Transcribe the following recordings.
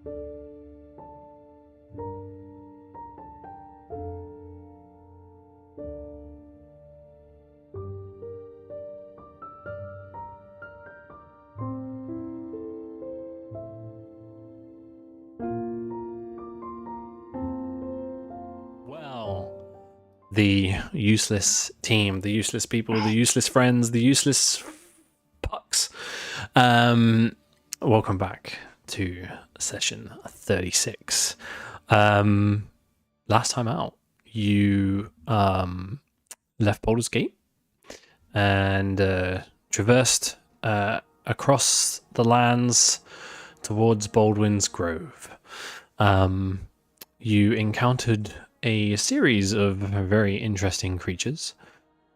Well, the useless team, the useless people, the useless friends, the useless pucks. Welcome back to session 36. Last time out, you left Baldur's Gate and traversed across the lands towards Baldwin's Grove. You encountered a series of very interesting creatures,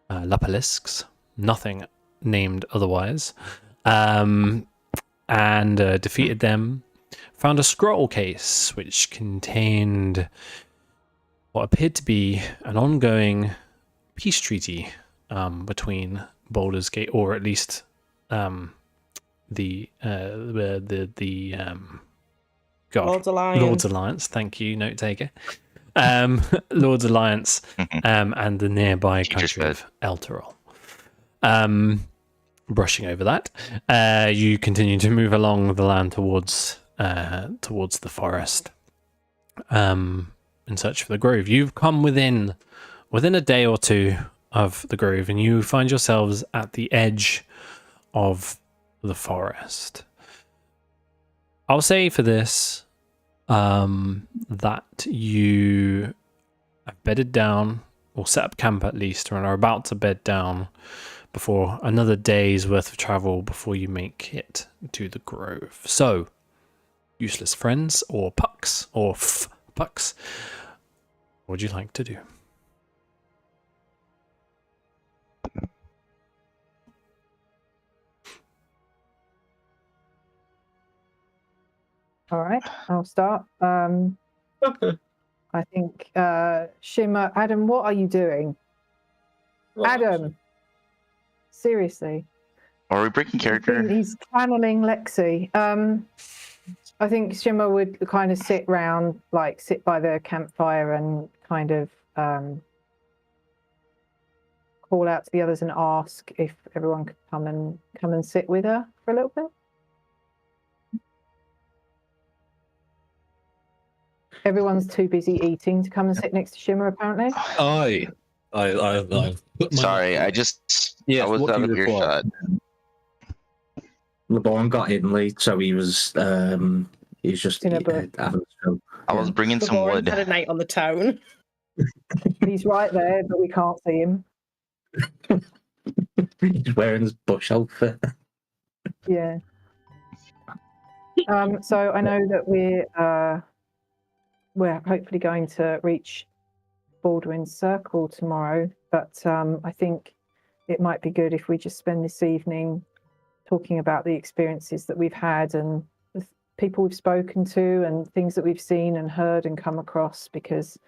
lapalisks, nothing named otherwise, and defeated them. Found a scroll case which contained what appeared to be an ongoing peace treaty between Baldur's Gate, or at least the Lord's Alliance. Lord's Alliance. Thank you, note taker. Lord's Alliance and the nearby country of Elturel. Brushing over that, you continue to move along the land towards the forest in search for the grove. You've come within a day or two of the grove, and you find yourselves at the edge of the forest. I'll say for this that you have bedded down, or set up camp at least, or are about to bed down before another day's worth of travel before you make it to the grove. So, useless friends, or pucks, or pucks, what would you like to do? All right, I'll start. I think Shimmer, Adam, what are you doing? Adam, seriously. Are we breaking character? He's channeling Lexi. I think Shimmer would kind of sit by the campfire and kind of call out to the others and ask if everyone could come and sit with her for a little bit. Everyone's too busy eating to come and sit next to Shimmer, apparently. I put my... Sorry, I was what out do of you earshot. LeBron got in late, so he was just In a having a stroke. I was bringing some wood. Had a night on the town. He's right there, but we can't see him. He's wearing his bush outfit. Yeah. So I know that we're hopefully going to reach Baldwin's Circle tomorrow, but I think it might be good if we just spend this evening talking about the experiences that we've had and the people we've spoken to and things that we've seen and heard and come across, because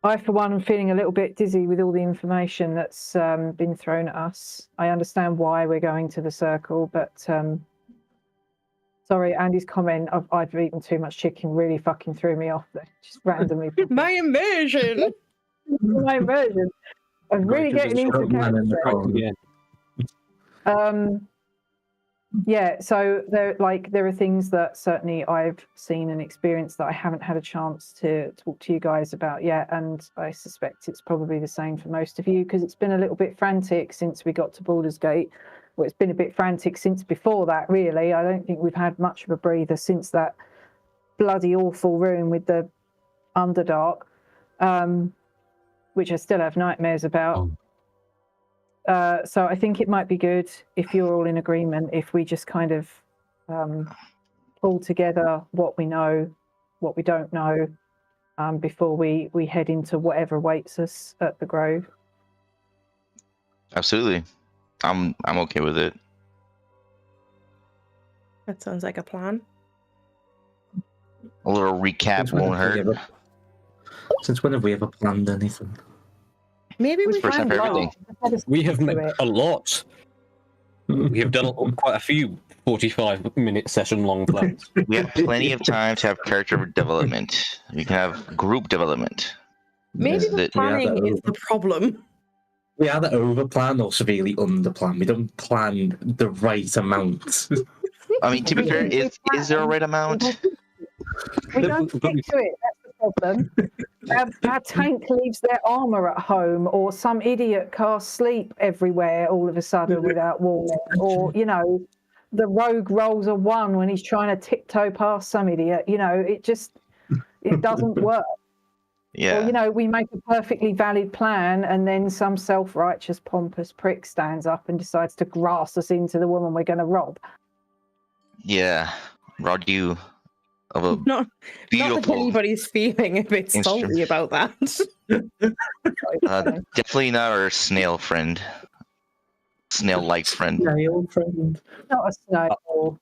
I, for one, am feeling a little bit dizzy with all the information that's been thrown at us. I understand why we're going to the Circle, but sorry, Andy's comment of I've eaten too much chicken really fucking threw me off there. Just randomly. My immersion! My immersion. I'm really getting into character. Yeah, so there are things that certainly I've seen and experienced that I haven't had a chance to talk to you guys about yet, and I suspect it's probably the same for most of you, because it's been a little bit frantic since we got to Baldur's Gate. Well, it's been a bit frantic since before that, really. I don't think we've had much of a breather since that bloody awful room with the Underdark, which I still have nightmares about. So I think it might be good, if you're all in agreement, if we just kind of pull together what we know, what we don't know, before we head into whatever awaits us at the Grove. Absolutely. I'm okay with it. That sounds like a plan. A little recap won't hurt. Since when have we ever planned anything? Maybe we First time can. for everything. We have met a lot. We have done quite a few 45-minute session-long plans. We have plenty of time to have character development. We can have group development. Maybe Is the it- planning is the problem. We either overplan or severely underplan. We don't plan the right amount. I mean, to be fair, is there a right amount? We don't stick to it. That's the problem. Our tank leaves their armor at home, or some idiot casts sleep everywhere all of a sudden without warning, or the rogue rolls a 1 when he's trying to tiptoe past some idiot. It doesn't work. Yeah. Or, we make a perfectly valid plan and then some self-righteous, pompous prick stands up and decides to grass us into the woman we're going to rob. Yeah. Robbed you of a Not that beautiful. anybody's feeling a bit salty about that. Definitely not our snail friend. Snail-like friend. Snail friend. Not a snail.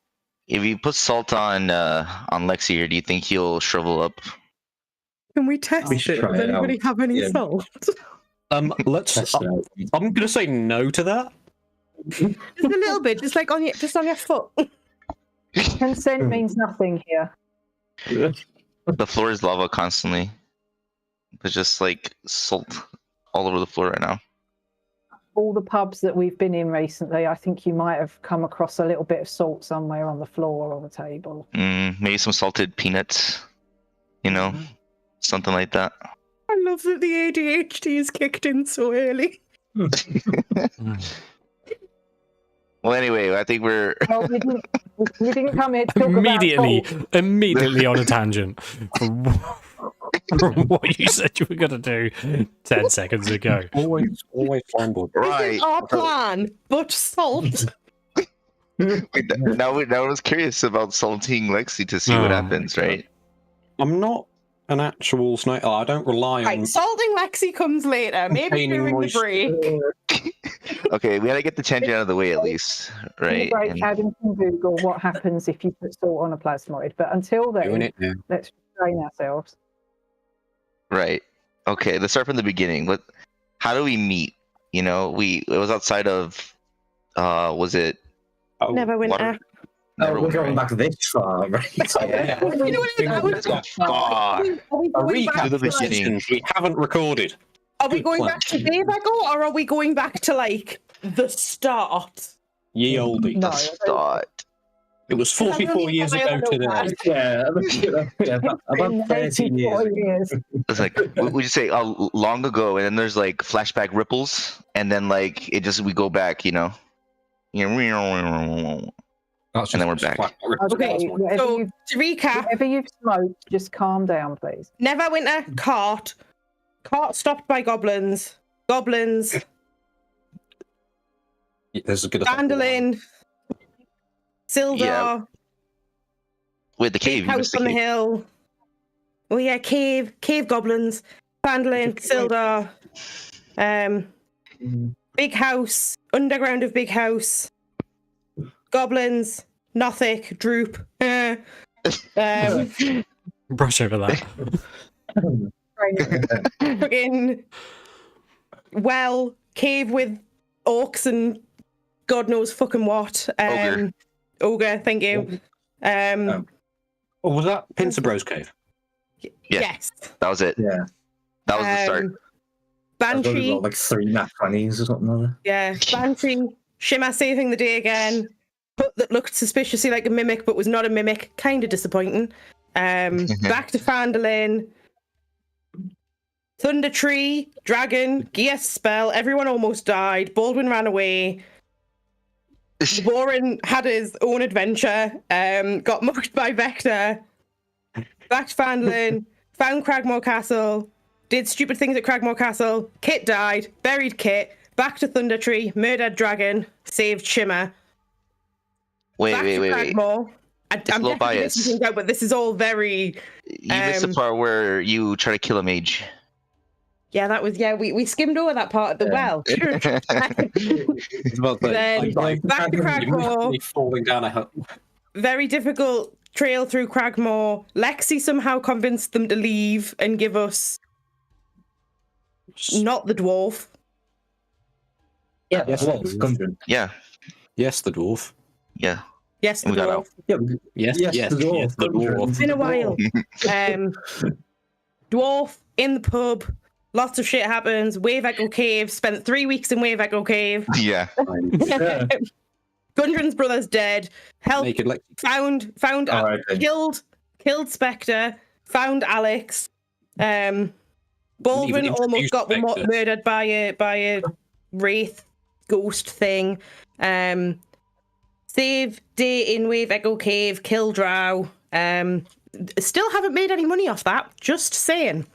If you put salt on Lexi here, do you think he'll shrivel up? Can we test We it? should Does try it anybody out. have any Yeah. salt? That's I'm gonna say no to that. Just a little bit, just on your foot. Consent means nothing here. The floor is lava constantly. There's just like salt all over the floor right now. All the pubs that we've been in recently, I think you might have come across a little bit of salt somewhere on the floor or the table. Maybe some salted peanuts. Something like that. I love that the ADHD is kicked in so early. Well, anyway, I think we're. Well, we didn't come here to talk about immediately on a tangent from what you said you were going to do 10 seconds ago. Always flamboyant. This Right. is our plan, but salt. Wait, now I was curious about salting Lexi to see what happens, right? I'm not an actual snake. I don't rely on. Right, salting Lexi comes later, maybe Containing during the moisture. break. Okay, we gotta get the tangent out of the way at least, right? Right, And- Adam can Google what happens if you put salt on a plasmoid. But until Doing then, it now. let's restrain ourselves. Right. Okay, let's start from the beginning. How do we meet? It was outside of was it Oh, Never winter. water? Oh, we're Neverwinter, going right? back this far, right? Yeah. You know what it is? I was- Let's go far. Are we A going back recap to the of the beginning. sessions we haven't recorded. Are we going back to days ago, or are we going back to the start? Ye oldie. No, The start. It was 44 years ago today. Yeah, about 13 years. years. It's like we just say long ago, and then there's like flashback ripples, and then like we go back, That's And then we're back. Okay, so to recap, Whatever you've smoked, just calm down, please. Neverwinter, cart stopped by goblins, There's a good Vandalin, Sildar, Yeah. Wait, the cave. big You house missed the on the cave. hill. Oh yeah, cave goblins, Vandalin, Sildar, big house, underground of big house, goblins, Nothic, Droop. Brush over that. Fucking cave with orcs and God knows fucking what. Ogre, thank you. Oh, was that Pincerbro's cave? Yeah. Yes. That was it. Yeah. That was the start. Banshee. Like 3 nat 20s or something like that. Yeah. Banshee. Shimmer saving the day again. That looked suspiciously like a mimic, but was not a mimic. Kind of disappointing. Back to Fandolin. Thunder Tree, Dragon, Gear Spell. Everyone almost died. Baldwin ran away. Warren had his own adventure. Got mugged by Vector. Back to Fandolin. Found Cragmore Castle. Did stupid things at Cragmore Castle. Kit died. Buried Kit. Back to Thunder Tree. Murdered Dragon. Saved Shimmer. Wait. Cragmore. I'm slow definitely bias. missing things out, but this is all very. You missed the part where you try to kill a mage. Yeah, that was we skimmed over that part at the well. Sure. It's about the- Then back to Cragmore. Falling down a hill. Very difficult trail through Cragmore. Lexi somehow convinced them to leave and give us not the dwarf. Yeah, that's Gundren. Yeah. Yes, the dwarf. Yeah. Yes, the We got dwarf. out. Yeah, Yes, yes, the dwarf. yes, the dwarf. Been a while. Dwarf in the pub. Lots of shit happens. Wave Echo Cave. Spent 3 weeks in Wave Echo Cave. Yeah. Yeah. Gundren's brother's dead. Help. Naked Lexi. Found R.I.P. killed Spectre. Found Alex. Baldwin Even almost got introduced Spectre. murdered by a wraith ghost thing. Save day in Wave Echo Cave. Kill Drow. Still haven't made any money off that. Just saying.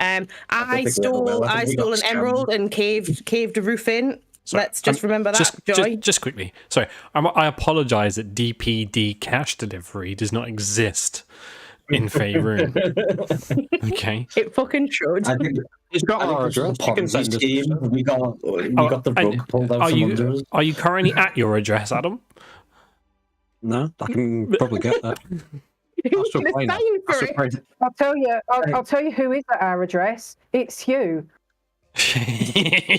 I stole an emerald and caved a roof in. Sorry, Let's just remember that, Joy. Just quickly. Sorry, I apologise that DPD cash delivery does not exist in Faerun. Okay. It fucking should. I think He's got I think our this was address. a You can Ponzi send us. scheme. We got the rug pulled out Are from under you us. are you currently at your address, Adam? No, I can probably get that. Who's still gonna playing that. sign for I'll it? surprise- I'll tell you. I'll tell you who is at our address. It's Hugh.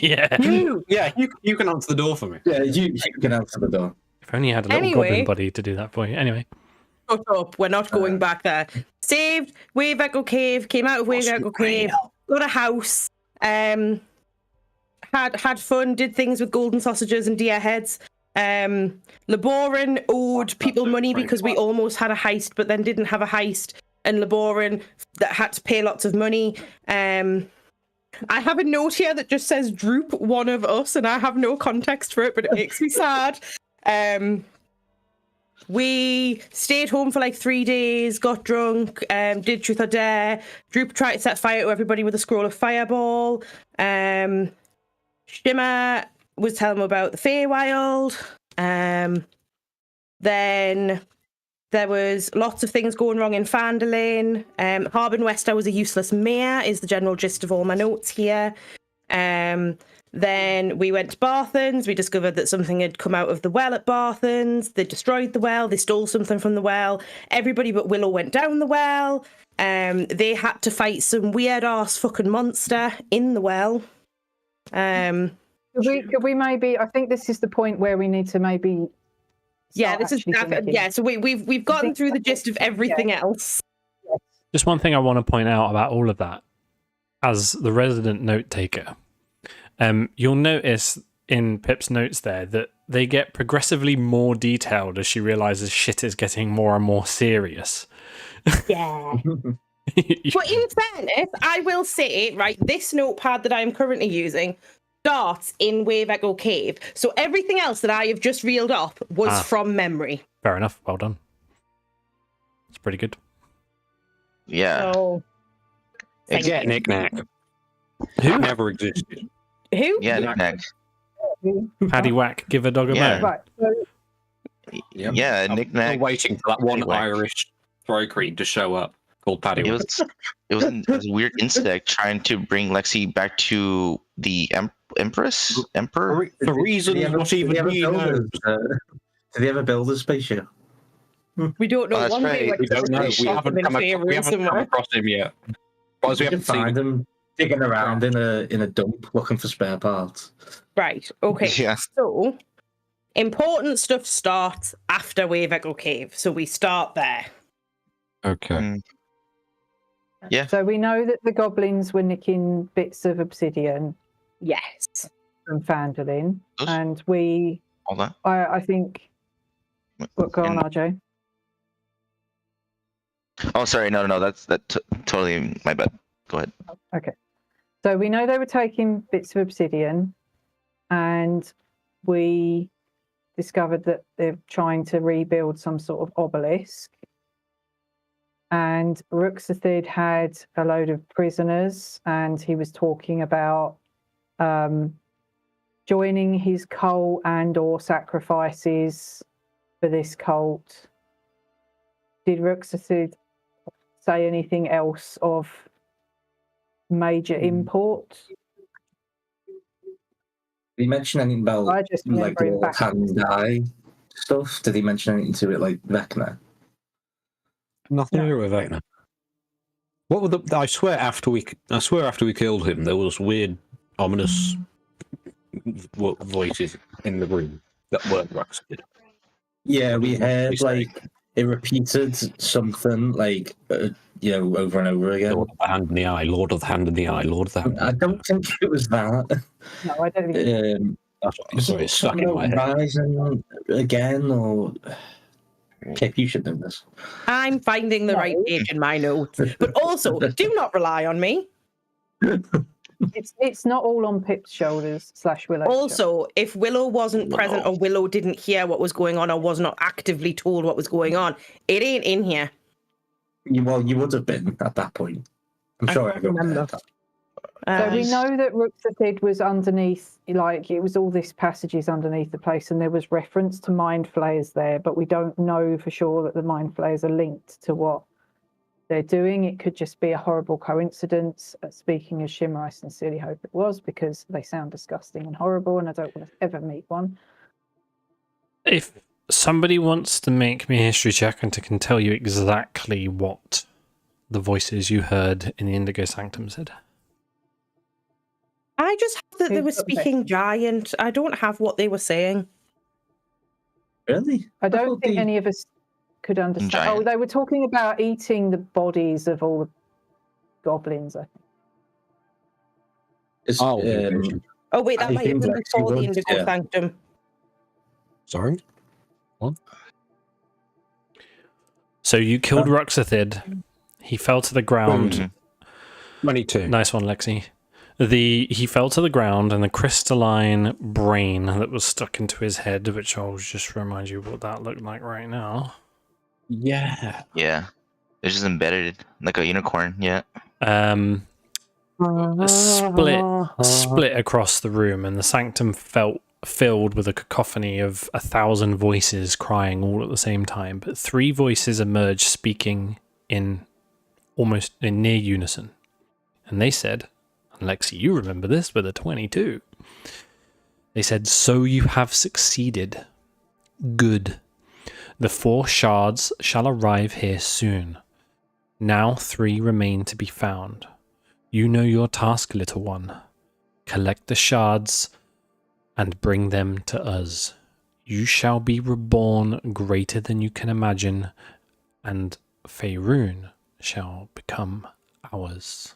Yeah. You can answer the door for me. Yeah, you can answer the door. If only you had a little Anyway. goblin buddy to do that for you. Anyway. Shut up. We're not going back there. Saved Wave Echo Cave. Came out of Wave Echo Cave. Got a house. Had fun. Did things with golden sausages and deer heads. Laborin owed people money because we almost had a heist, but then didn't have a heist. And Laborin that had to pay lots of money. I have a note here that just says "Droop one of us," and I have no context for it, but it makes me sad. We stayed home for like 3 days, got drunk, did Truth or Dare. Droop tried to set fire to everybody with a scroll of fireball. Shimmer was telling them about the Feywild. Then there was lots of things going wrong in Phandalin. Harbin Wester was a useless mayor, is the general gist of all my notes here. Then we went to Barthens. We discovered that something had come out of the well at Barthens. They destroyed the well. They stole something from the well. Everybody but Willow went down the well. They had to fight some weird-ass fucking monster in the well. Could we maybe? I think this is the point where we need to maybe. Yeah, start this is actually thinking. yeah. So we've gotten through the gist of everything else. Just one thing I want to point out about all of that, as the resident note taker, you'll notice in Pip's notes there that they get progressively more detailed as she realizes shit is getting more and more serious. Yeah. But in fairness, I will say, right, this notepad that I am currently using starts in Wave Echo Cave. So everything else that I have just reeled off was from memory. Fair enough. Well done. It's pretty good. Yeah. So, thank Yeah, you. Knick Knack. Who? Never existed. Who? Yeah, knick-knack. Paddy Whack, give a dog a Yeah. bone. Right. So Yep. Yeah, I'm knick-knack. still waiting for that one Paddy Whack. Irish throw queen to show up called Paddy It Whack. was a weird insect trying to bring Lexi back to the emperor. For reasons not even he knows. Did they ever build a spaceship? We don't know. Oh, that's One day right. we're We don't know. just We gonna haven't shop come, them in we Faerun haven't come somewhere. across him yet. Because we You can haven't seen find him. them digging around in a dump looking for spare parts. Right. Okay. Yeah. So important stuff starts after Wave Echo Cave. So we start there. Okay. Mm. Yeah. So we know that the goblins were nicking bits of obsidian Yes. from Phandalin, Those- and we, Hold on. I think. What, go on, And- RJ. Oh, sorry. No. That's totally my bad. Go ahead. So we know they were taking bits of obsidian, and we discovered that they're trying to rebuild some sort of obelisk. And Ruxathid had a load of prisoners, and he was talking about joining his cult and/or sacrifices for this cult. Did Ruxathid say anything else of major import? Did he mention anything about I just like remember the him back. hand eye stuff? Did he mention anything to it like Vecna? Nothing to do with Vecna. What were the? I swear after we killed him, there was weird, ominous voices in the room that weren't Ruxpin. Yeah, we heard say? like it repeated something like over and over again. Lord of the Hand in the Eye, Lord of the Hand in the Eye, Lord of the Hand. I don't think it was that. No, I don't think. That's what it's stuck in my head. Rising again, or Kip, you should know this. I'm finding the right page in my notes. But also, do not rely on me. It's not all on Pip's shoulders / Willow's. Also, if Willow wasn't present or Willow didn't hear what was going on or was not actively told what was going on, it ain't in here. You would have been at that point. I'm sure everyone heard that. So we know that Ruxathid was underneath, like it was all this passages underneath the place, and there was reference to mind flayers there, but we don't know for sure that the mind flayers are linked to what they're doing. It could just be a horrible coincidence. Speaking as Shimmer, I sincerely hope it was, because they sound disgusting and horrible, and I don't want to ever meet one. If somebody wants to make me a history check and can tell you exactly what the voices you heard in the Indigo Sanctum said. I just have that they were speaking giant. I don't have what they were saying. Really? I don't think any of us could understand. Giant. Oh, they were talking about eating the bodies of all the goblins, I think. Oh, wait, that might have been before the Indigo Sanctum. Sorry? What? So you killed Ruxathid. He fell to the ground. 22. Nice one, Lexi. He fell to the ground, and the crystalline brain that was stuck into his head, which I'll just remind you what that looked like right now. Yeah. Yeah. It's just embedded like a unicorn. Yeah. Split across the room, and the sanctum felt filled with a cacophony of 1,000 voices crying all at the same time. But 3 voices emerged, speaking in almost in near unison, and they said, and Lexi, you remember this with a 22. They said, "So you have succeeded. Good. The 4 shards shall arrive here soon. Now 3 remain to be found. You know your task, little one. Collect the shards and bring them to us. You shall be reborn greater than you can imagine, and Faerun shall become ours."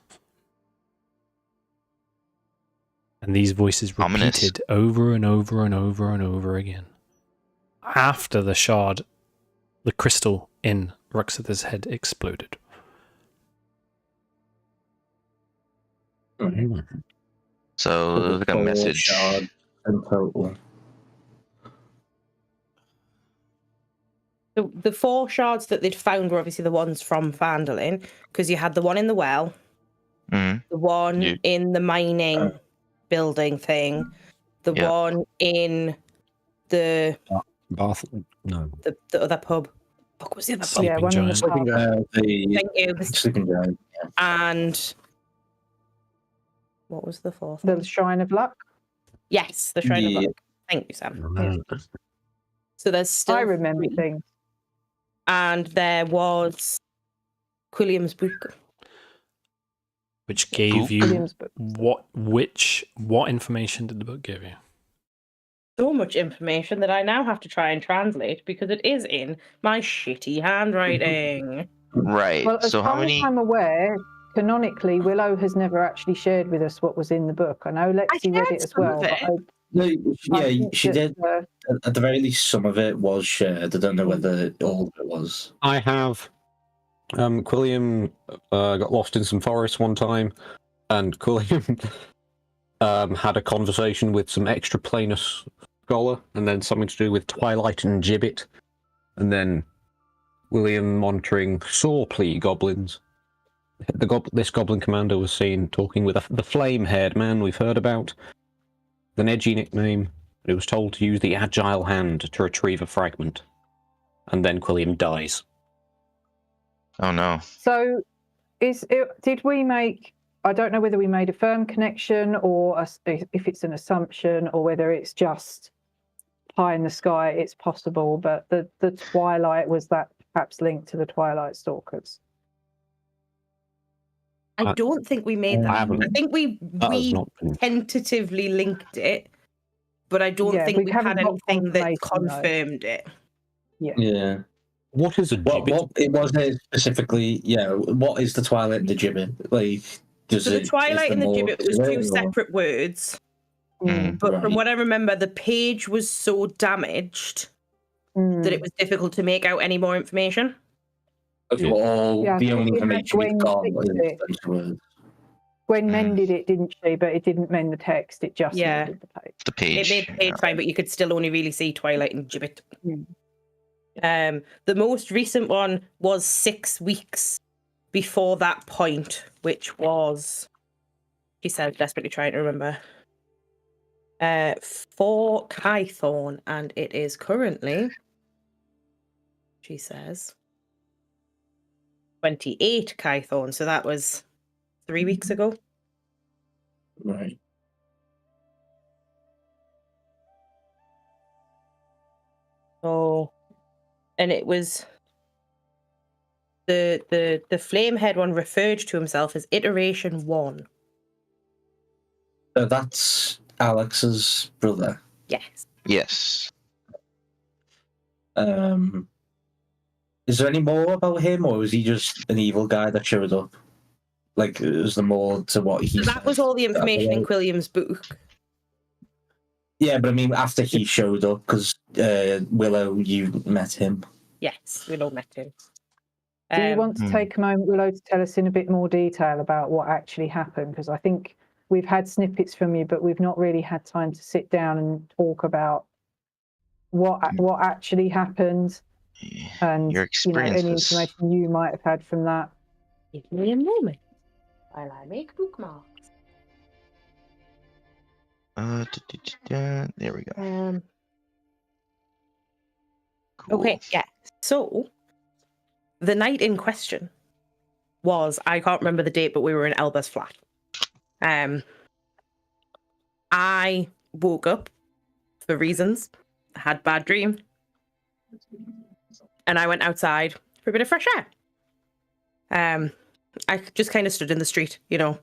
And these voices repeated over and over and over and over again. After the shard, the crystal in Ruxathid's head exploded. So like a message. In total. The 4 shards that they'd found were obviously the ones from Phandalin, because you had the one in the well, the one in the mining building thing, the one in the Bath. No. the other pub. What was the other pub? Sleeping one in the giant. Thank you. Sleeping Giant. And what was the 4th? The Shrine of Luck. Yes, the Shrine of Luck. Thank you, Sam. So there's still I remember 3. things. And there was Quilliam's book, Which gave you William's book. what information did the book give you? so much information that I now have to try and translate because it is in my shitty handwriting. Right. Well, as So how far many? as I'm aware, canonically, Willow has never actually shared with us what was in the book. I know Lexi read shared it as some well. of But it. No, think she that, did. At the very least, some of it was shared. I don't know whether all of it was. I have. Quilliam got lost in some forest one time, and Quilliam had a conversation with some extraplanus scholar, and then something to do with Twilight and Gibbet, and then William monitoring Sawplea goblins. This goblin commander was seen talking with the flame-haired man we've heard about, with an edgy nickname. He was told to use the agile hand to retrieve a fragment, and then Quilliam dies. Oh no. So, did we make? I don't know whether we made a firm connection or if it's an assumption or whether it's just pie in the sky. It's possible, but the Twilight, was that perhaps linked to the Twilight Stalkers? I don't think we made that. I think we not been- tentatively linked it, but I don't Yeah, think we we've haven't had got anything that confirmation, though. confirmed it. Yeah. What is a gibbet? What it was it specifically? Yeah. What is the Twilight and the Gibbet? Like, does So the it? is Twilight there and the more Gibbet was to it, two or- separate words, Mm. but from Right. what I remember, the page was so damaged that it was difficult to make out any more information. Okay, well, all Yeah, I the think only we had information we've Gwen got fix is it. those words. Gwen mended it, didn't she? But it didn't mend the text. It just Yeah. mended the page. The page. It made the page fine, but you could still only really see Twilight and Gibbet. Mm. The most recent one was 6 weeks before that point, which was, he said, desperately trying to remember, for Kythorn, and it is currently, she says, 28 Kythorn, so that was 3 weeks ago. Right. So, and it was the Flamehead one referred to himself as Iteration 1. So that's Alex's brother. Yes. Yes. Is there any more about him, or was he just an evil guy that showed up? Like, is there more to what he? So that was all the information in Quilliam's book. Yeah, but I mean, after he showed up, because Willow, you met him. Yes, we all met him. Do you want to take a moment, Willow, to tell us in a bit more detail about what actually happened? Because I think we've had snippets from you, but we've not really had time to sit down and talk about what actually happened and Your any experiences. information you might have had from that. Give me a moment while I make bookmarks. There we go. Cool. Okay, yeah. So the night in question was, I can't remember the date, but we were in Elba's flat. I woke up for reasons, had a bad dream, and I went outside for a bit of fresh air. I just kind of stood in the street, you know,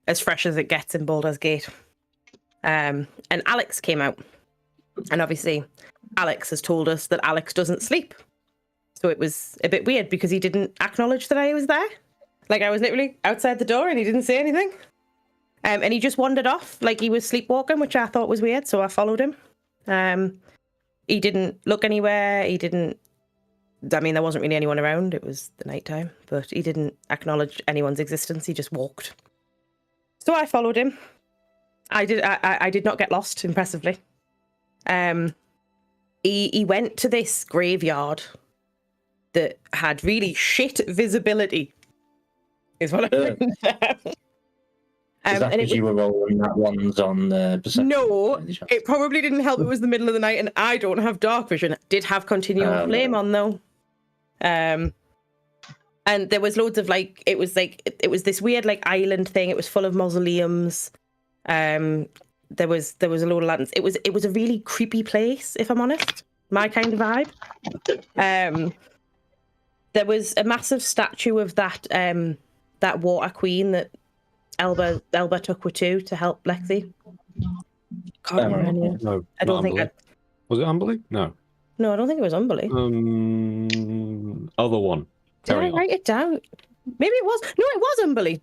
as fresh as it gets in Baldur's Gate. And Alex came out. And obviously, Alex has told us that Alex doesn't sleep. So it was a bit weird because he didn't acknowledge that I was there. Like, I was literally outside the door and he didn't say anything. And he just wandered off like he was sleepwalking, which I thought was weird. So I followed him. He didn't look anywhere. He didn't... I mean, there wasn't really anyone around. It was the nighttime. But he didn't acknowledge anyone's existence. He just walked. So I followed him. I did not get lost, impressively. He went to this graveyard that had really shit visibility, is what I've written down. Is that because you were rolling that ones on the perception? No, it probably didn't help. It was the middle of the night, and I don't have dark vision. Did have continual flame on though, and there was loads of it was this weird island thing. It was full of mausoleums. There was a load of lanterns. It was a really creepy place, if I'm honest. My kind of vibe. There was a massive statue of that water queen that Elba took with two to help Lexi. Can't remember her name. No, I don't think was it Umberly? No. No, I don't think it was Umberly. Other one. Did I write it down? Maybe it was. No, it was Umberly.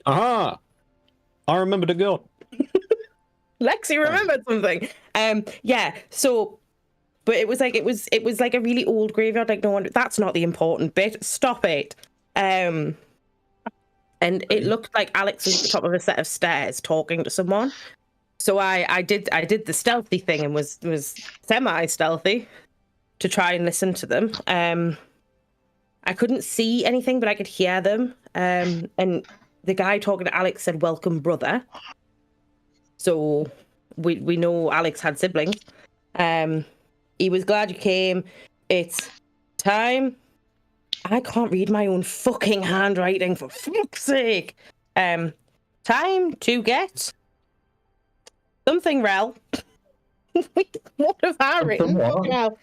Aha! I remembered a girl. Lexi remembered something. Yeah. So, but it was like a really old graveyard. Like, no one. That's not the important bit. Stop it. And it looked like Alex was at the top of a set of stairs talking to someone. So I did the stealthy thing and was semi-stealthy to try and listen to them. I couldn't see anything, but I could hear them. And the guy talking to Alex said, "Welcome, brother." So we know Alex had siblings. He was glad you came. It's time. I can't read my own fucking handwriting, for fuck's sake. Time to get something rel. What have I written? Well,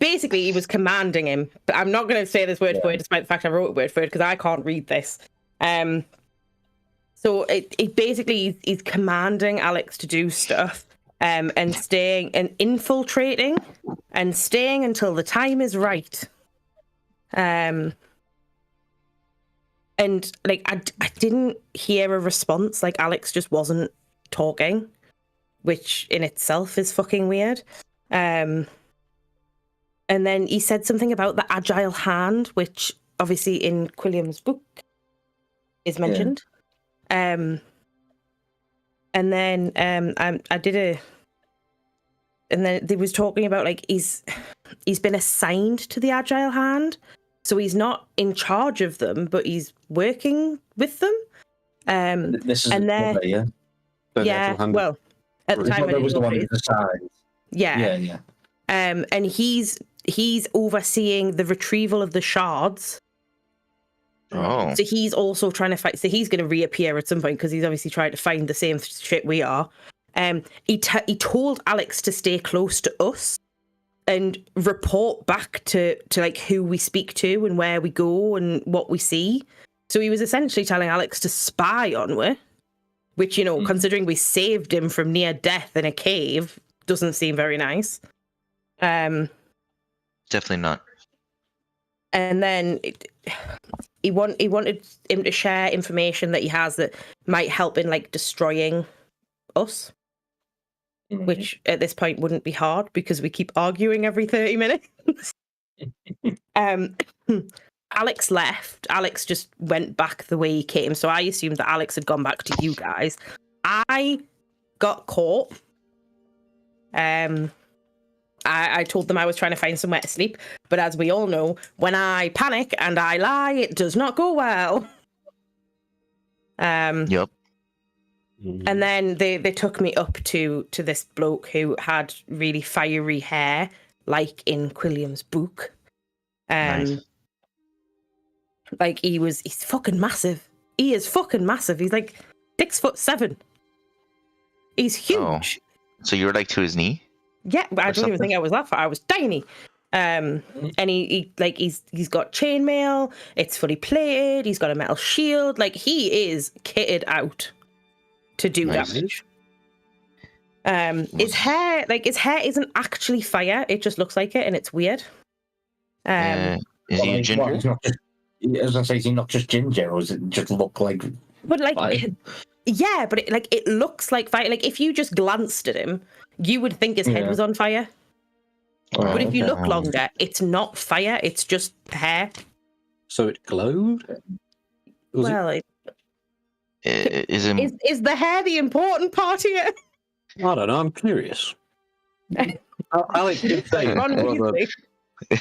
basically he was commanding him, but I'm not going to say this word for word, despite the fact I wrote it word for word, because I can't read this. So it basically he's commanding Alex to do stuff, and staying and infiltrating and staying until the time is right. And like I didn't hear a response. Like Alex just wasn't talking, which in itself is fucking weird. And then he said something about the agile hand, which obviously in Quilliam's book is mentioned. And then I did a, and then they was talking about like he's been assigned to the agile hand, so he's not in charge of them, but he's working with them. This is and then yeah. yeah, well, at the time when That it was the one was who decided. Yeah. and he's overseeing the retrieval of the shards. Oh. So he's also trying to fight. So he's going to reappear at some point because he's obviously trying to find the same shit we are. He told Alex to stay close to us and report back to like who we speak to and where we go and what we see. So he was essentially telling Alex to spy on her, which, you know, considering we saved him from near death in a cave, doesn't seem very nice. Definitely not. And then he wanted him to share information that he has that might help in like destroying us, which at this point wouldn't be hard because we keep arguing every 30 minutes. Alex left. Alex just went back the way he came. So I assumed that Alex had gone back to you guys. I got caught. I told them I was trying to find somewhere to sleep, but as we all know, when I panic and I lie, it does not go well. Yep. And then they took me up to this bloke who had really fiery hair, like in Quilliam's book. Nice. Like he's fucking massive. He is fucking massive. He's like 6'7". He's huge. Oh. So you were like to his knee? Yeah, but I don't even think I was that far. I was tiny. And he's got chainmail. It's fully plated. He's got a metal shield. Like he is kitted out to do damage. His hair isn't actually fire. It just looks like it, and it's weird. Is he ginger? He's not just, as I say, is he not just ginger, or does it just look like? But like, fire? yeah, but it looks like fire. Like if you just glanced at him, you would think his head was on fire. Oh, But if you okay. look longer, it's not fire. It's just hair. So it glowed? Well, Is it? is the hair the important part here? I don't know, I'm curious. Alex did say his brother, Honestly.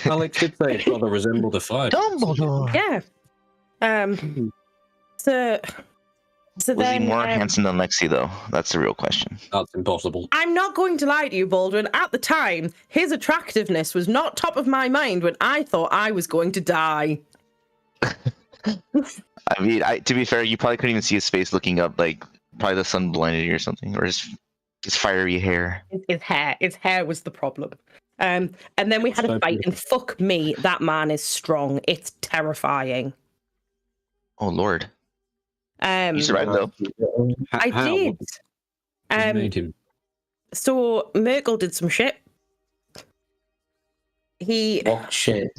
Alex did say his brother resembled a fire. Dumbledore. Yeah. So Was then, he more handsome than Lexi, though? That's the real question. That's impossible. I'm not going to lie to you, Baldwin. At the time, his attractiveness was not top of my mind when I thought I was going to die. I mean, to be fair, you probably couldn't even see his face looking up. Like, probably the sun blinded you or something, or his fiery hair. His hair was the problem. And then we had a fight, and fuck me, that man is strong. It's terrifying. Oh Lord! You survived though. I did. What made him? So Merkel did some shit. What shit?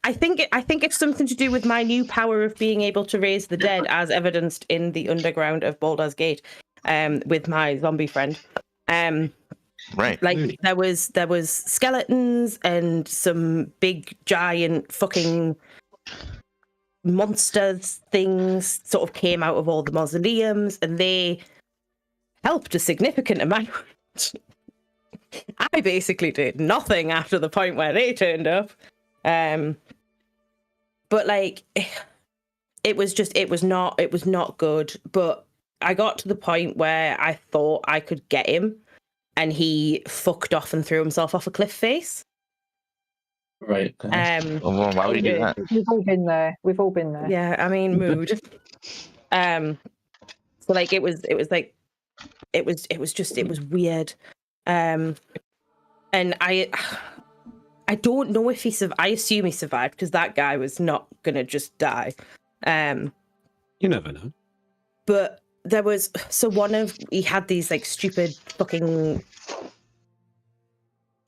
I think it's something to do with my new power of being able to raise the dead, as evidenced in the underground of Baldur's Gate, with my zombie friend. Right. Like there was skeletons and some big giant fucking monsters things sort of came out of all the mausoleums, and they helped a significant amount. I basically did nothing after the point where they turned up. But like it was not good. But I got to the point where I thought I could get him, and he fucked off and threw himself off a cliff face. Right. Well, why would he do that? We've all been there. We've all been there. Yeah, I mean, mood. So like it was weird. And I don't know if he survived. I assume he survived because that guy was not gonna just die. You never know. But there was he had these like stupid fucking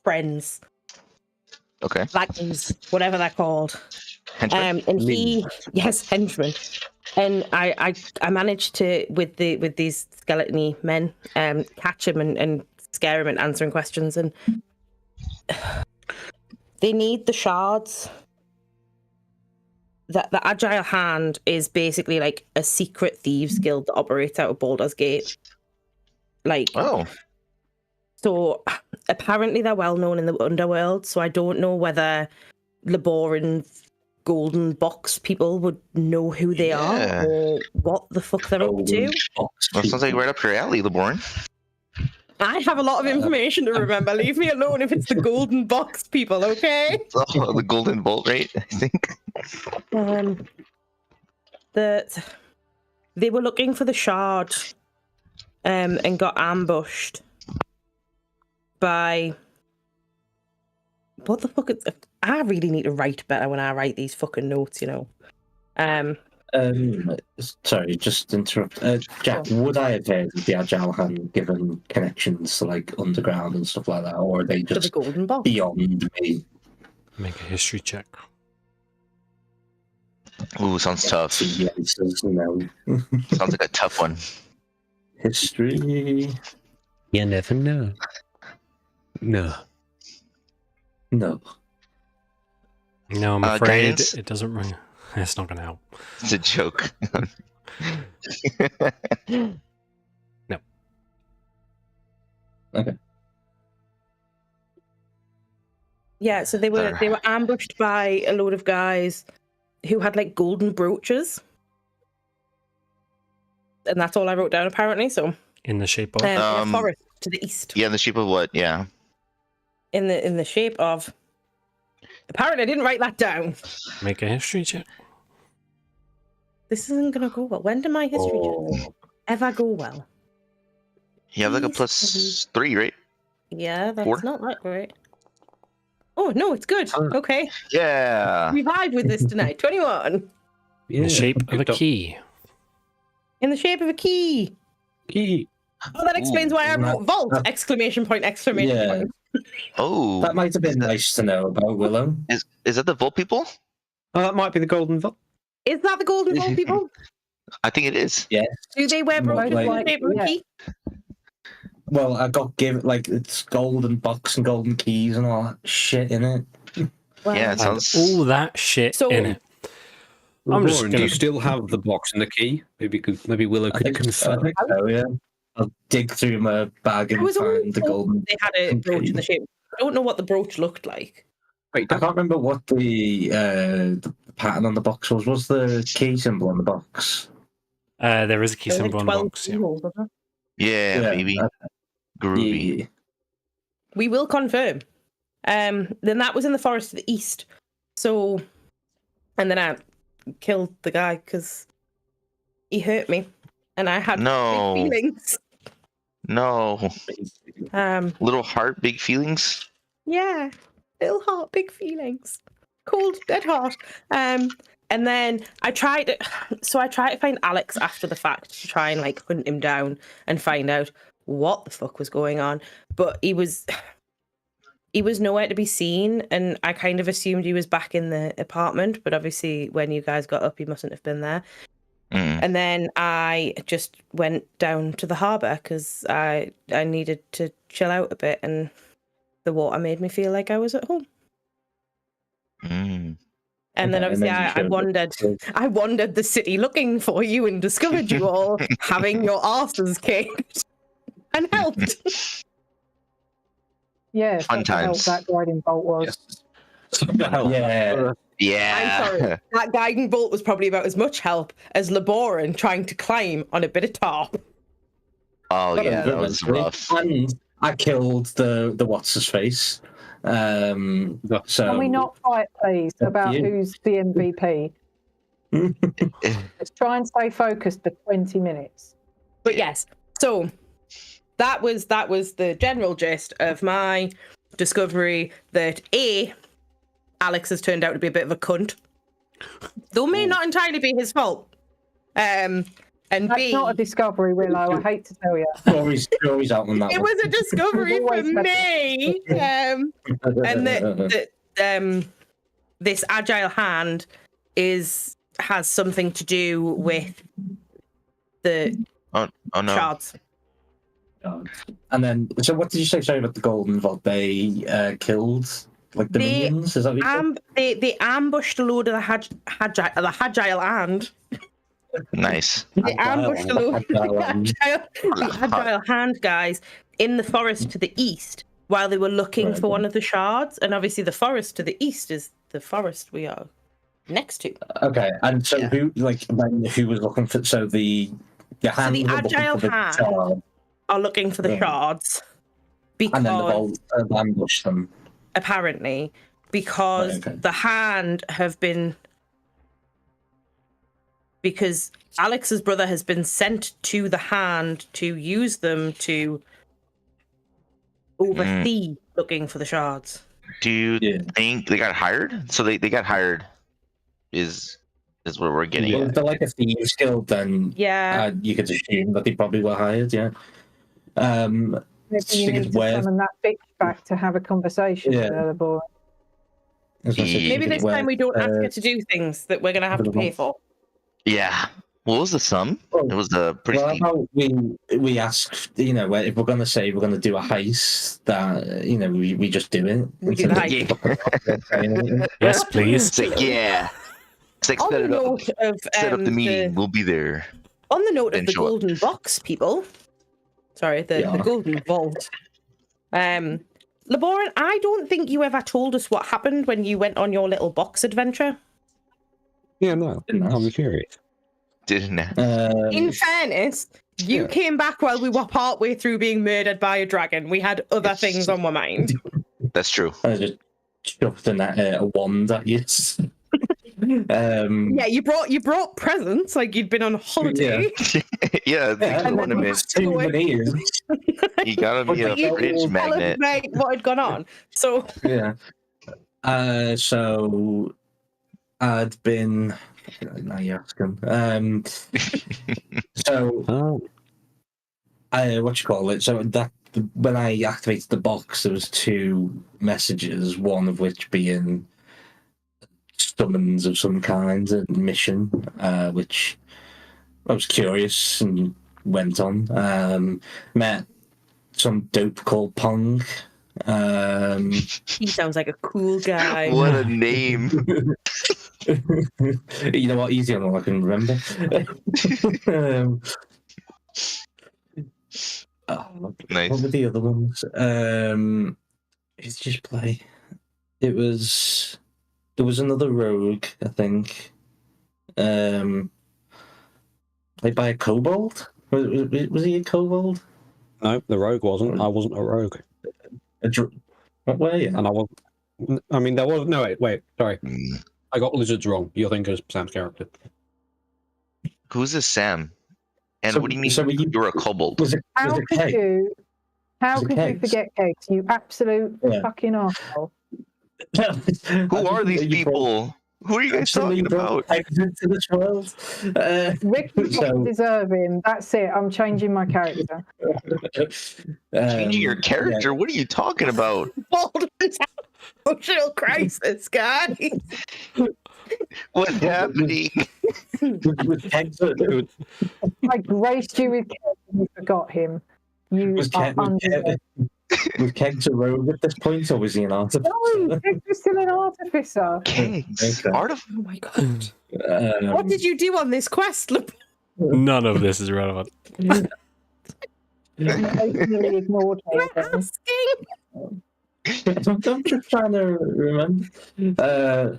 friends, Okay. lagons, whatever they're called. Henchman? And henchmen. And I managed to with these skeleton-y men catch him and scare him and answering questions, and they need the shards. That the Agile Hand is basically like a secret thieves guild that operates out of Baldur's Gate. Like, so apparently they're well known in the underworld. So I don't know whether Laboran Golden Box people would know who they are or what the fuck they're up to. That sounds like right up your alley, Laboran. I have a lot of information to remember. Leave me alone if it's the Golden Box people, okay? Oh, the Golden Bolt, right? I think. They were looking for the shard, and got ambushed by. What the fuck is? I really need to write better when I write these fucking notes, you know. Sorry, just to interrupt. Jack, would I have heard of the Agile Hand given connections to like underground and stuff like that, or are they To the just Golden Box. beyond me? Make a history check. Ooh, sounds tough. Yes, no. Sounds like a tough one. History. You never know. No. No. No, I'm afraid guidance? it doesn't ring. It's not going to help. It's a joke. No. Okay. Yeah, so they were ambushed by a load of guys who had like golden brooches, and that's all I wrote down apparently. So In the shape of. in a forest to the east. Yeah, in the shape of what? Yeah. In the shape of. Apparently, I didn't write that down. Make a history check. This isn't gonna go well. When do my history checks ever go well? You have like a Please. +3, right? Yeah, that's 4? not that great. Oh no, it's good. Okay, Yeah. we vibe with this tonight. 21 In the shape of a good key. in the shape of a key. Key. Oh, that explains why I isn't wrote vault! Exclamation point! Exclamation Yeah. point! Oh. That might have been nice to know about Willow. Is that the Volt people? Oh, that might be the golden vault. Is that the golden vault people? I think it is. Do they wear brooches in the Like, shape of a yeah. key? Well, I got given like it's golden box and golden keys and all that shit in it. Well, Yeah, it And sounds. all that shit So- in it. I'm just Lauren, gonna- do you still have the box and the key? Maybe Willow I could think confirm. so, yeah. I'll dig through my bag I and was always find the told golden. they had a brooch in the shape. I don't know what the brooch looked like. Wait, I can't remember what the pattern on the box was. What's the key symbol on the box? There is a key There were symbol on the 12 box. Yeah. symbols, wasn't Yeah, baby. Groovy. Yeah. we will confirm. Then that was in the forest to the east. So, and then I killed the guy because he hurt me, and I had No. big feelings. No. Little heart, big feelings. Yeah, little heart, big feelings, cold, dead heart. And then I tried to find Alex after the fact to try and like hunt him down and find out what the fuck was going on. But he was nowhere to be seen, and I kind of assumed he was back in the apartment. But obviously, when you guys got up, he mustn't have been there. Mm. And then I just went down to the harbour because I needed to chill out a bit, and the water made me feel like I was at home. Mm. And then Okay, obviously you I showed wandered. I wandered the city looking for you and discovered you all having your asses kicked and helped. Yeah, Fun that's how times. that guiding bolt was. Yeah. Yeah. I'm sorry. That guiding bolt was probably about as much help as Laboran trying to climb on a bit of tarp. Oh Got yeah, over that was eventually. rough. And I killed the what's his face. So Can we not fight, please, Up to about you. who's the MVP? Let's try and stay focused for 20 minutes. But yes, so that was the general gist of my discovery that Alex has turned out to be a bit of a cunt, though may not entirely be his fault. And That's B, not a discovery, Willow. I hate to tell you. Jury's out on that it one. was a discovery for Always had me. And that this agile hand has something to do with the Oh no. shards. And then, so what did you say? Sorry about the Golden Vault. They killed like the They minions. Is that what you said? They ambushed a load of the agile hand. Nice. They ambushed a load of Agile the agile hand guys in the forest to the east while they were looking for one of the shards. And obviously, the forest to the east is the forest we are next to. Okay, and so who was looking for? So the hand the were looking agile for the hand shard, are looking for the Yeah. shards and then the because Vault ambushed them. apparently because Right, okay. the hand have been because Alex's brother has been sent to the hand to use them to oversee looking for the shards. Do you Yeah. think they got hired? So they got hired is what we're getting Well, at. if they're like a thieves guild, then Yeah. you could assume that they probably were hired. Yeah. Maybe you think need it's to worth- summon that bitch back to have a conversation with Yeah. her, boy. I was gonna say, Yeah. Maybe think this it's time we worth, don't ask her to do things that we're going to have to pay for. Yeah. What was the sum? Oh, It was the pretty Well, steep. how about we ask, if we're going to say we're going to do a heist, that we just do it. We do the heist. Yes, please. It's like, yeah. It's like On set the it up. note of Set up the meeting. We'll be there. on the note Then of the show up. golden box, people. Sorry, the Yeah. golden vault. Laboran, I don't think you ever told us what happened when you went on your little box adventure. Yeah, no. I'm curious. Didn't I? In fairness, you came back while we were partway through being murdered by a dragon. We had other Yes. things on my mind. That's true. I just shoved a wand at you. Yeah, you brought presents like you'd been on holiday. Yeah, the Yeah, And then ornament. souvenirs. You gotta be a But you fridge didn't Tell us magnet. about what had gone on. So Yeah. So I'd been. Now you're asking. So Oh, what you call it? So that when I activated the box, there was 2 messages. One of which being summons of some kind, a mission, which I was curious and went on. Met some dope called Pong. he sounds like a cool guy. What a name. You know what? He's the only one I can remember. Nice. What were the other ones? Who did you play? There was another rogue, I think. Played by a kobold. Was he a kobold? no, the rogue wasn't. I wasn't a rogue. What were you? And I wasn't. I mean, there was. No, wait, sorry. Mm. I got lizards wrong. You're thinking of Sam's character. Who's this Sam? And So- what do you mean so were you- you're a kobold? Was it How Kate? could you? How Was it could you Kate? forget Kate? You absolute Yeah. fucking arsehole. Who are these people? Who are you guys talking about? Exit to this world. Rick So- deserve him. That's it. I'm changing my character. Changing your character? What are you talking about? Baldwin's emotional crisis, guys. What's happening? I graced you with Kate and you forgot him. You Was are under. Was Kegs a rogue at this point, or was he an artificer? No, Keg's still an artificer. Kegs. Okay. Art of Oh my god. Um, What did you do on this quest? None of this is relevant. You blatantly ignored me. We're asking. I'm just trying to remember.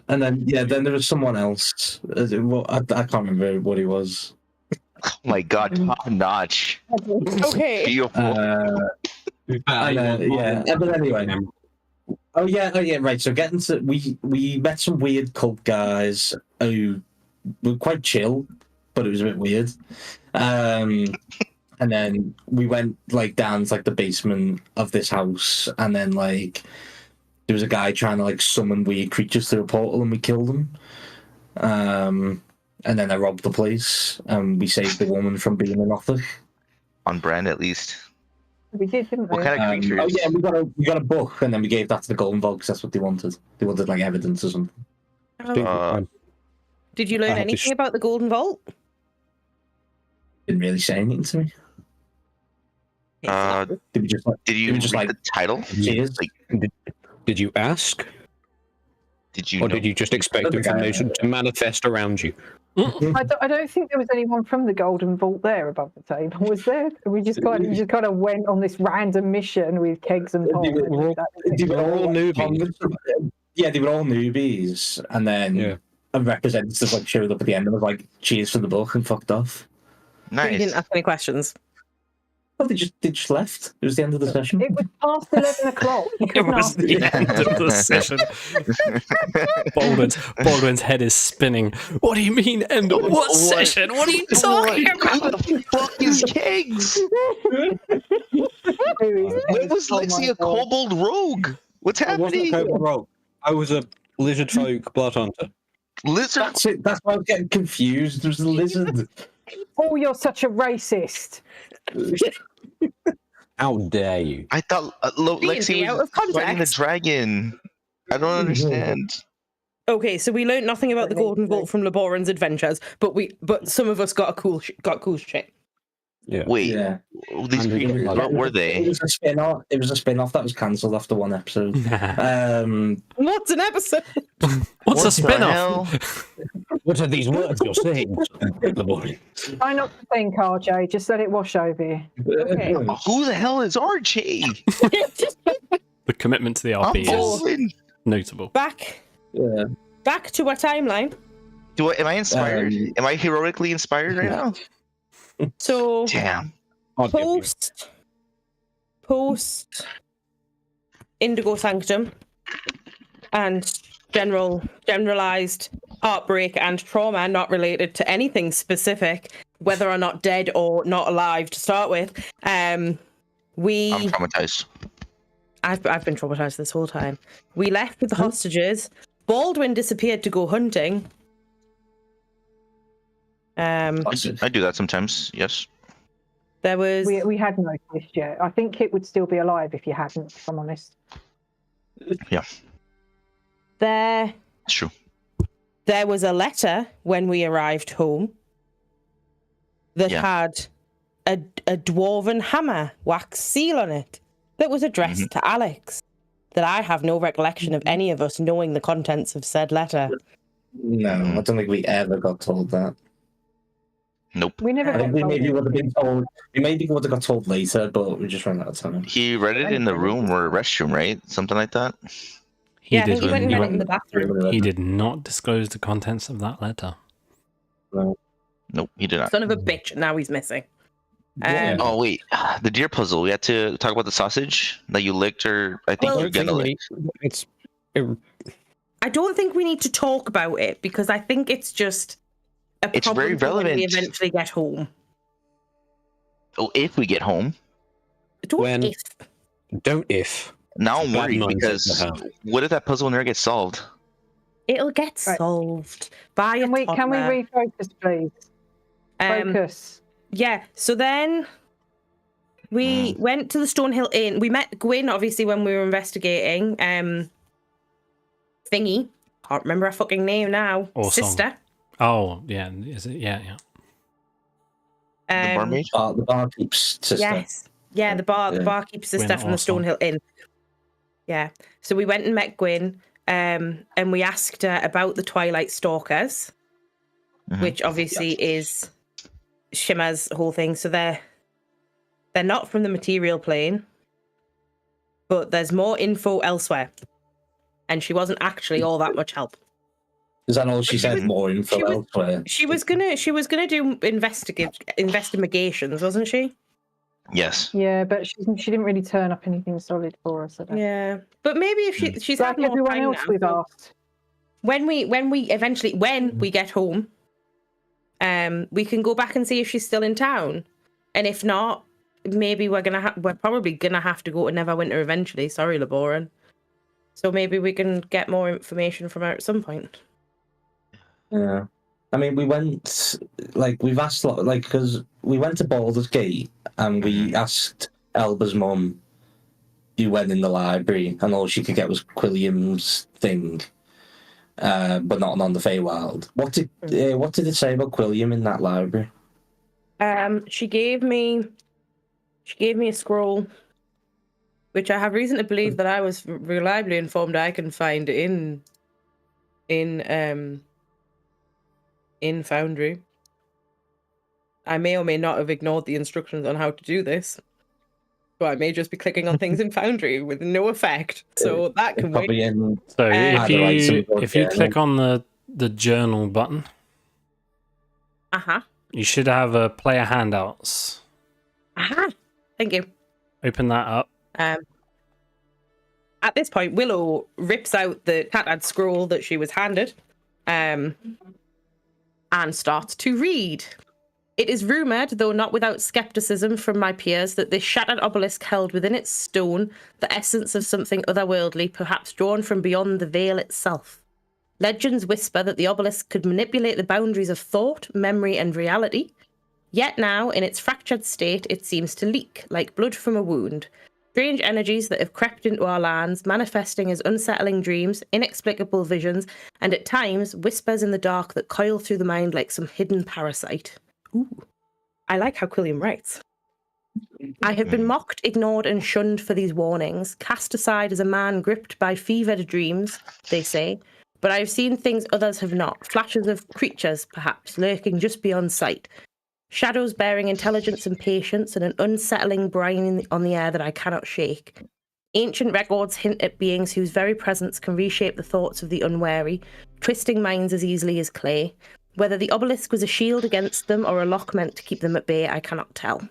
And then then there was someone else. Well, I can't remember what he was. Oh my god, top notch. Okay. Beautiful. But anyway. Oh yeah, right. So getting to we met some weird cult guys who were quite chill, but it was a bit weird. And then we went down to the basement of this house, and then there was a guy trying to summon weird creatures through a portal, and we killed him. and then I robbed the place, and we saved the woman from being an author. On brand, at least. We did, didn't we? What kind of creatures? Oh yeah, we got a book, and then we gave that to the Golden Vault because that's what they wanted. They wanted like evidence or something. Did you learn anything about the Golden Vault? Didn't really say anything to me. Did you read the title? Cheers. Did you ask? Did you? Or did you just expect information to manifest around you? I don't think there was anyone from the Golden Vault there above the table, was there? We just kind of went on this random mission with kegs and pots. They were all newbies. Yeah, they were all newbies, and then a representative like showed up at the end and was like, "Cheers for the book," and fucked off. Nice. So you didn't ask any questions. Well, they just left. It was the end of the session. It was past 11 o'clock. It was the end of the session. Baldwin's head is spinning. What do you mean end of what session? What are you talking about? Who the fuck is Kegs? When was Lexi a kobold rogue? What's I wasn't happening? a kobold rogue. I was a lizard folk blood hunter. Lizard? That's it. That's why I was getting confused. It was a lizard. Oh, you're such a racist. How dare you? I thought Lexi out was of context. fighting the dragon. I don't understand. Okay, so we learned nothing about the Golden Vault from Laboran's adventures, but some of us got cool shit. Yeah. Wait, Yeah. these creatures, what were It they? was a spin-off. It was a spin-off that was cancelled after one episode. What's an episode? What's a the spin-off? hell? What are these words you're saying? Try not to think, RJ. Just let it wash over you. Okay. Who the hell is RJ? The commitment to the I'm RP is Baldwin. notable. Back Yeah. to our timeline. Am I inspired? Am I heroically inspired right now? So Damn. post Indigo Sanctum and generalized heartbreak and trauma not related to anything specific, whether or not dead or not alive to start with. I'm traumatized. I've been traumatized this whole time. We left with the hostages. Baldwin disappeared to go hunting. I do that sometimes. Yes. There was We hadn't noticed yet. I think it would still be alive if you hadn't, if I'm honest. Yeah. There It's true. was a letter when we arrived home that had a dwarven hammer wax seal on it that was addressed to Alex. That I have no recollection of any of us knowing the contents of said letter. No, I don't think we ever got told that. Nope. We never I think got we told. maybe would have been told. We maybe would have got told later, but we just ran out of time. He read it in the room or restroom, right? Something like that. I think he went and read it in the bathroom. He did not disclose the contents of that letter. Nope, he did not. Son of a bitch, now he's missing. Yeah. Oh wait, the deer puzzle. We had to talk about the sausage that you licked, or I think Well, you're gonna lick. I don't think we need to talk about it because I think it's just a It's problem very for when we relevant. eventually get home. Oh, if we get home. Don't When- if. Don't if. Now I'm Bad worried mindset because to have. what if that puzzle never gets solved? It'll get Right. solved by a Can we toddler. refocus, please? Focus. Yeah, so then we went to the Stonehill Inn. We met Gwyn, obviously, when we were investigating. Thingy. Can't remember her fucking name now. Or song. Sister. Oh, yeah. Is it? Yeah, yeah. The barmaid? The barkeep's sister. Yes. Yeah, the barkeep's sister Gwyn from the Orson. Stonehill Inn. Yeah. So we went and met Gwyn, and we asked her about the Twilight Stalkers, which obviously is Shimmer's whole thing. So they're not from the material plane, but there's more info elsewhere. And she wasn't actually all that much help. Is that all she said? More info she was- elsewhere. She was gonna do investigations, wasn't she? Yes. Yeah, but she didn't really turn up anything solid for us. I don't Yeah, but maybe if she's Like had more everyone time else now, we've so asked. when we get home, we can go back and see if she's still in town, and if not, maybe we're probably gonna have to go to Neverwinter eventually. Sorry, Laboran. So maybe we can get more information from her at some point. Yeah. I mean, we went we've asked because we went to Baldur's Gate and we asked Elba's mum who went in the library, and all she could get was Quilliam's thing, but not on the Feywild. What did it say about Quilliam in that library? She gave me a scroll, which I have reason to believe that I was reliably informed I can find in Foundry. I may or may not have ignored the instructions on how to do this, so I may just be clicking on things in Foundry with no effect. So that can wait. Probably in So if you journal. click on the journal button, you should have a player handouts. Thank you. Open that up. At this point, Willow rips out the tattered scroll that she was handed, and starts to read. It is rumoured, though not without scepticism from my peers, that this shattered obelisk held within its stone the essence of something otherworldly, perhaps drawn from beyond the veil itself. Legends whisper that the obelisk could manipulate the boundaries of thought, memory, and reality. Yet now, in its fractured state, it seems to leak, like blood from a wound. Strange energies that have crept into our lands, manifesting as unsettling dreams, inexplicable visions, and at times, whispers in the dark that coil through the mind like some hidden parasite. Ooh, I like how Quilliam writes. I have been mocked, ignored, and shunned for these warnings, cast aside as a man gripped by fevered dreams, they say, but I have seen things others have not, flashes of creatures, perhaps, lurking just beyond sight. Shadows bearing intelligence and patience, and an unsettling brine on the air that I cannot shake. Ancient records hint at beings whose very presence can reshape the thoughts of the unwary, twisting minds as easily as clay. Whether the obelisk was a shield against them or a lock meant to keep them at bay, I cannot tell.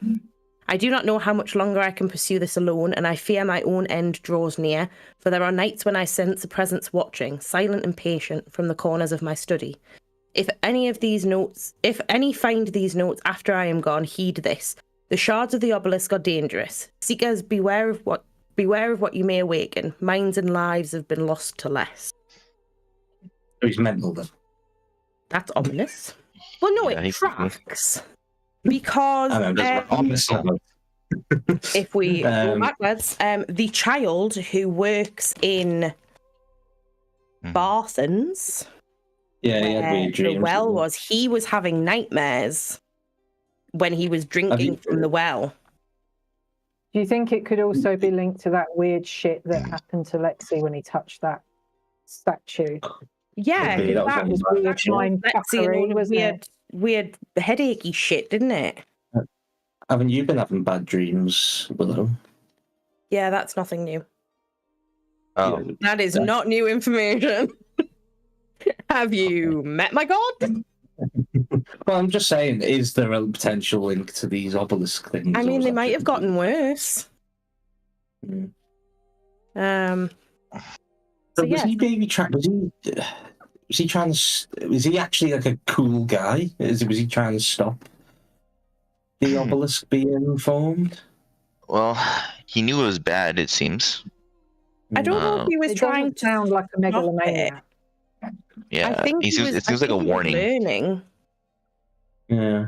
I do not know how much longer I can pursue this alone, and I fear my own end draws near, for there are nights when I sense a presence watching, silent and patient, from the corners of my study. If any find these notes after I am gone, heed this. The shards of the obelisk are dangerous. Seekers, beware of what you may awaken. Minds and lives have been lost to less. He's mental then. That's ominous. Well, no, it tracks. Because if we go backwards, the child who works in Barthen's, weird dreams. the well was, he was having nightmares when he was drinking from the well. Do you think it could also be linked to that weird shit that happened to Lexi when he touched that statue? Yeah, that was weird. Lexi, wasn't weird headachy shit, didn't it? Haven't you been having bad dreams, Willow? Yeah, that's nothing new. Oh, that is not new information. Have you met my god? Well, I'm just saying, is there a potential link to these obelisk things? I mean, they might have gotten worse. So was he baby trapped? Was he actually like a cool guy? Was he trying to stop the obelisk being formed? Well, he knew it was bad, it seems. I don't know if he was trying to sound like a megalomaniac. Yeah, I think it seems like a warning. Learning. Yeah.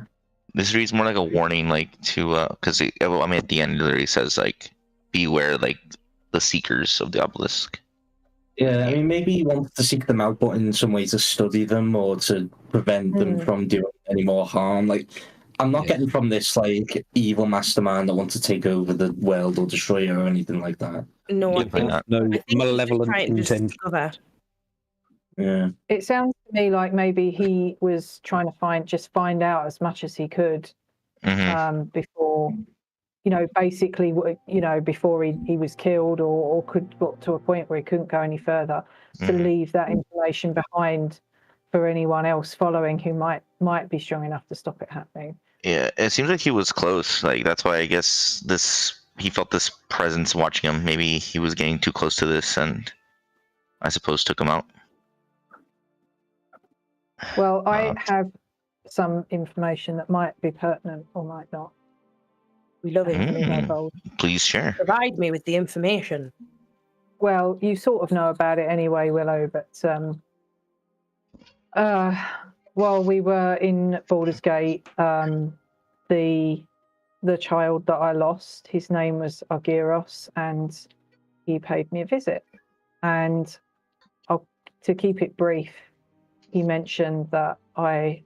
This reads more like a warning, like to because at the end he says like, beware like the seekers of the obelisk. Yeah, I mean, maybe he wanted to seek them out, but in some way to study them or to prevent them from doing any more harm. Like, I'm not getting from this like evil mastermind that wants to take over the world or destroy it or anything like that. No, I think not. No malevolent intent. Yeah. It sounds to me like maybe he was trying to find out as much as he could before, basically, before he was killed or could got to a point where he couldn't go any further, to leave that information behind for anyone else following who might be strong enough to stop it happening. Yeah, it seems like he was close. Like that's why I guess he felt this presence watching him. Maybe he was getting too close to this, and I suppose took him out. Well, I have some information that might be pertinent or might not. We love it. Please share. Provide me with the information. Well, you sort of know about it anyway, Willow, but while we were in Baldur's Gate, the child that I lost, his name was Argyros, and he paid me a visit. And to keep it brief, he mentioned that I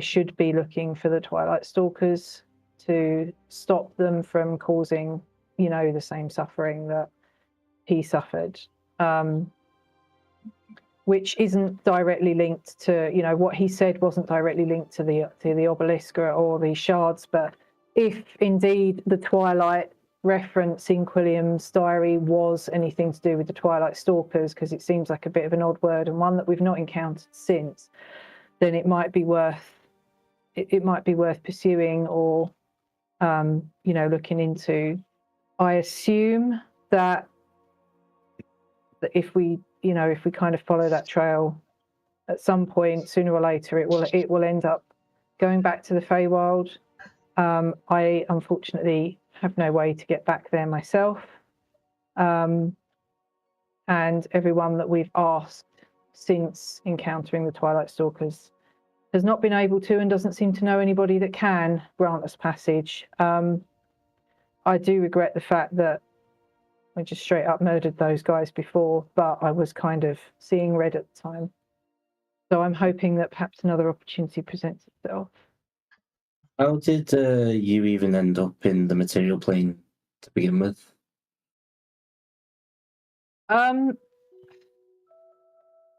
should be looking for the Twilight Stalkers to stop them from causing, the same suffering that he suffered. Which isn't directly linked to, what he said wasn't directly linked to the obelisk or the shards, but if indeed the Twilight reference in Quilliam's diary was anything to do with the Twilight Stalkers, because it seems like a bit of an odd word and one that we've not encountered since, then it might be worth pursuing or looking into. I assume that if we kind of follow that trail, at some point, sooner or later, it will end up going back to the Feywild. I unfortunately have no way to get back there myself, and everyone that we've asked since encountering the Twilight Stalkers has not been able to, and doesn't seem to know anybody that can grant us passage. I do regret the fact that I just straight up murdered those guys before, but I was kind of seeing red at the time. So I'm hoping that perhaps another opportunity presents itself. How did you even end up in the material plane to begin with? I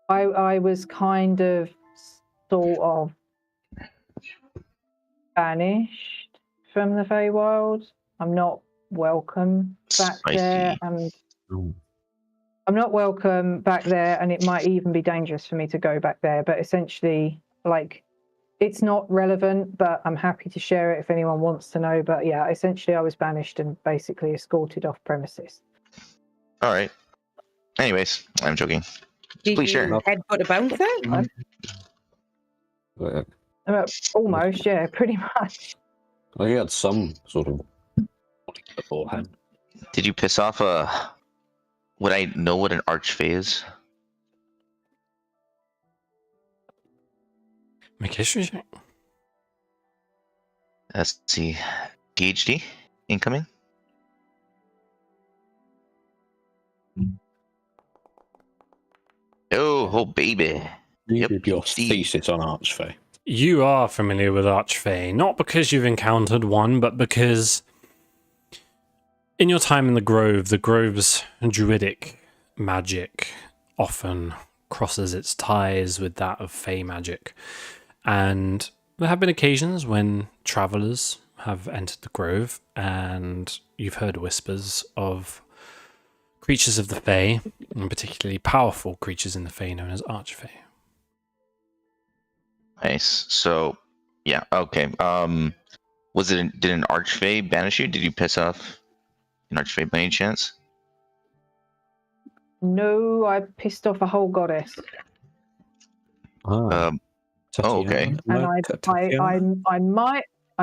was kind of sort of banished from the Feywild. I'm not welcome back there, and I'm not welcome back there, and it might even be dangerous for me to go back there. But essentially, it's not relevant, but I'm happy to share it if anyone wants to know. But yeah, essentially I was banished and basically escorted off premises. All right. Anyways, I'm joking. Please share. Headbutt a bouncer? Almost, yeah, pretty much. Well, he had some sort of beforehand. Did you piss off would I know what an archfey is? Make history check. Let's see. PhD incoming. Oh baby. You Yep, did your PhD. thesis on Archfey. You are familiar with Archfey, not because you've encountered one, but because in your time in the Grove's druidic magic often crosses its ties with that of Fey magic. And there have been occasions when travelers have entered the Grove and you've heard whispers of creatures of the Fey, and particularly powerful creatures in the Fey known as Archfey. Nice. So, yeah. Okay. Did an archfey banish you? Did you piss off an archfey by any chance? No, I pissed off a whole goddess. Okay. And I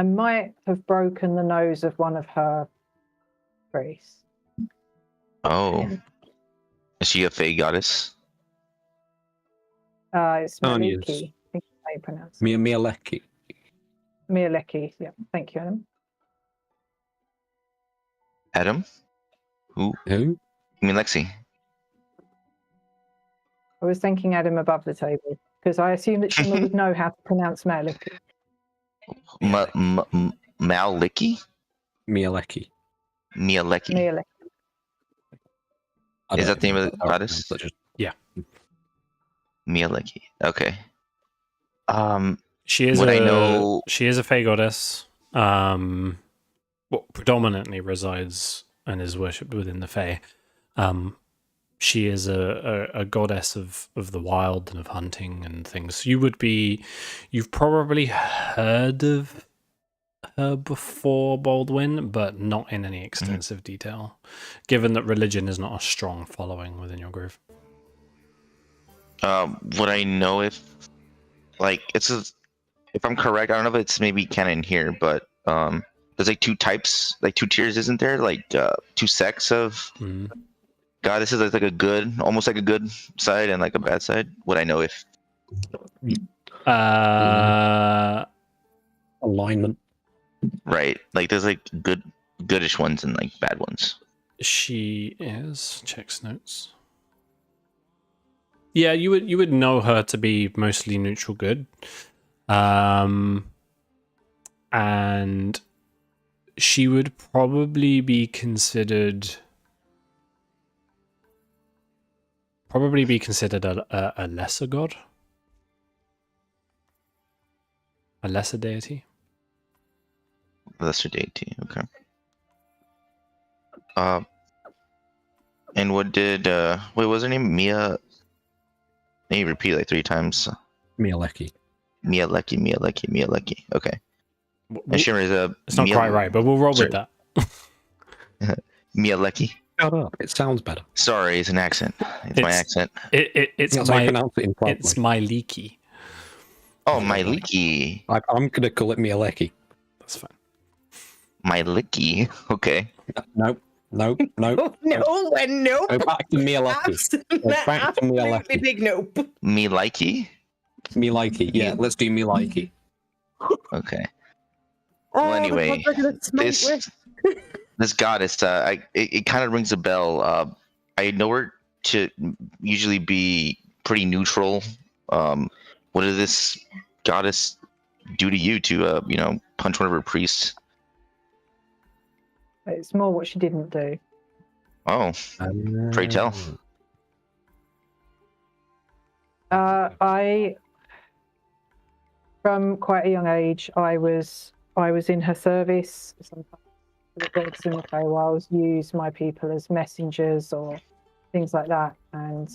might have broken the nose of one of her priests. Oh. Is she a fey goddess? It's Tanya's. Maliki. I think that's how you pronounce it. Mialeki. Mialeki. Yeah, thank you, Adam. Adam? Who? Who? I mean Lexi. I was thinking Adam above the table because I assume that Shima would know how to pronounce Maliki. Maliki? Mialeki. Mialeki. Mialeki. Is that the name of the goddess? Yeah. Mialeki. Okay. She is Would I know? She is a Fey goddess. Predominantly resides and is worshipped within the Fey. She is a goddess of the wild and of hunting and things. You've probably heard of her before, Baldwin, but not in any extensive detail, given that religion is not a strong following within your group. Would I know if I'm correct? I don't know if it's maybe canon here, but there's two types, two tiers, isn't there? Two sects of goddesses. There's almost like a good side and a bad side. Would I know if Alignment. Right. Like there's like goodish ones and like bad ones. She is. Checks notes. Yeah, you would know her to be mostly neutral good. And she would probably be considered a lesser god, a lesser deity. Lesser deity. Okay. And what did wait? Was her name Mia? Can you repeat like 3 times? Mieleki. Mia Lecky. Okay. And Shimmer is a. It's not quite right, but we'll roll with that. Mia Lecky. Shut up. It sounds better. Sorry, it's an accent. It's my accent. It's That's how you pronounce it in it's my leaky. Oh, my Leaky. I'm going to call it Mieleki. That's fine. My Licky. Okay. Nope. No, when nope. Go back to Mieleki. Go back to Absolutely Mieleki. big nope. Me likey. Mieleki. Yeah, let's do Mieleki. Okay. Oh, Well, anyway, this goddess, it kind of rings a bell. I know her to usually be pretty neutral. What did this goddess do to you to, punch one of her priests? It's more what she didn't do. Oh, pray tell. From quite a young age, I was in her service. Sometimes the gods in the Feywilds use my people as messengers or things like that, and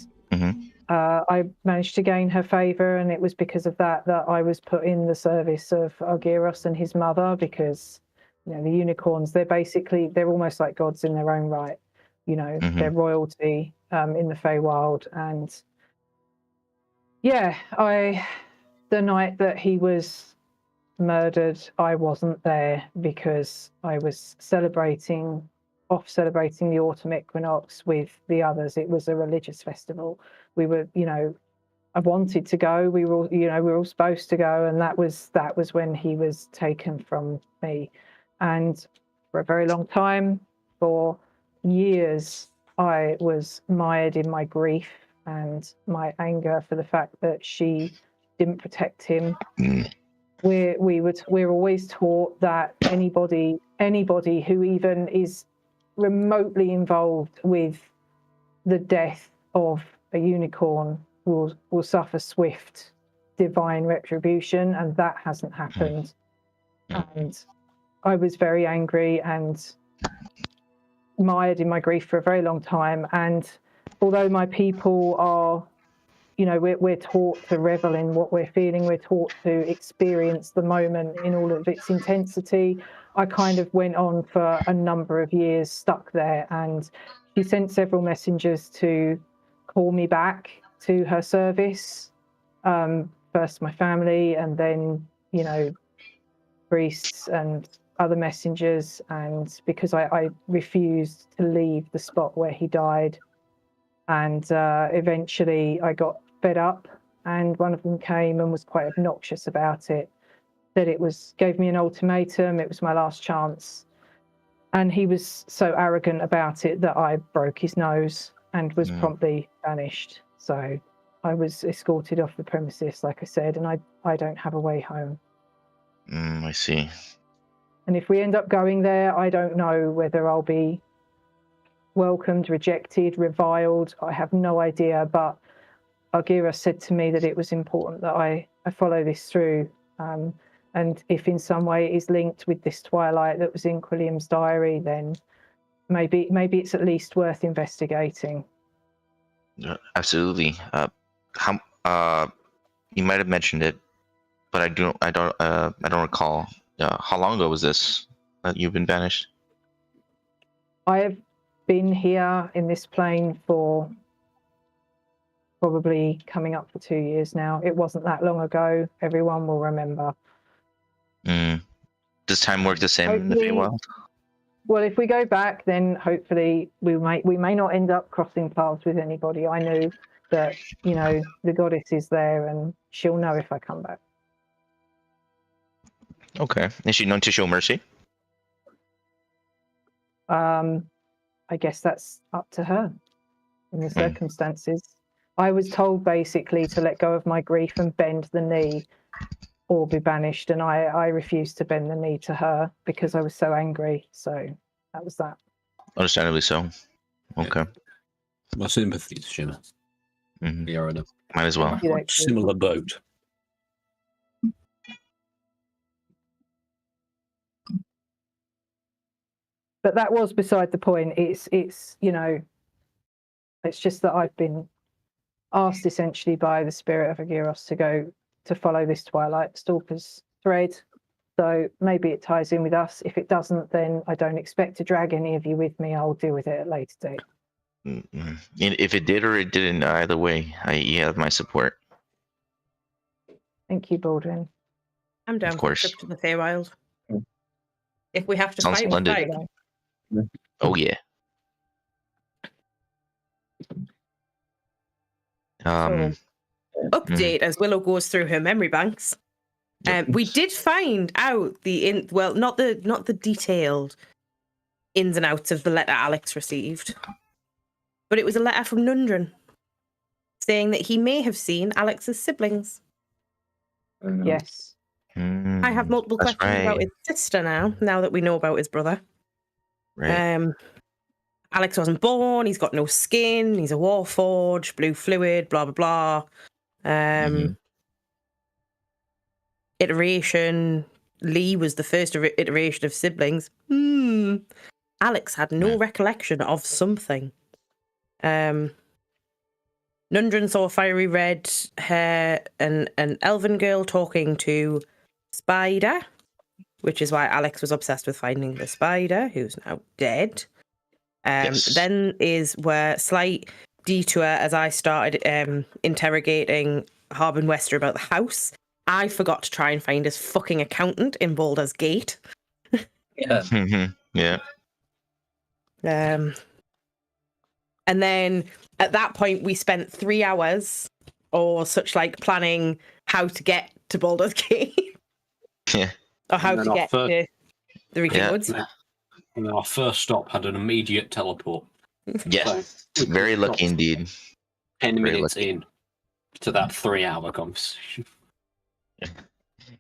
I managed to gain her favor, and it was because of that I was put in the service of Argyros and his mother, because the unicorns, they're almost like gods in their own right. They're royalty in the Feywild. And yeah, the night that he was murdered, I wasn't there because I was celebrating the autumn equinox with the others. It was a religious festival. We were, I wanted to go. We were all supposed to go, and that was when he was taken from me. And for a very long time, for years, I was mired in my grief and my anger for the fact that she didn't protect him. We're always taught that anybody who even is remotely involved with the death of a unicorn will suffer swift divine retribution, and that hasn't happened. And I was very angry and mired in my grief for a very long time. And although my people are, we're taught to revel in what we're feeling, we're taught to experience the moment in all of its intensity, I kind of went on for a number of years stuck there. And she sent several messengers to call me back to her service. First my family, and then, priests and other messengers. And because I refused to leave the spot where he died, and eventually I got fed up, and one of them came and was quite obnoxious about it, said gave me an ultimatum, it was my last chance, and he was so arrogant about it that I broke his nose and was promptly banished. So I was escorted off the premises, like I said, and I don't have a way home. I see. And if we end up going there, I don't know whether I'll be welcomed, rejected, reviled. I have no idea, but Argyros said to me that it was important that I follow this through. And if in some way it is linked with this twilight that was in Quilliam's diary, then maybe it's at least worth investigating. Absolutely. You might have mentioned it, but I don't recall. How long ago was this that you've been banished? I have been here in this plane for probably coming up for 2 years now. It wasn't that long ago. Everyone will remember. Does time work the same in the Feywild? Well, if we go back, then hopefully we may not end up crossing paths with anybody. I knew that, you know, the goddess is there and she'll know if I come back. Okay. Is she known to show mercy? I guess that's up to her in the circumstances. I was told basically to let go of my grief and bend the knee or be banished, and I refused to bend the knee to her because I was so angry. So that was that. Understandably so. Okay. My sympathies, Shimmer. Mhm. We are in a Might as well. You know, similar boat. but that was beside the point. It's you know, it's just that I've been asked essentially by the spirit of Agiros to go to follow this Twilight Stalker's thread. So maybe it ties in with us. If it doesn't, then I don't expect to drag any of you with me. I'll deal with it at a later date. And if it did or it didn't, either way, you have my support. Thank you, Baldwin. I'm down Of for a course. trip to the Feywild. If we have to Sounds fight, we splendid. fight. Oh yeah. Update as Willow goes through her memory banks. We did find out not the detailed ins and outs of the letter Alex received, but it was a letter from Nundren saying that he may have seen Alex's siblings. Yes. I have multiple That's questions about right. his sister now that we know about his brother. Right. Alex wasn't born, he's got no skin, he's a warforged, blue fluid, blah, blah, blah. Iteration, Lee was the first iteration of siblings. Alex had no recollection of something. Nundren saw fiery red hair and an elven girl talking to Spider, which is why Alex was obsessed with finding the spider, who's now dead. Yes. Then is where slight detour as I started interrogating Harbin Wester about the house. I forgot to try and find his fucking accountant in Baldur's Gate. Yeah. Yeah. And then at that point, we spent 3 hours or such like planning how to get to Baldur's Gate. Yeah. Or how And to then our get first- to the Reaching Yeah. Woods. And then our first stop had an immediate teleport. Yes. Very lucky indeed. 10 Very minutes lucky. in to that 3-hour conversation.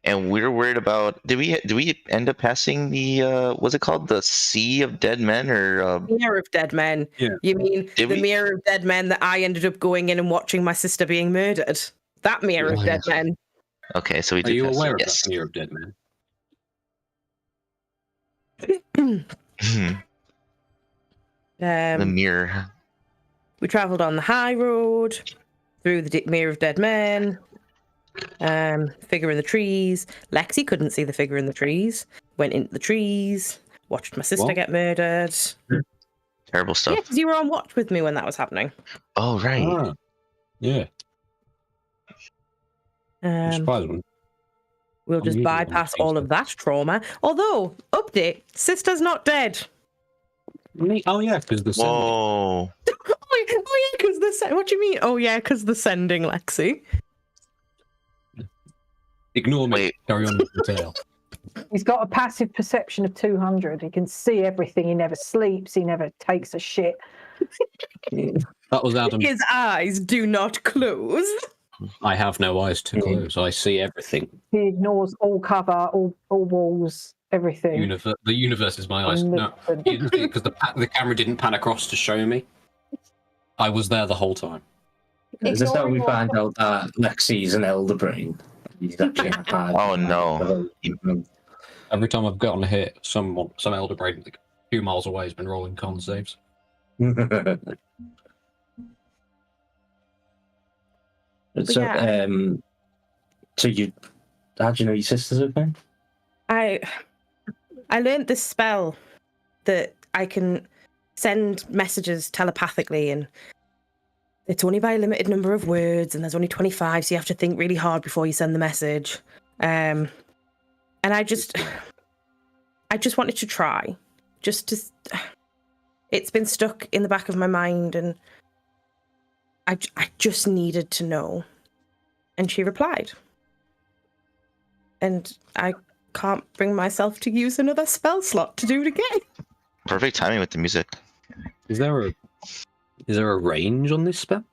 And we were worried about. Did we end up passing the what's it called? The Sea of Dead Men or Mirror of Dead Men. Yeah. You mean Did the we? Mirror of Dead Men that I ended up going in and watching my sister being murdered? That Mirror of Oh, Dead yes. Men. Okay, so we Are did you pass aware it. of Yes. that Mirror of Dead Men? The mirror. We travelled on the high road through the Mirror of Dead Men. Figure in the trees. Lexi couldn't see the figure in the trees. Went into the trees. Watched my sister What? get murdered. Terrible Yeah, stuff. because you were on watch with me when that was happening. Oh right. Ah, yeah. I'm Um, surprised when we'll just unusual bypass on all of that trauma. Although, update, sister's not dead. Oh yeah, because the sending. Whoa. Oh yeah, because the what do you mean? Oh yeah, because the sending, Lexi. Ignore me. Wait. Carry on with the tale. He's got a passive perception of 200. He can see everything. He never sleeps. He never takes a shit. That was Adam. His eyes do not close. I have no eyes to close. I see everything. He ignores all cover, all walls, everything. The universe is my eyes. No, because the camera didn't pan across to show me. I was there the whole time. Is this how we Ignoring all find out that Lexi's an elder brain? He's actually had Oh no. Every time I've gotten a hit, some elder brain like 2 miles away has been rolling con saves. So, Yeah. so how do you know your sister's okay? I learned this spell that I can send messages telepathically, and it's only by a limited number of words, and there's only 25, so you have to think really hard before you send the message. And I just wanted to try, just to. It's been stuck in the back of my mind, and I just needed to know. And she replied. And I can't bring myself to use another spell slot to do it again. Perfect timing with the music. Is there a range on this spell?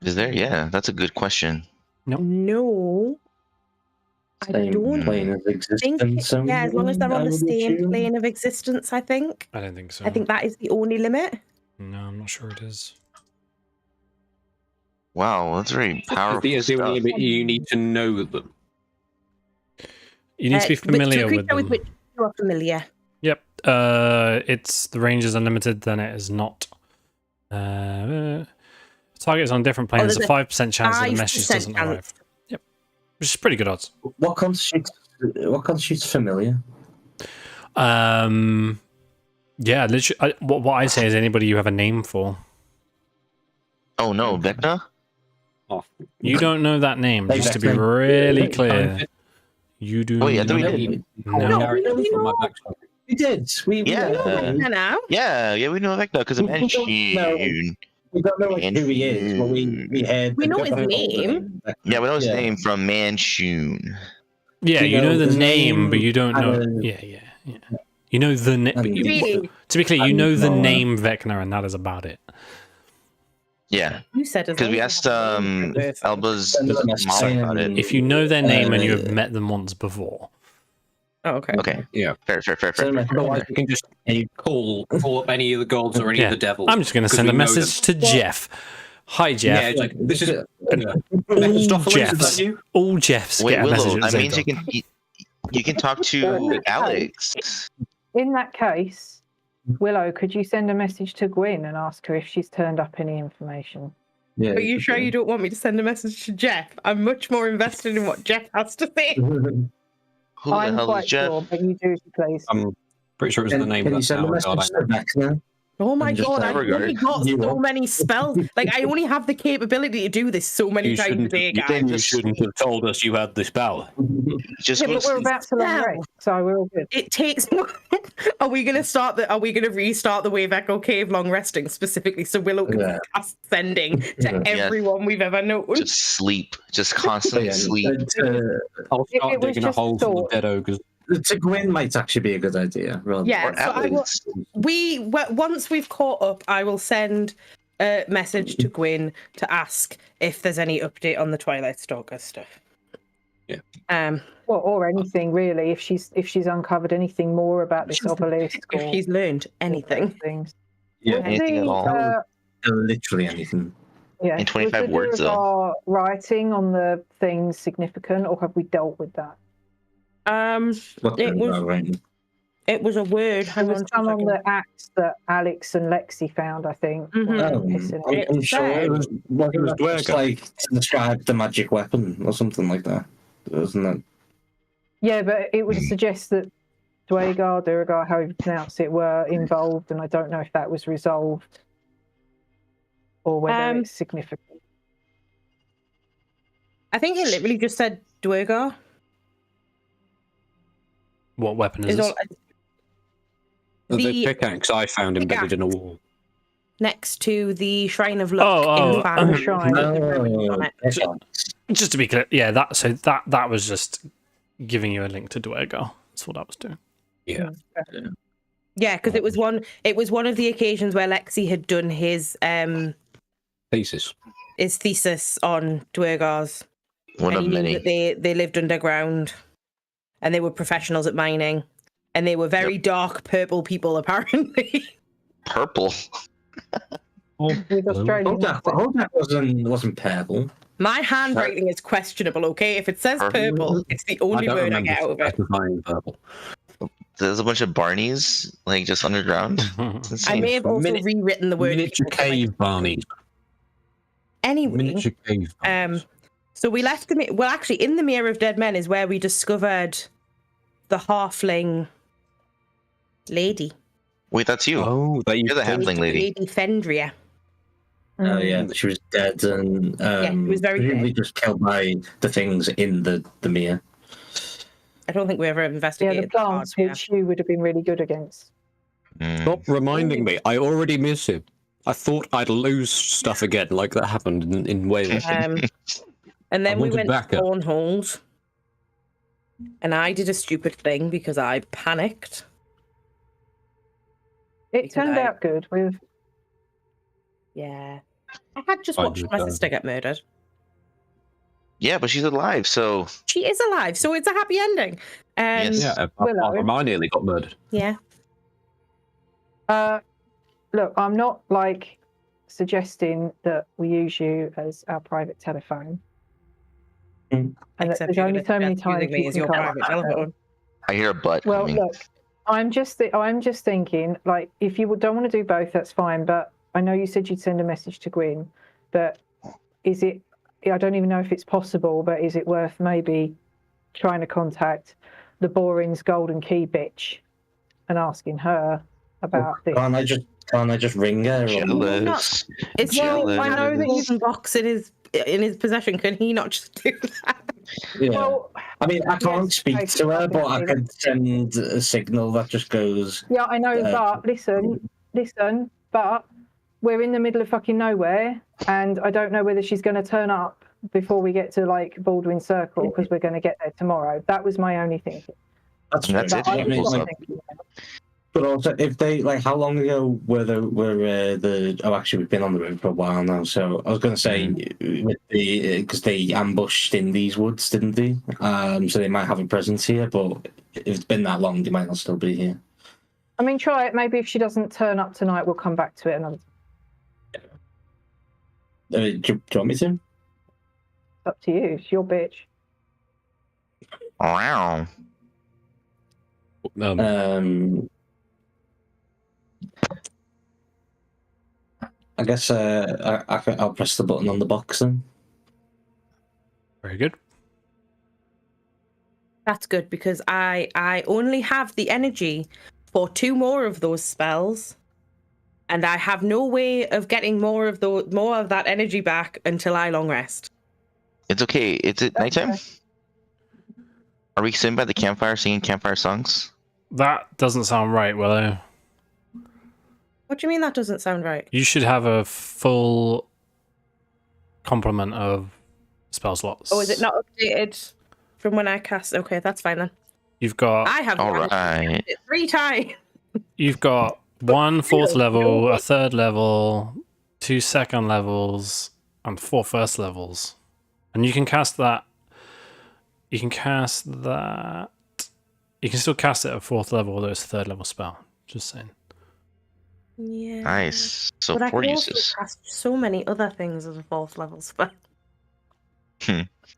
Is there? Yeah, that's a good question. No. I Same don't plane of think. existence. Yeah, as long as they're on I the would same assume. plane of existence, I think. I don't think so. I think that is the only limit. No, I'm not sure it is. Wow, that's very powerful Is the only stuff. limit you need to know them? You need to be familiar with them. which you are familiar. Yep. It's the range is unlimited, then it is not. Target is on different planes. there's a a 5% chance that the 5% message doesn't chance. arrive. Yep. Which is pretty good odds. What constitutes familiar? Yeah, literally. What I say is anybody you have a name for. Oh no, Vecna? Oh, You don't know that name, Hey, just to be Vecna. really clear. You do Wait, I not. thought we did. No. character from my backstory. We did. We Yeah. Yeah, now. Yeah, we know Vecna because of We don't know. Manchune. We don't know who he is, but we heard. We know got his the whole name. Yeah, we know his Yeah. name from Manchune. Yeah, Do you you know know the his name, but name? you don't know. And, Yeah. You know the name. And- Really? To be clear, you and know the Noah. name Vecna, and that is about it. Yeah, You said as because long we as asked you have a name for a person. Elba's Send them a message mom saying- about it. If you know their name and you have Uh, met them once before. Oh, okay. Okay, Yeah. fair. Otherwise, you can just call up any of the gods or any Yeah. of the devils. I'm just going to because send a we know message to Jeff. Hi, Jeff. Yeah, it's like, this is All Mephistopheles, is Jeffs. that you? All Jeffs Wait, get a message Willow, at the that same means time. you can talk to Alex. In that case, Willow, could you send a message to Gwyn and ask her if she's turned up any information? Yeah, Are you sure you don't want me to send a message to Jeff? I'm much more invested in what Jeff has to say. Who the I'm hell quite is Jeff? sure, but you do, please. I'm pretty sure it was the name Can of you that send a tower god. message to Vecna? Oh my And just god, that I've regard. only got You so what? many spells. Like, I only have the capability to do this so many You times a shouldn't, day, have, guys. you shouldn't have told us you had this power. Just Yeah, go but to we're sleep. about to long No. rest, so we're all good. It takes. Are we going to restart the Wave Echo Cave long resting specifically so Willow can Yeah. cast sending to Yeah. everyone we've ever known? Just sleep. Just constantly sleep. I'll It start was digging a just a hole for the thought. dead ogres. To Gwyn might actually be a good idea. Rather Yeah, Or so I will, Alex. once we've caught up, I will send a message to Gwyn to ask if there's any update on the Twilight Stalker stuff. Yeah. Well, or anything really. If she's uncovered anything more about this obelisk, If she's learned anything. things. Yeah, Was anything at all. literally anything. Yeah. In 25 was the words, though. Duergar writing on the things significant, or have we dealt with that? What It was- right? It was a word. There Hang was on. some on the axe that Alex and Lexi found, I think. Mhm. when they were Oh, pissing it. I'm sure it was. It was Just Duergar. like to describe the magic weapon or something like that, wasn't it? Yeah, but it would suggest that Duergar, however you pronounce it, were involved, and I don't know if that was resolved or whether it's significant. I think it literally just said Duergar. What weapon is Is this? all The The- pickaxe I found embedded in a wall. next to the Shrine of Luck Oh, in the farm. Shrine. on it. Just to be clear, yeah, that was just giving you a link to Duergar. That's what I was doing. Yeah. Yeah, because it was one of the occasions where Lexi had done his Thesis. thesis on Duergars. One And of he knew many. that they lived underground, and they were professionals at mining, and they were very dark purple people apparently. Purple. With Australian That wasn't purple. My handwriting is questionable. Okay, if it says purple, it's the I only don't word I remember get out of it. specifying purple. There's a bunch of Barneys, like, just underground. It's I insane. may have also rewritten the word. Miniature cave Barney. Anyway, Miniature cave Barneys. so we left the well, actually, in the Mirror of Dead Men is where we discovered the halfling lady, Wait, that's you. Oh, that You're the halfling lady. Lady Fendria. Oh yeah, she was dead and she was very presumably dead. just killed by the things in the mirror. I don't think we ever Yeah, investigated the plants, part, which you would have been really good against. Mm. Stop reminding me. I already miss him. I thought I'd lose stuff again, like that happened in Wales. And I then we wanted went backup. to cornholes. And I did a stupid thing because I panicked. It Because turned I- out good. With Yeah. I had just I watched did, my sister get murdered. Yeah, but she's alive, so She is alive, so it's a happy ending. Yes. Yeah, Willow. apart from I nearly got murdered. Yeah. look, I'm not like suggesting that we use you as our private telephone. Mm. And that Except there's you're only gonna so many suggest using times me you as can your come private up. telephone. I hear a butt. Well, coming. look, I'm just thinking, like, if you don't want to do both, that's fine. But I know you said you'd send a message to Gwyn, but is it? I don't even know if it's possible, but is it worth maybe trying to contact the Boring's Golden Key bitch and asking her about this? Can't I just ring her? Jealous. It's Jealous. I know that you can box in his possession. Can he not just do that? Yeah. Well, I mean, I can't yes, speak to her, but I could send a signal that just goes. yeah, I know, but listen, but we're in the middle of fucking nowhere, and I don't know whether she's going to turn up before we get to like Baldwin Circle because we're going to get there tomorrow. That was my only thinking. That's And that's true. it, That she I pulls was up. thinking. But also, if they like, how long ago were the? Oh, actually, we've been on the road for a while now. So I was going to say with the because they ambushed in these woods, didn't they? So they might have a presence here, but if it's been that long, they might not still be here. I mean, try it. Maybe if she doesn't turn up tonight, we'll come back to it another time. Do you want me to? It's up to you. It's your bitch. Wow. I guess I'll press the button on the box then. Very good. That's good because I only have the energy for 2 more of those spells, and I have no way of getting more of that energy back until I long rest. It's okay. Is it nighttime? Okay. Are we sitting by the campfire singing campfire songs? That doesn't sound right, Willow. What do you mean that doesn't sound right? You should have a full complement of spell slots. Oh, is it not updated from when I cast? Okay, that's fine then. You've got I have All managed to right. cast it 3 times. You've got 1 4th level, a 3rd level, 2 2nd levels, and 4 1st levels. And you can cast that. You can cast that. You can still cast it at 4th level, although it's a 3rd level spell. Just saying. Yeah. Nice. So But I 4 can also uses. cast so many other things as a 4th level spell.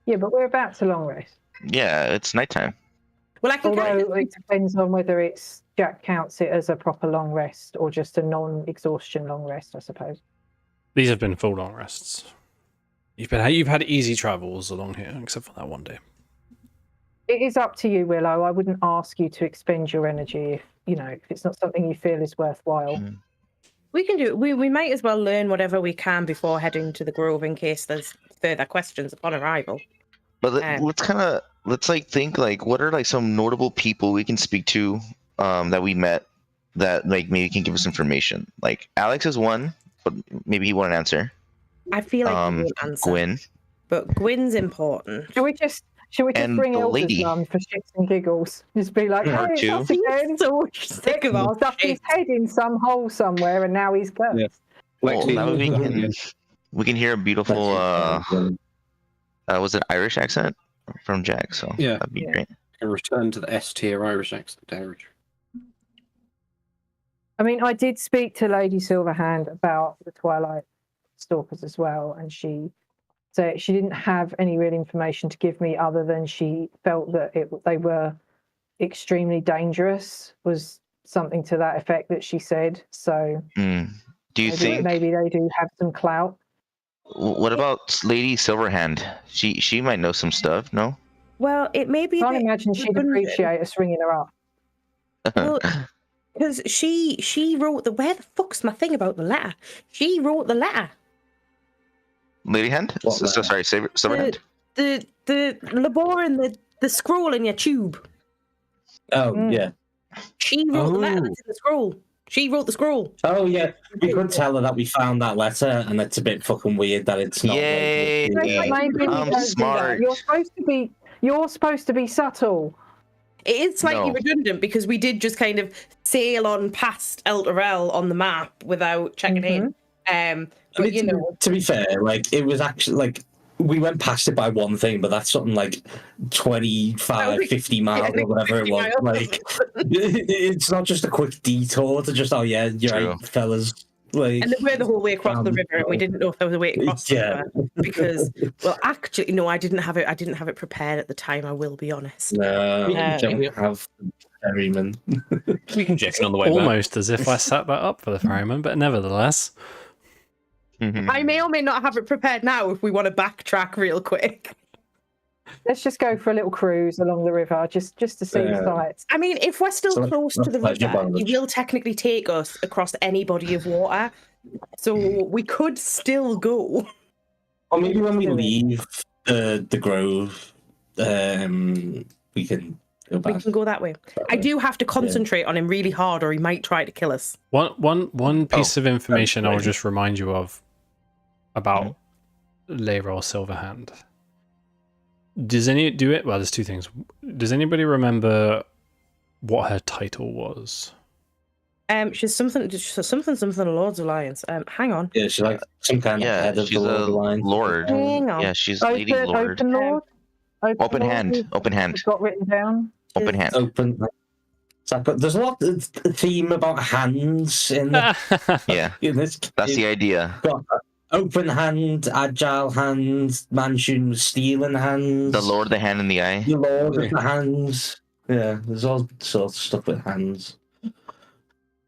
Yeah, but we're about to long rest. Yeah, it's nighttime. Well, I can Although cast it depends on whether Jack counts it as a proper long rest or just a non-exhaustion long rest, I suppose. These have been full long rests. You've had easy travels along here, except for that one day. It is up to you, Willow. I wouldn't ask you to expend your energy if it's not something you feel is worthwhile. We can do it. We might as well learn whatever we can before heading to the Grove in case there's further questions upon arrival. But let's think what are like some notable people we can speak to that we met that like maybe can give us information. Like Alex is one, but maybe he won't answer. I feel like he won't answer. Gwyn. But Gwyn's important. Shall we just And bring the Elsa's lady. mum for shits and giggles? Just be like, Or hey, two. it's us again. So sick of I'll stuff his head in some hole somewhere, and now he's cursed. Yeah. Well, Lexi, that way we can hear a beautiful was it Irish accent from Jack, so Yeah. that'd be Yeah. great. can return to the S tier Irish accent, Derek. I mean, I did speak to Lady Silverhand about the Twilight Stalkers as well, and she said she didn't have any real information to give me other than she felt that they were extremely dangerous, was something to that effect that she said. So Do you think maybe they do have some clout. what about Lady Silverhand? She might know some stuff, no? Well, it may be. I can't that imagine she'd London- appreciate us ringing her up. Well, because she wrote the. Where the fuck's my thing about the letter? She wrote the letter. Lady Hand? What So, sorry, Silverhand. The labor and the scroll in your tube. Oh yeah. She wrote the letter Oh. that's in the scroll. She wrote the scroll. Oh yeah, we could tell her that we found that letter, and it's a bit fucking weird that it's not. Yay! Maybe you I'm don't do that. smart. You're supposed to be subtle. It is slightly No. redundant because we did just kind of sail on past Elturel on the map without checking in. But you know, to be fair, like it was actually like we went past it by one thing, but that's something like 25, 50 miles or whatever it was. Like it's not just a quick detour to just you're right, fellas. Like, and we're the whole way across the river, and we didn't know if there was a way across the river because, well, actually, no, I didn't have it prepared at the time. I will be honest. No, we don't have ferryman. We can check in on the way back. Almost as if I set that up for the ferryman, but nevertheless. I may or may not have it prepared now if we want to backtrack real quick. Let's just go for a little cruise along the river, just to see the sights. I mean, if we're still close to the river, it will technically take us across any body of water, so we could still go. Or maybe when we leave the grove, we can go back. We can go that way. I do have to concentrate on him really hard, or he might try to kill us. One piece of information I'll just remind you of about Leroy Silverhand. Well, there's two things. Does anybody remember what her title was? She's something Lord's Alliance. Hang on. Yeah, she's like some kind of head of she's the Lord a Alliance. lord. Hang on. Yeah, she's Lady Lord. Open Lord. Open hand. Open hand. Got written down. Open hand. Open. There's a lot of theme about hands in Yeah, this. that's the idea. Got open hand, agile hand, mansion with stealing hands. The Lord, the hand, and the eye. The Lord of the hands. Yeah, there's all sorts of stuff with hands.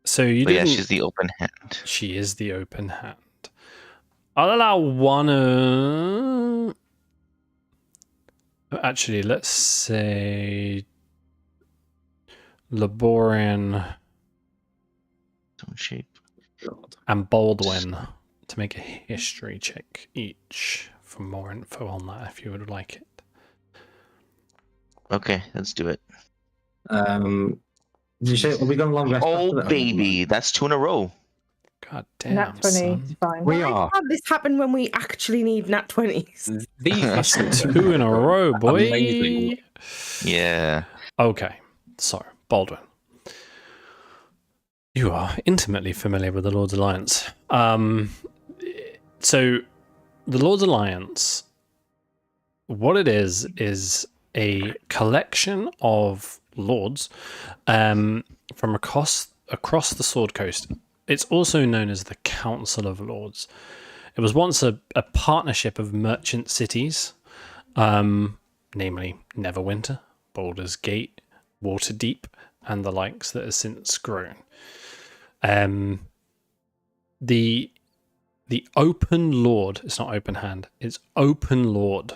So you But didn't. yeah, she's the open hand. She is the open hand. I'll allow one. Actually, let's say Laborian Don't shape. and Baldwin to make a history check each for more info on that if you would like it. Okay, let's do it. Did you say, are we going long rest? Oh, after that? baby, that's 2 in a row. God damn, Nat 20 son. is fine. We Why are. can't this happen when we actually need nat 20s? That's 2 in a row, boy. Amazing. Yeah. Okay, so Baldwin, you are intimately familiar with the Lord's Alliance. So the Lord's Alliance, what it is a collection of lords from across the Sword Coast. It's also known as the Council of Lords. It was once a partnership of merchant cities, namely Neverwinter, Baldur's Gate, Waterdeep, and the likes that has since grown. The Open Lord, it's not Open Hand, it's Open Lord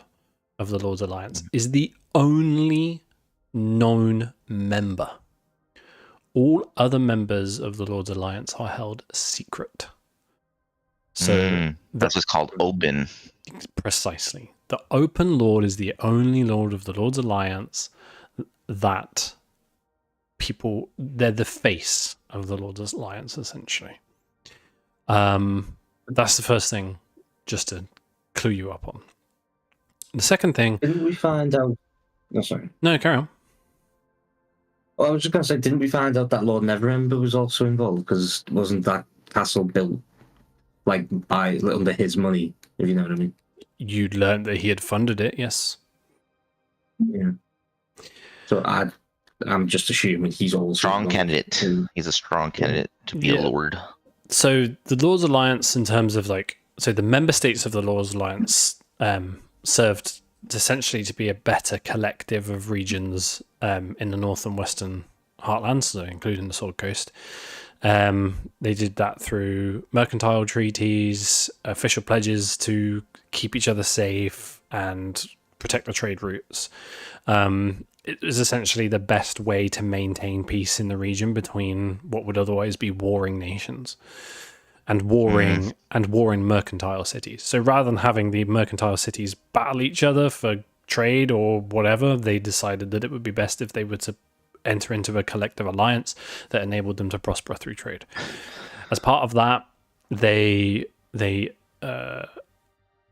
of the Lord's Alliance, is the only known member. All other members of the Lord's Alliance are held secret. So that's what's called open. Precisely. The Open Lord is the only Lord of the Lord's Alliance that they're the face of the Lord's Alliance, essentially. That's the first thing, just to clue you up on. The second thing... Didn't we find out... No, sorry. No, carry on. Well, I was just going to say, didn't we find out that Lord Neverember was also involved? Because wasn't that castle built like under his money, if you know what I mean? You'd learned that he had funded it, yes. Yeah. So I'm just assuming he's also... Strong candidate. He's a strong candidate to be a lord. So the Lord's Alliance, in terms of so the member states of the Lord's Alliance served essentially to be a better collective of regions in the north and western heartlands, so including the Sword Coast. They did that through mercantile treaties, official pledges to keep each other safe and protect the trade routes. It was essentially the best way to maintain peace in the region between what would otherwise be warring nations and warring mercantile cities. So rather than having the mercantile cities battle each other for trade or whatever, they decided that it would be best if they were to enter into a collective alliance that enabled them to prosper through trade. As part of that, they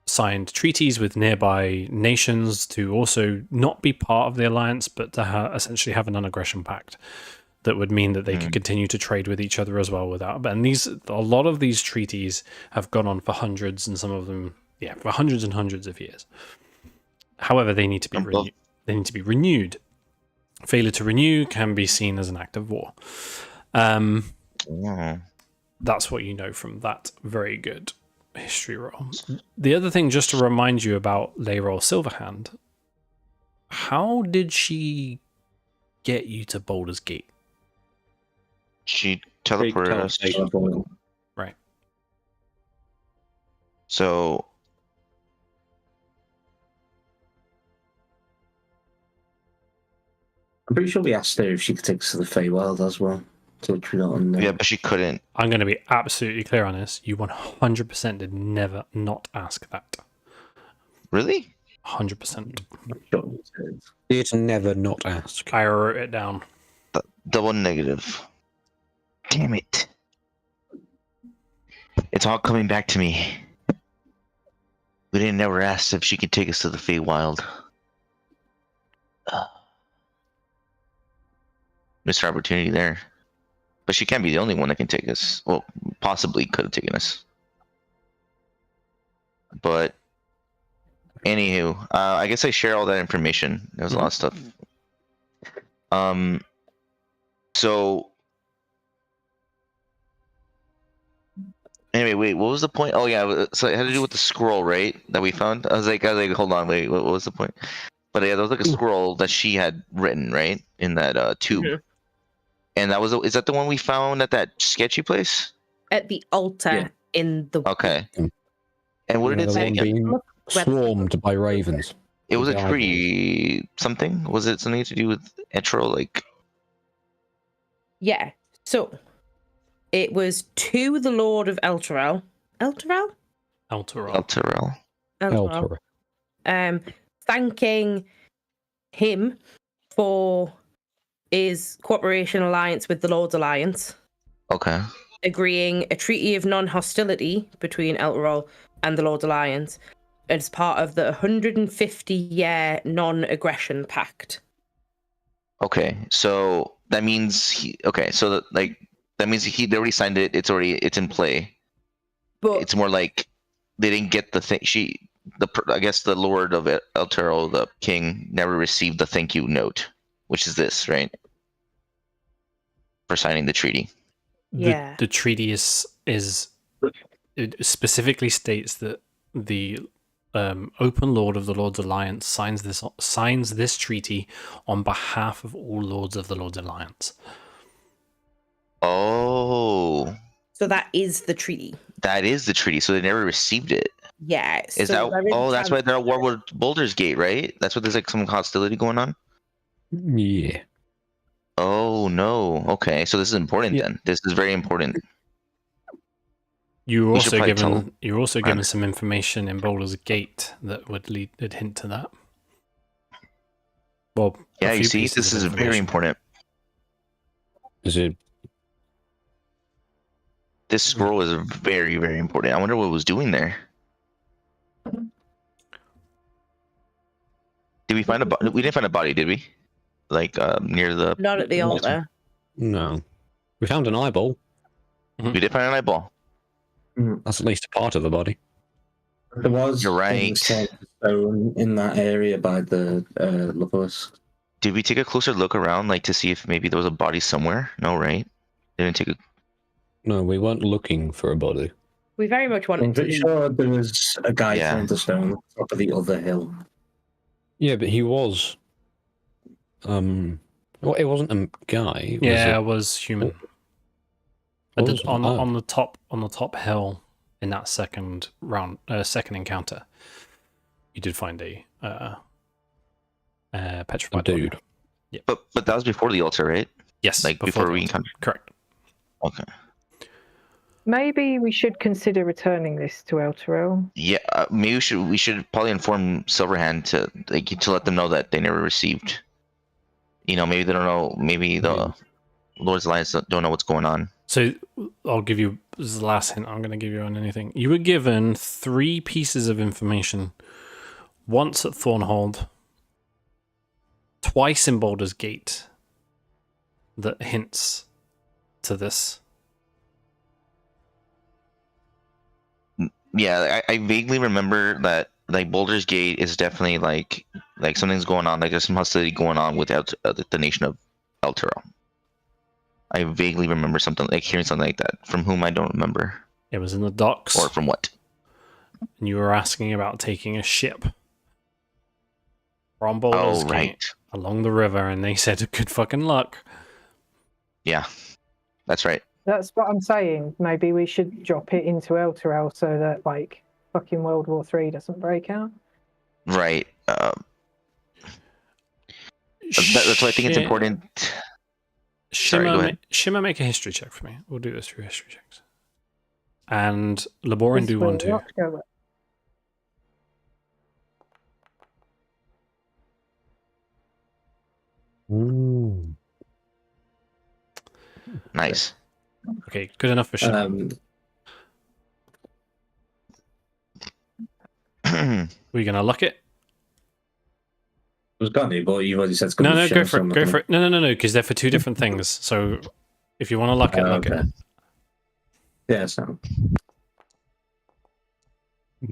signed treaties with nearby nations to also not be part of the alliance, but to essentially have a non-aggression pact that would mean that they could continue to trade with each other as well without. And a lot of these treaties have gone on for hundreds, and some of them, for hundreds and hundreds of years. However, they need to be renewed. They need to be renewed. Failure to renew can be seen as an act of war. That's what you know from that very good history roll. The other thing, just to remind you about Leyrol Silverhand, how did she get you to Baldur's Gate? She teleported us. Right. So I'm pretty sure we asked her if she could take us to the Feywild as well. So which we don't know. yeah, but she couldn't. I'm going to be absolutely clear on this. You 100% did never not ask that. Really? 100%. Did never not ask. I wrote it down. Double negative. Damn it. It's all coming back to me. We didn't never ask if she could take us to the Feywild. Missed our opportunity there. But she can't be the only one that can take us. Well, possibly could have taken us. But anywho, I guess I share all that information. There was a lot of stuff. So anyway, wait, what was the point? Oh yeah, so it had to do with the scroll, right? That we found. I was like, hold on, wait, what was the point? But yeah, there was like a scroll that she had written, right, in that tube. Mhm. And is that the one we found at that sketchy place? At the altar in the Okay. And what did it The say one again? being swarmed by ravens. It was a Yeah, tree something? Was it something to do with Etro? Like, Yeah. So it was to the Lord of Elturel. Elturel? Alteral. Elturel. Thanking him for his cooperation alliance with the Lord's Alliance, Okay. agreeing a treaty of non-hostility between Elturel and the Lord's Alliance as part of the 150-year non-aggression pact. Okay. So that means that means they already signed it. It's in play. But It's more like they didn't get the thing. I guess the Lord of Elturel, the king, never received the thank you note, which is this, right? For signing the treaty. Yeah. The treaty is it specifically states that the Open Lord of the Lord's Alliance signs this treaty on behalf of all lords of the Lord's Alliance. Oh, So that is the treaty. that is the treaty. So they never received it. Yeah. Is so there is that's why they're at war with Baldur's Gate, right? That's why there's like some hostility going on. Yeah. Oh no. Okay, so this is important Yeah. then. This is very important. You were We should also probably given tell given some information in Baldur's Gate that would hint to that. Well, Yeah, a you few see, pieces this of is very information. important. Is it? This scroll is very, very important. I wonder what it was doing there. Did we find a body? We didn't find a body, did we? Like near the. not at the altar. No. We found an eyeball. We did find an eyeball. That's at least a part of the body. There was You're right. stone in that area by the Lovers. Did we take a closer look around, like to see if maybe there was a body somewhere? No, right? Didn't take a. No, we weren't looking for a body. We very much I'm wanted pretty to. sure there was a guy Yeah. found the stone on top of the other hill. Yeah, but he was. Well, it wasn't a guy. Yeah, Was it was human. What was it? On the top hill in that second encounter, you did find a a petrified body. dude. But that was before the altar, right? Yes, Like before the we altar. encountered. Correct. Okay. Maybe we should consider returning this to Elturel. Yeah, maybe we should probably inform Silverhand to let them know that they never received, maybe they don't know. Maybe the Lord's Alliance don't know what's going on. So I'll give you, this is the last hint I'm going to give you on anything. You were given 3 pieces of information. Once at Thornhold, twice in Baldur's Gate, that hints to this. Yeah, I vaguely remember that like Baldur's Gate is definitely like something's going on. Like there's some hostility going on with the nation of Elturel. I vaguely remember something like hearing something like that. From whom I don't remember. It was in the docks. Or from what? And you were asking about taking a ship from Baldur's Gate right. along the river, and they said, good fucking luck. Yeah, that's right. That's what I'm saying. Maybe we should drop it into Elturel so that, like, fucking World War III doesn't break out. Right. That's why I think it's important. Shimmer, make a history check for me. We'll do this through history checks. And Laborin do one too. Nice. Okay, good enough for Shimmer. Were you gonna look it? It was gonna, but you already said it's No, gonna go for it. Go for it. No, because they're for 2 different things. So if you want to look it, look it. Yeah, so.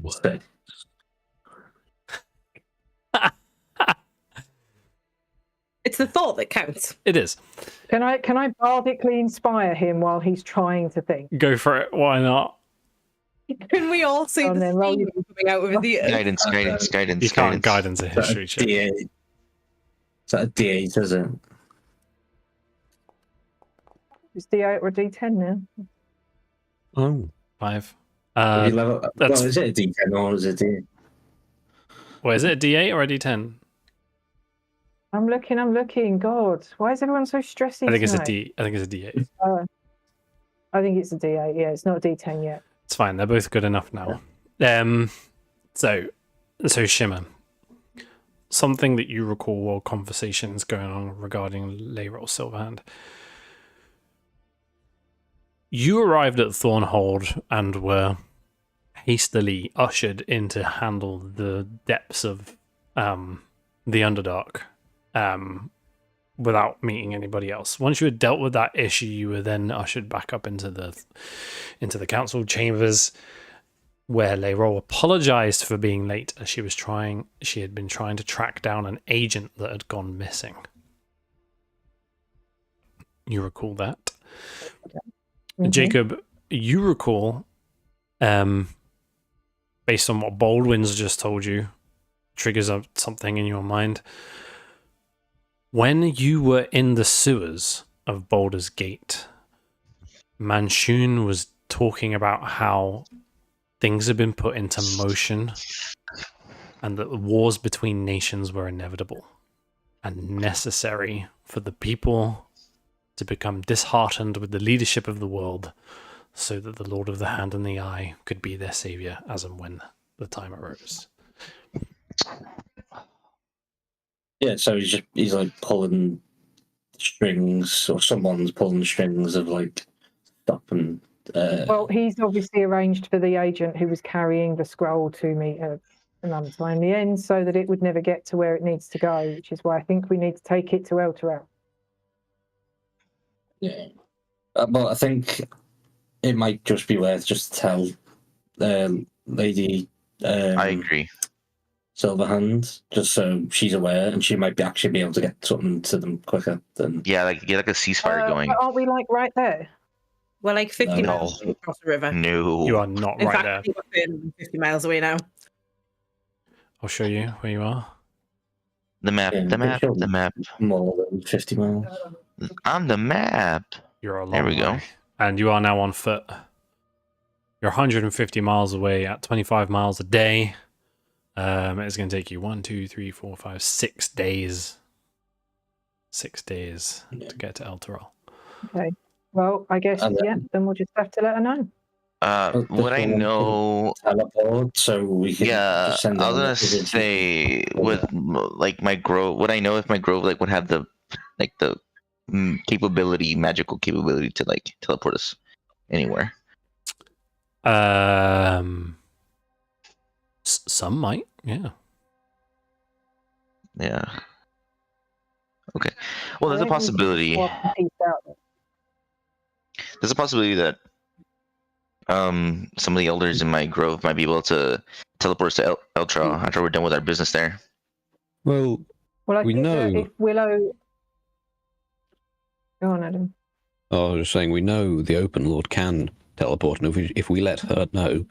What? It's the thought that counts. It is. Can I bardically inspire him while he's trying to think? Go for it. Why not? Can we all see the steam coming out of the Guidance. You can't guidance a history check. D8. Is that a D8, is it? Is D8 or D10 now? Oh. 5. Well, is it a D10 or is it a D8? Well, is it a D8 or a D10? I'm looking. God, why is everyone so stressy? I think tonight? I think it's a D8. I think it's a D8. Yeah, it's not a D10 yet. It's fine. They're both good enough now. So Shimmer, something that you recall while conversations going on regarding Leyrol Silverhand. You arrived at Thornhold and were hastily ushered in to handle the depths of the Underdark without meeting anybody else. Once you had dealt with that issue, you were then ushered back up into the council chambers, where Leyrol apologized for being late, as she had been trying to track down an agent that had gone missing. You recall that? Mm-hmm. Jacob, you recall, based on what Baldwin's just told you, triggers up something in your mind. When you were in the sewers of Baldur's Gate, Manshoon was talking about how things had been put into motion and that the wars between nations were inevitable and necessary for the people to become disheartened with the leadership of the world so that the Lord of the Hand and the Eye could be their savior as and when the time arose. Yeah, so he's like pulling strings, or someone's pulling strings of like stuff and. Well, he's obviously arranged for the agent who was carrying the scroll to meet a Amantine in the end, so that it would never get to where it needs to go, which is why I think we need to take it to Elturel. Yeah, but I think it might just be worth just to tell Lady. I agree. Silverhand, just so she's aware, and she might actually be able to get something to them quicker than. Yeah, like get like a ceasefire going. But aren't we like right there? We're like 50 No. miles across the river. No, You are not In right fact, there. we're 50 miles away now. I'll show you where you are. The map. Yeah, The map. sure. The map. More than 50 miles. On the map. You're a long There we go. way. And you are now on foot. You're 150 miles away at 25 miles a day. It's going to take you 1, 2, 3, 4, 5, 6 days. 6 days to get to Elturel. Okay. Well, I guess, then we'll just have to let her know. What I know, Teleport, so we can. yeah, just send I was them gonna messages. say with like my grove. What I know if my grove like would have the like the magical capability to like teleport us anywhere. Some might, yeah. Yeah. Okay. Well, there's a possibility. There's a possibility that some of the elders in my grove might be able to teleport us to Eltra after we're done with our business there. Well, Well, I we think know. that if Willow, go on, Adam. I was just saying, we know the Open Lord can teleport, and if we let her know,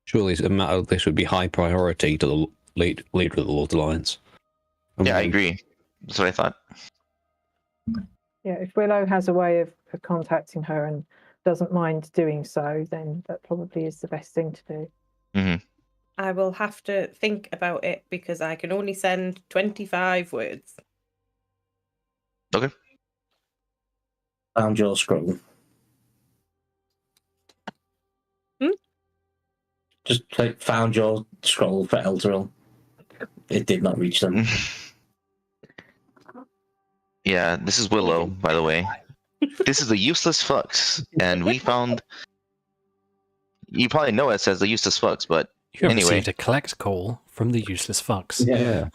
surely this would be high priority to the leader of the Lord's Alliance. Yeah, I agree. That's what I thought. Yeah, if Willow has a way of contacting her and doesn't mind doing so, then that probably is the best thing to do. Mm-hmm. I will have to think about it because I can only send 25 words. Okay. Found your scroll. Just like found your scroll for Elturel. It did not reach them. Yeah, this is Willow, by the way. This is the useless fucks, and we found. You probably know us as the useless fucks, but You have anyway. received a collect call from the useless fucks. Yeah.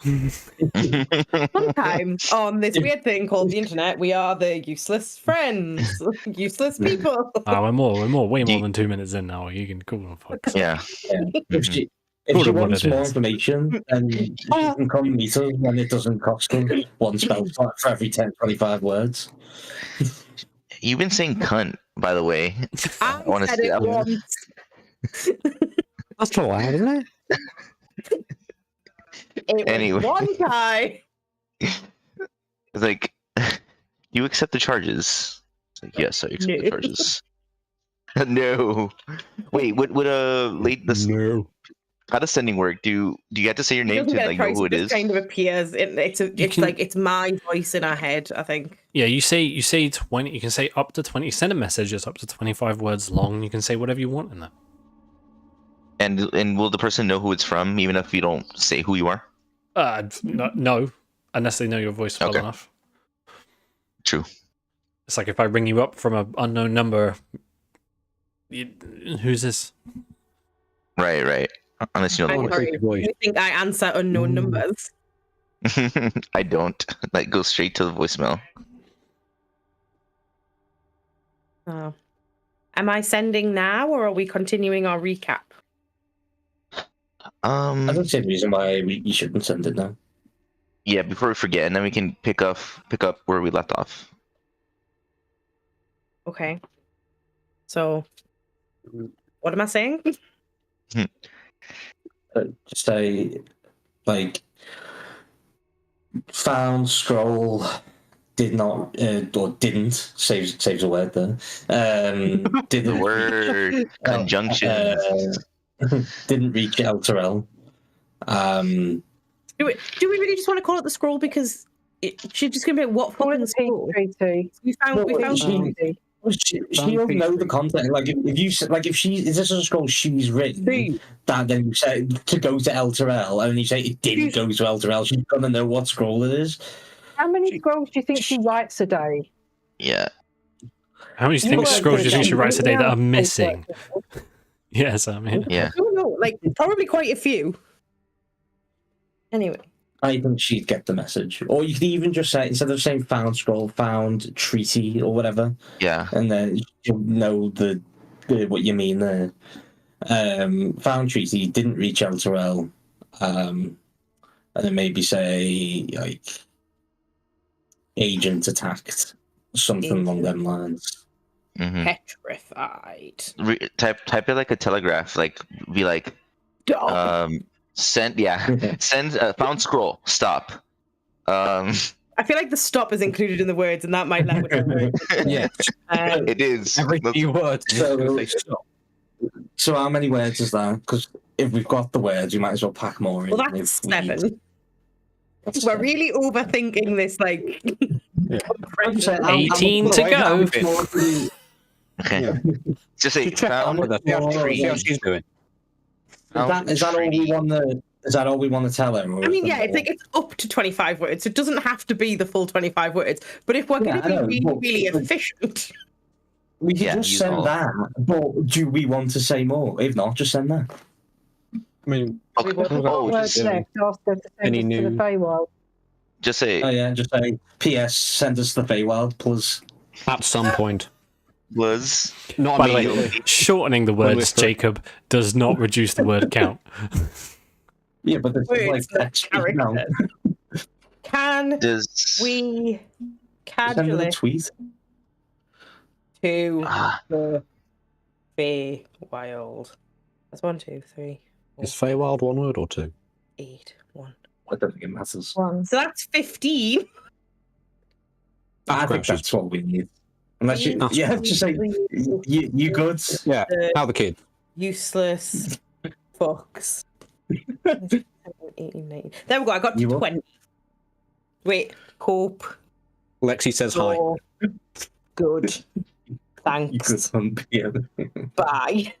Sometimes on this weird thing called the internet, we are the useless friends, useless people. We're way more than 2 minutes in now. You can call them fucks. Yeah. If she Call it what wants it more is. information, then she can come meet us, and it doesn't cost them one spell slot for every 10-25 words. You've been saying cunt, by the way. I wanna said see it that one. once. That's not loud, isn't it? It was Anyway. one guy. It's like, you accept the charges? It's like, yes, I accept the No. charges. No. Wait, would No. how does sending work? Do you have to say your He name doesn't to get a like know choice, who it it just is? kind of appears. It's can- like it's my voice in our head, I think. Yeah, you say 20. You can say up to 20. Send a message that's up to 25 words long. You can say whatever you want in that. And will the person know who it's from, even if you don't say who you are? No, unless they know your voice well Okay. enough. True. It's like if I ring you up from an unknown number. Who's this? Right. Unless you know the I'm voice. sorry. You think I answer unknown numbers? I don't. Like, go straight to the voicemail. Oh. Am I sending now, or are we continuing our recap? I don't see a reason why you shouldn't send it now. Yeah, before we forget, and then we can pick up where we left off. Okay. So, what am I saying? Just say, like, found scroll, did not, or didn't, saves a word there. The Didn't word conjunction. didn't reach Elturel. Do we really just want to call it the scroll because she's just gonna be what Call it fucking the scroll? peace treaty. We found she- She'll know the content. Like if she is this a scroll she's written, that then you say to go to Elturel, and you say it didn't go to Elturel, she's gonna know what scroll it is. How many scrolls do you think she writes a day? Yeah. How many scrolls do you think she writes a day that are missing? Yes, I mean. Yeah. I don't know, like probably quite a few. Anyway. I think she'd get the message. Or you could even just say, instead of saying found scroll, found treaty or whatever, Yeah. and then you'll know the what you mean there. Found treaty, didn't reach Elturel, and then maybe say like agent attacked, something along them lines. Mm-hmm. Petrified. Type it like a telegraph. Like be like, send found scroll. Stop. I feel like the stop is included in the words, and that might let it. Yeah. It is. Every That's- few words. So how many words is that? Because if we've got the words, we might as well pack more in. Well, that's 7. We're really overthinking this, like. I'm saying, 18 to go. Okay. Just say Check on found with her. See how treaty. she's doing. Is that all we want to Is that all we want to tell her? Or I is mean, there yeah, it's more? like it's up to 25 words. It doesn't have to be the full 25 words. But if we're Yeah, going to I be know, really, but- really efficient, We could Yeah, just use send all. that. But do we want to say more? If not, just send that. I mean, Okay. We've got Oh, words just, left. Ask her to send Any us to the new- Feywild. just say Oh yeah, just say P.S. Send us the Feywild, please. at some point. was. Not By the way, immediately. shortening the When we're words, through. Jacob, does not reduce the word count. Yeah, but this is like words, not text now. characters. Can Does. we Send her the calculate tweet. to Ah, the Feywild? That's 1, 2, 3, 4, Is Feywild one word or two? 8, 1. I don't think it matters. One. So that's 15. I think Scratches. that's what we need. Unless you, That's- yeah, just say you good. Yeah, how the kid. Useless fucks. 18, 19. There we go. I got to You what? 20. Wait, hope. Lexi says hi. you're Good. You Thanks. good on PM. Bye.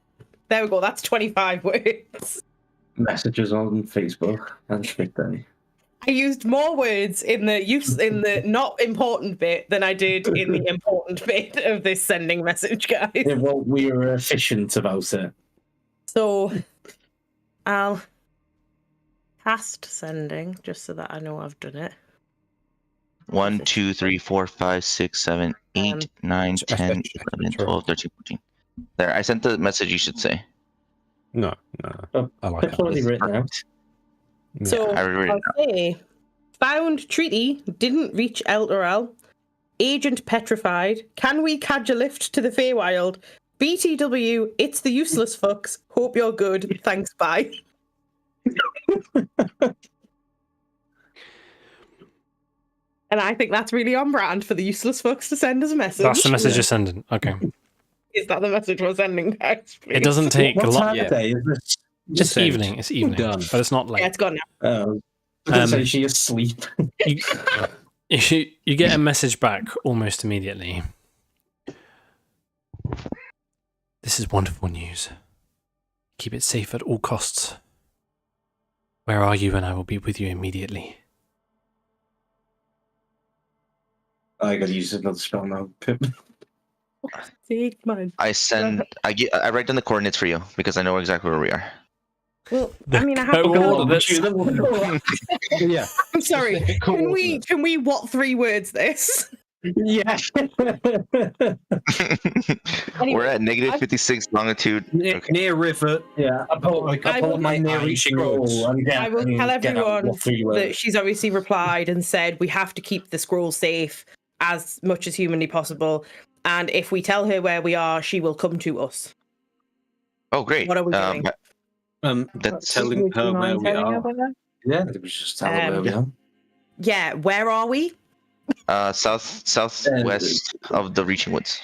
There we go. That's 25 words. Messages on Facebook and Twitter. I used more words in the not important bit than I did in the important bit of this sending message, guys. Yeah, well, we were efficient about it. So I'll cast sending just so that I know I've done it. 1, 2, 3, 4, 5, 6, 7, 8, 9, 10, 11, 12, 13, 14. There, I sent the message you should say. No. Oh, I like It's that. already written out. So I already read I'll say, found treaty, didn't reach Elturel, agent petrified, can we cadge a lift to the Feywild, BTW, it's the useless fucks, hope you're good, thanks, bye. And I think that's really on brand for the useless fucks to send us a message. That's the message you're sending. Okay. Is that the message we're sending, guys? It doesn't take a What lot. time yeah. of day is this? It's Sent. evening. It's evening. Done. But it's not late. Yeah, it's gone now. I was gonna Um, say she asleep. You get a message back almost immediately. This is wonderful news. Keep it safe at all costs. Where are you? And I will be with you immediately. I gotta use another spell now. Pip. Take mine. I write down the coordinates for you because I know exactly where we are. Well, I mean, I have to code go. that- Yeah. I'm sorry. Can we what 3 words this? Yeah. We're at negative 56 longitude. Near river. Yeah. I pull I will- my near eye reaching scroll woods. and get- I will and tell get out everyone what 3 words. that she's obviously replied and said we have to keep the scroll safe as much as humanly possible. And if we tell her where we are, she will come to us. Oh, great. What are we doing? That's telling Would you her where mind we telling her are. where that- Yeah, it was just tell her where we are. Yeah, where are we? southwest of the reaching woods.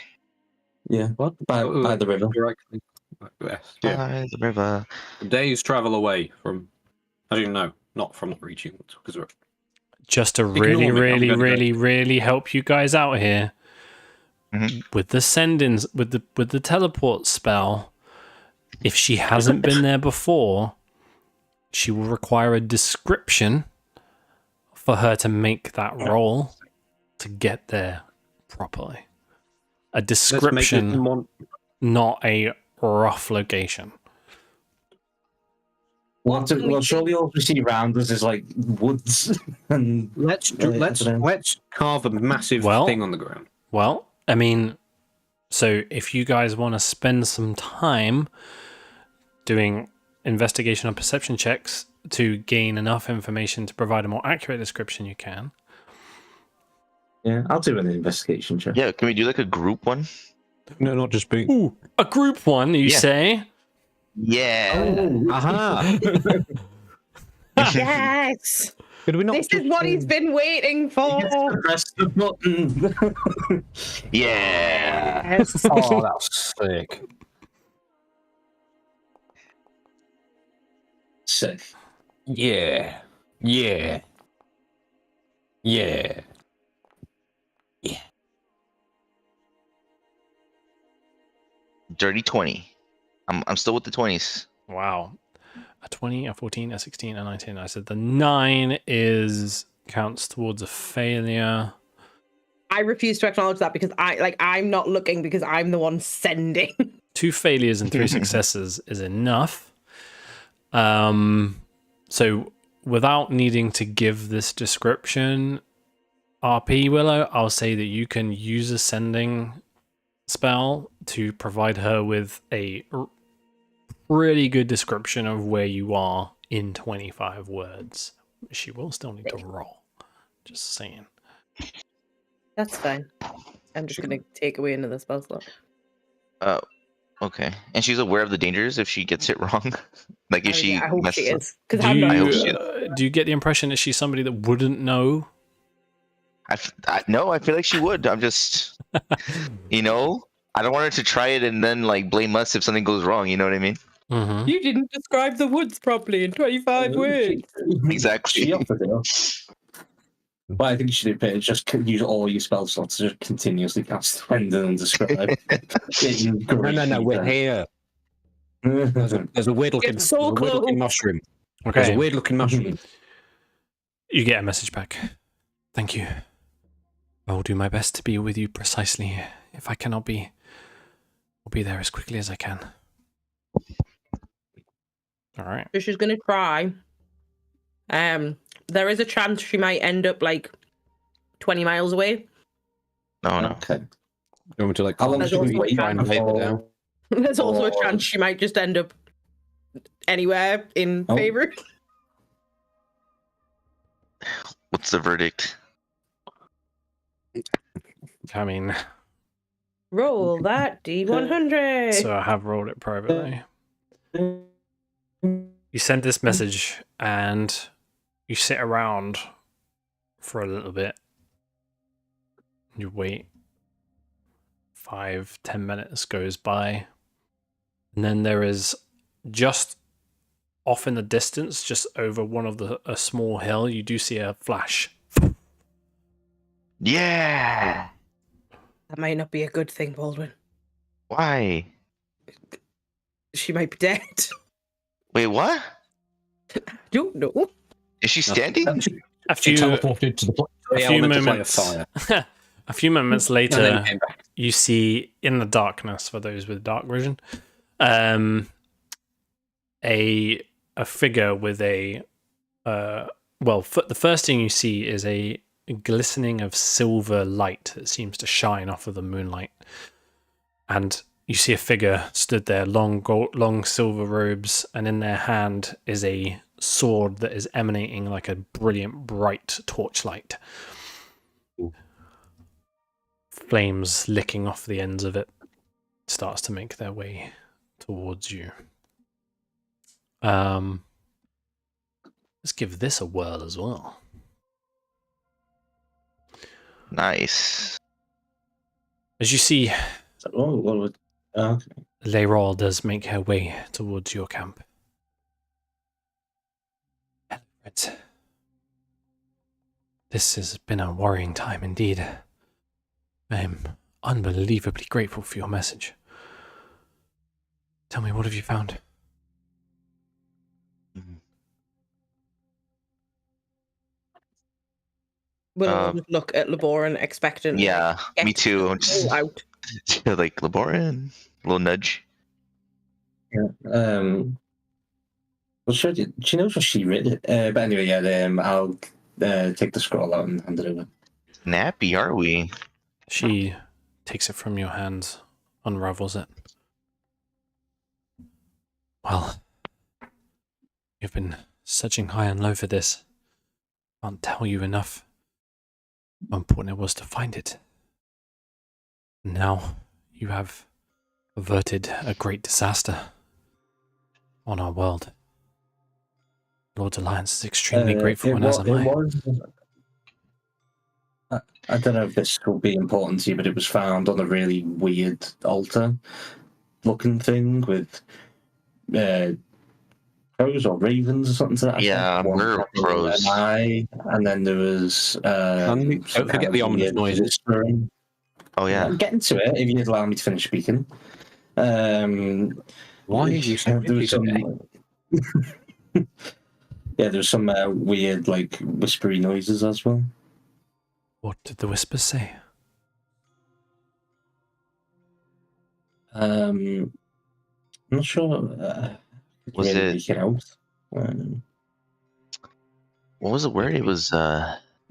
Yeah, what? By the river. Directly west. Yeah. By the river. A day's travel away from. I don't know. Not from the reaching woods because we're. Just to Ignore really, me, I'm really, gonna go. really, really help you guys out here. Mhm. With the send-ins, with the teleport spell, if she hasn't been there before, she will require a description for her to make that roll to get there properly. A Let's make it description, more. not a rough location. Well, surely all we see around us is like woods and Let's carve a massive Well- thing on the ground. Well, I mean, so if you guys want to spend some time doing investigation or perception checks to gain enough information to provide a more accurate description, you can. yeah, I'll do an investigation check. Yeah, can we do like a group one? No, not just being. Ooh, a group one, you Yeah. say? Yeah. Aha! Yes! Could we not? This is just- what he's been waiting for. Press the button. Yeah. Yes. Oh, that's sick. Sick. Yeah. Yeah. Yeah. Dirty 20. I'm still with the 20s. Wow. A 20, a 14, a 16, a 19. I said the 9 counts towards a failure. I refuse to acknowledge that because I'm not looking because I'm the one sending. 2 failures and 3 successes is enough. So without needing to give this description, RP Willow, I'll say that you can use a sending spell to provide her with a pretty good description of where you are in 25 words. She will still need to roll. Just saying. That's fine. I'm just going to take away another spell slot. Okay. And she's aware of the dangers if she gets it wrong? Like if she I hope she messes up? is. Because Do I'm not. you, do you get the impression that she's somebody that wouldn't know? No, I feel like she would. I'm just, I don't want her to try it and then like blame us if something goes wrong. You know what I mean? Mm-hmm. You didn't describe the woods properly in 25 words. Exactly. She offered it up. But I think you should do is just use all your spell slots to just continuously cast render and describe. No, we're here. There's a weird looking mushroom. Okay. There's a weird looking mushroom. You get a message back. Thank you. I will do my best to be with you precisely. If I cannot be, I'll be there as quickly as I can. All right. So she's going to try. There is a chance she might end up like 20 miles away. No. Okay. You want me to like? How long There's should we also a wait chance before? There's also a chance she might just end up anywhere in favor. What's the verdict? I mean, Roll that D100. so I have rolled it privately. You send this message and you sit around for a little bit. You wait. 5-10 minutes goes by. And then there is just off in the distance, just over one of a small hill, you do see a flash. Yeah. That might not be a good thing, Baldwin. Why? She might be dead. Wait, what? Don't know. Is she standing? A She few, teleported to the a few element of moments, fire. a few moments And then later, came back. you see in the darkness, for those with dark vision, a figure with the first thing you see is a glistening of silver light that seems to shine off of the moonlight, and you see a figure stood there, long silver robes, and in their hand is a sword that is emanating like a brilliant bright torchlight. Flames licking off the ends of it starts to make their way towards you. Let's give this a whirl as well. Nice. As you see, Okay. Leroy does make her way towards your camp. Hello, Fritz. This has been a worrying time indeed. I am unbelievably grateful for your message. Tell me, what have you found? We'll just look at Laboran expectantly. Yeah, me too. I'm just Out. like Laboran, little nudge. Yeah. Well, sure. She knows what she read. But anyway, yeah. I'll take the scroll out and hand it over. Nappy, are we? She takes it from your hands, unravels it. Well, you've been searching high and low for this. Can't tell you enough how important it was to find it. Now you have averted a great disaster on our world. Lord's Alliance is extremely grateful, and as am I. I don't know if this will be important to you, but it was found on a really weird altar-looking thing with crows or ravens or something to that. Yeah, we're crows. An eye, and then there was. Don't forget the ominous noises. Oh yeah. I'm getting to it if you'd allow me to finish speaking. Why are you so there was busy today? Yeah, there's some weird, like, whispery noises as well. What did the whispers say? I'm not sure. Was Really it- make it out. Um, What was the word? It was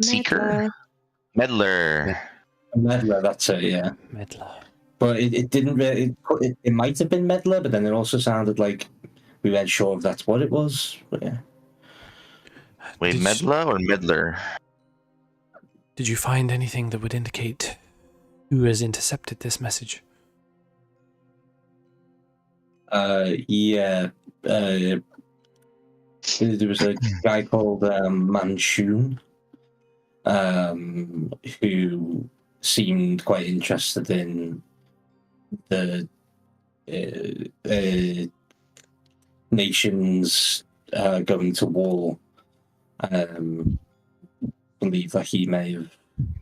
seeker, Meddler. meddler. a meddler, that's it. Yeah, Meddler. but it didn't really. It might have been meddler, but then it also sounded like we weren't sure if that's what it was. But yeah. Wait, Did you- meddler or meddler? Did you find anything that would indicate who has intercepted this message? Yeah. There was a guy called Manchun, who seemed quite interested in the nations going to war. Believe that he may have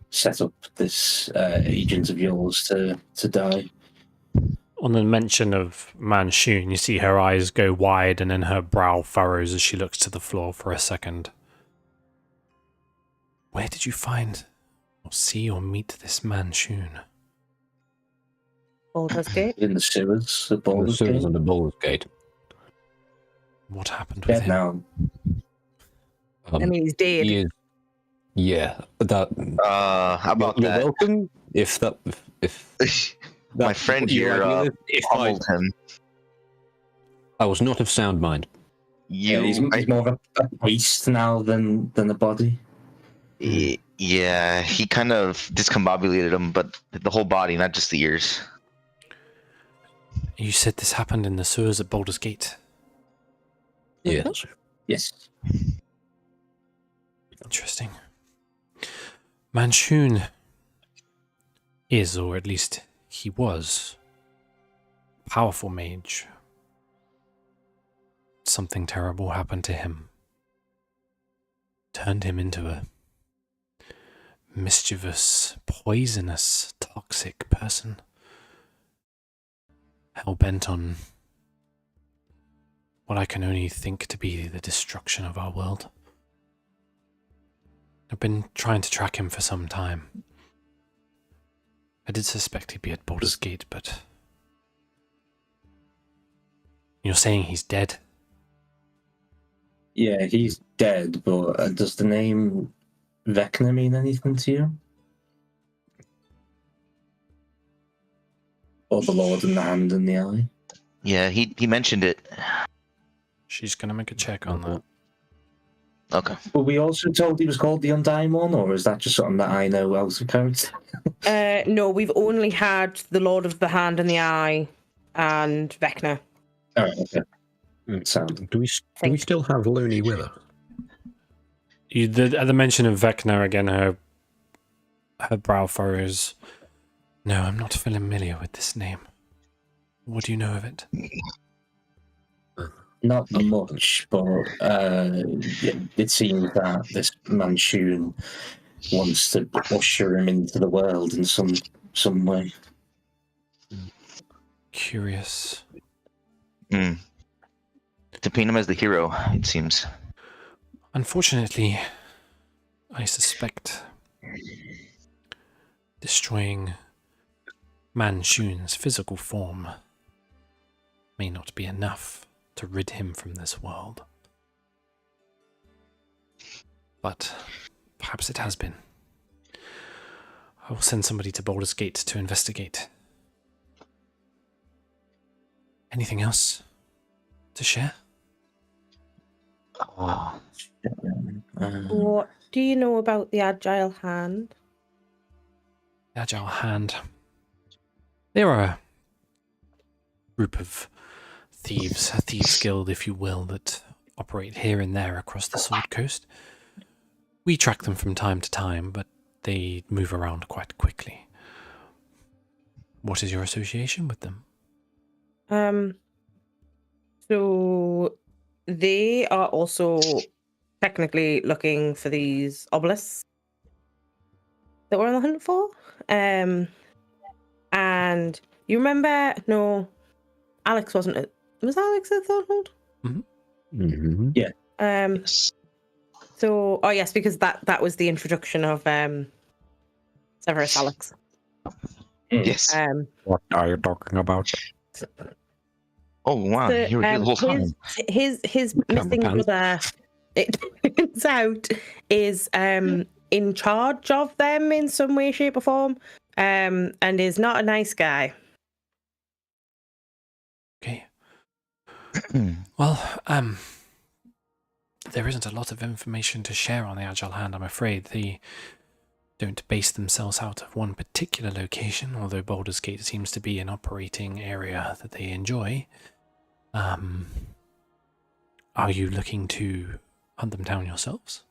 set up this agent of yours to die. On the mention of Manchun, you see her eyes go wide and then her brow furrows as she looks to the floor for a second. Where did you find or see or meet this Manchun? Baldur's Gate. In the sewers of The Baldur's sewers Gate. under Baldur's Gate. What happened with Dead him? now. I mean, he's dead. He is, yeah, that. How about You're that? welcome. If that, if My that's friend what you're here arguing with, if pummeled him. I was not of sound mind. Yeah, he's more of a beast now than a body. Yeah, he kind of discombobulated him, but the whole body, not just the ears. You said this happened in the sewers at Baldur's Gate. Yes. Yes. Interesting. Manchun is, or at least he was, a powerful mage. Something terrible happened to him. Turned him into a mischievous, poisonous, toxic person. Hell-bent on what I can only think to be the destruction of our world. I've been trying to track him for some time. I did suspect he'd be at Baldur's Gate, but... You're saying he's dead? Yeah, he's dead, but does the name Vecna mean anything to you? Or the Lord in the Hand and the Eye? Yeah, he mentioned it. She's gonna make a check on that. Okay. Were we also told he was called the Undying One, or is that just something that I know out of character? No, we've only had the Lord of the Hand and the Eye and Vecna. Alright, okay. Sound. Do we still have Looney with us? At the mention of Vecna again, her brow furrows. No, I'm not familiar with this name. What do you know of it? Not much, but it seems that this Manchun wants to usher him into the world in some way. Curious. To paint him as the hero, it seems. Unfortunately, I suspect destroying Manchun's physical form may not be enough to rid him from this world. But perhaps it has been. I will send somebody to Baldur's Gate to investigate. Anything else to share? What do you know about the Agile Hand? Agile Hand. They are a group of thieves, a thieves guild, if you will, that operate here and there across the Sword Coast. We track them from time to time, but they move around quite quickly. What is your association with them? So they are also technically looking for these obelisks that we're on the hunt for. And you remember? No, Alex wasn't it? Was Alex at Thornhold? Mhm. Mm-hmm. So, oh yes, because that was the introduction of Severus Alex. Yes. What are you talking about? Oh wow, So, you were here the whole time. his Camera missing pants. brother, it turns out, is in charge of them in some way, shape, or form, and is not a nice guy. Okay. Well, there isn't a lot of information to share on the Agile Hand, I'm afraid. They don't base themselves out of one particular location, although Baldur's Gate seems to be an operating area that they enjoy. Are you looking to hunt them down yourselves?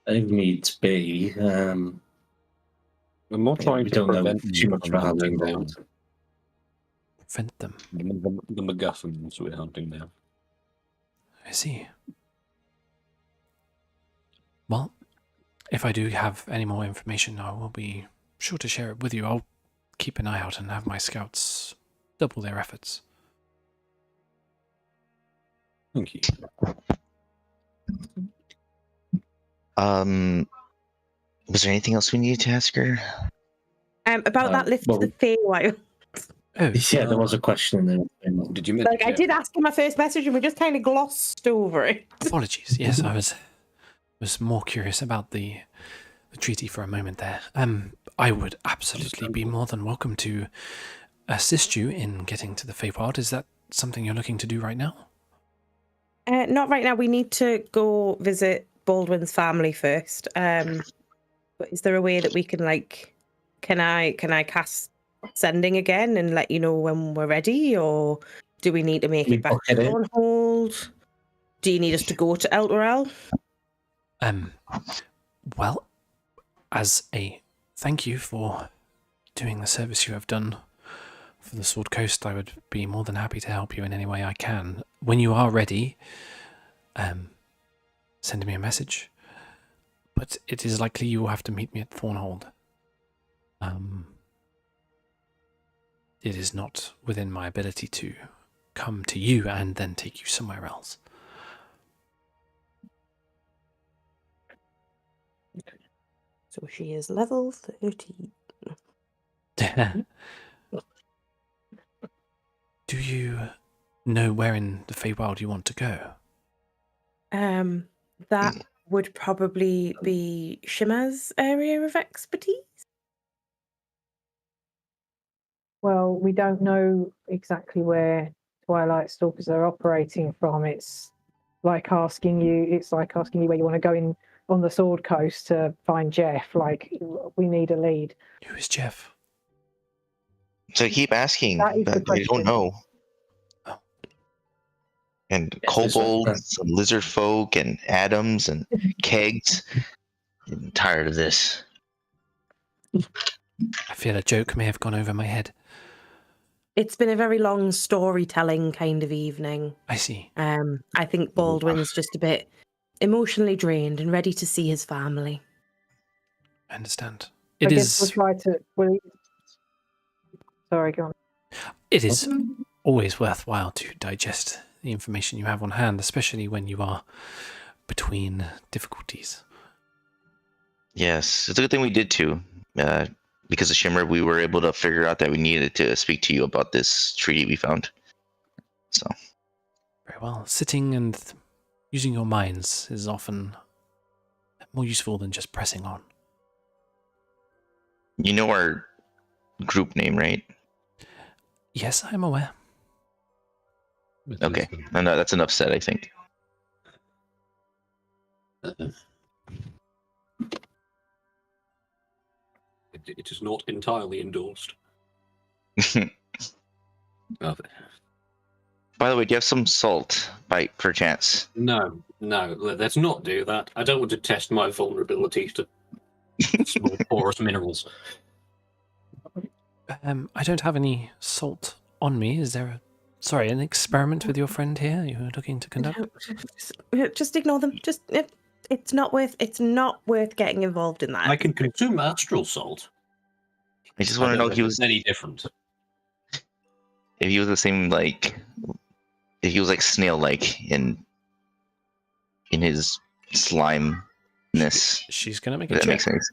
I think needs be. We're more trying We to don't know prevent too them much from about hunting them. down Prevent them. the MacGuffins we're hunting down. I see. Well, if I do have any more information, I will be sure to share it with you. I'll keep an eye out and have my scouts double their efforts. Thank you. Was there anything else we needed to ask her? About that lift well- to the Feywild. Oh, Yeah, there was a question in there. Did you mention? Like, I did ask him my first message, and we just kind of glossed over it. apologies. Yes, I was more curious about the treaty for a moment there. I would absolutely be more than welcome to assist you in getting to the Feywild. Is that something you're looking to do right now? Not right now. We need to go visit Baldwin's family first. But is there a way that we can, like, can I cast sending again and let you know when we're ready, or do we need to make We it back book it to in. Thornhold? Do you need us to go to Elturel? Well, as a thank you for doing the service you have done for the Sword Coast, I would be more than happy to help you in any way I can. When you are ready, send me a message. But it is likely you will have to meet me at Thornhold. It is not within my ability to come to you and then take you somewhere else. So she is level 30. Do you know where in the Feywild you want to go? That would probably be Shimmer's area of expertise. Well, we don't know exactly where Twilight Stalkers are operating from. It's like asking you where you want to go in on the Sword Coast to find Jeff. Like, we need a lead. Who is Jeff? So I keep asking, That is the but they don't question. know. Oh. And Yes, this one. kobolds, and lizard folk, and atoms, and kegs. I'm tired of this. I feel a joke may have gone over my head. It's been a very long storytelling kind of evening. I see. I think Baldwin's just a bit emotionally drained and ready to see his family. I understand. I It guess we'll is. try to. Sorry, go on. It is always worthwhile to digest the information you have on hand, especially when you are between difficulties. Yes, it's a good thing we did too. Because of Shimmer, we were able to figure out that we needed to speak to you about this treaty we found. So, Very well. Sitting and using your minds is often more useful than just pressing on. you know our group name, right? Yes, I am aware. Okay, and that's enough said, I think. It is not entirely endorsed. By the way, do you have some salt, by perchance? No, let's not do that. I don't want to test my vulnerabilities to small porous minerals. I don't have any salt on me. Is there an experiment with your friend here you're looking to conduct? Just ignore them. It's not worth getting involved in that. I can consume astral salt. I just want to know if he was any different. if he was the same like he was like snail-like in his slimeness. She's gonna make If a that check. makes sense.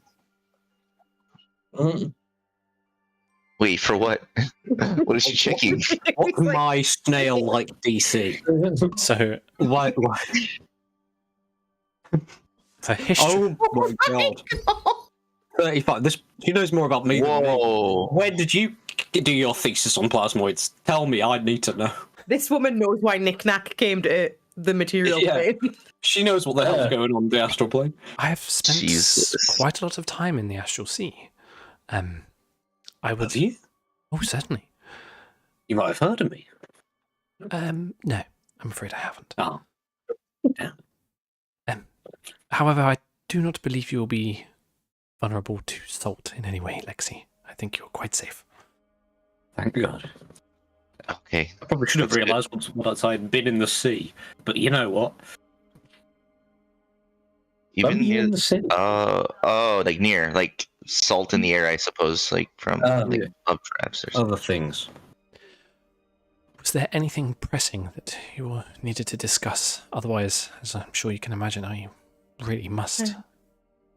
Mm. Wait, for what? What is she checking? What's my snail-like DC? So Why? it's a history. Oh my god! 35. This she knows more about me than me. Whoa! When did you do your thesis on plasmoids? Tell me, I need to know. This woman knows why Nick Nack came to the material Yeah. plane. She knows what the hell's going on in the astral plane. I have spent Jesus. quite a lot of time in the astral sea. I would. Have you? Oh, certainly. You might have heard of me. No, I'm afraid I haven't. Oh. However, I do not believe you will be vulnerable to salt in any way, Lexi. I think you're quite safe. Thank God. Okay. I probably should have That's good. realised once I'd been in the sea. But you know what? Even near in the city. like near, like salt in the air, I suppose, like from like Yeah. pub traps or something. Other things. Was there anything pressing that you needed to discuss? Otherwise, as I'm sure you can imagine, I really must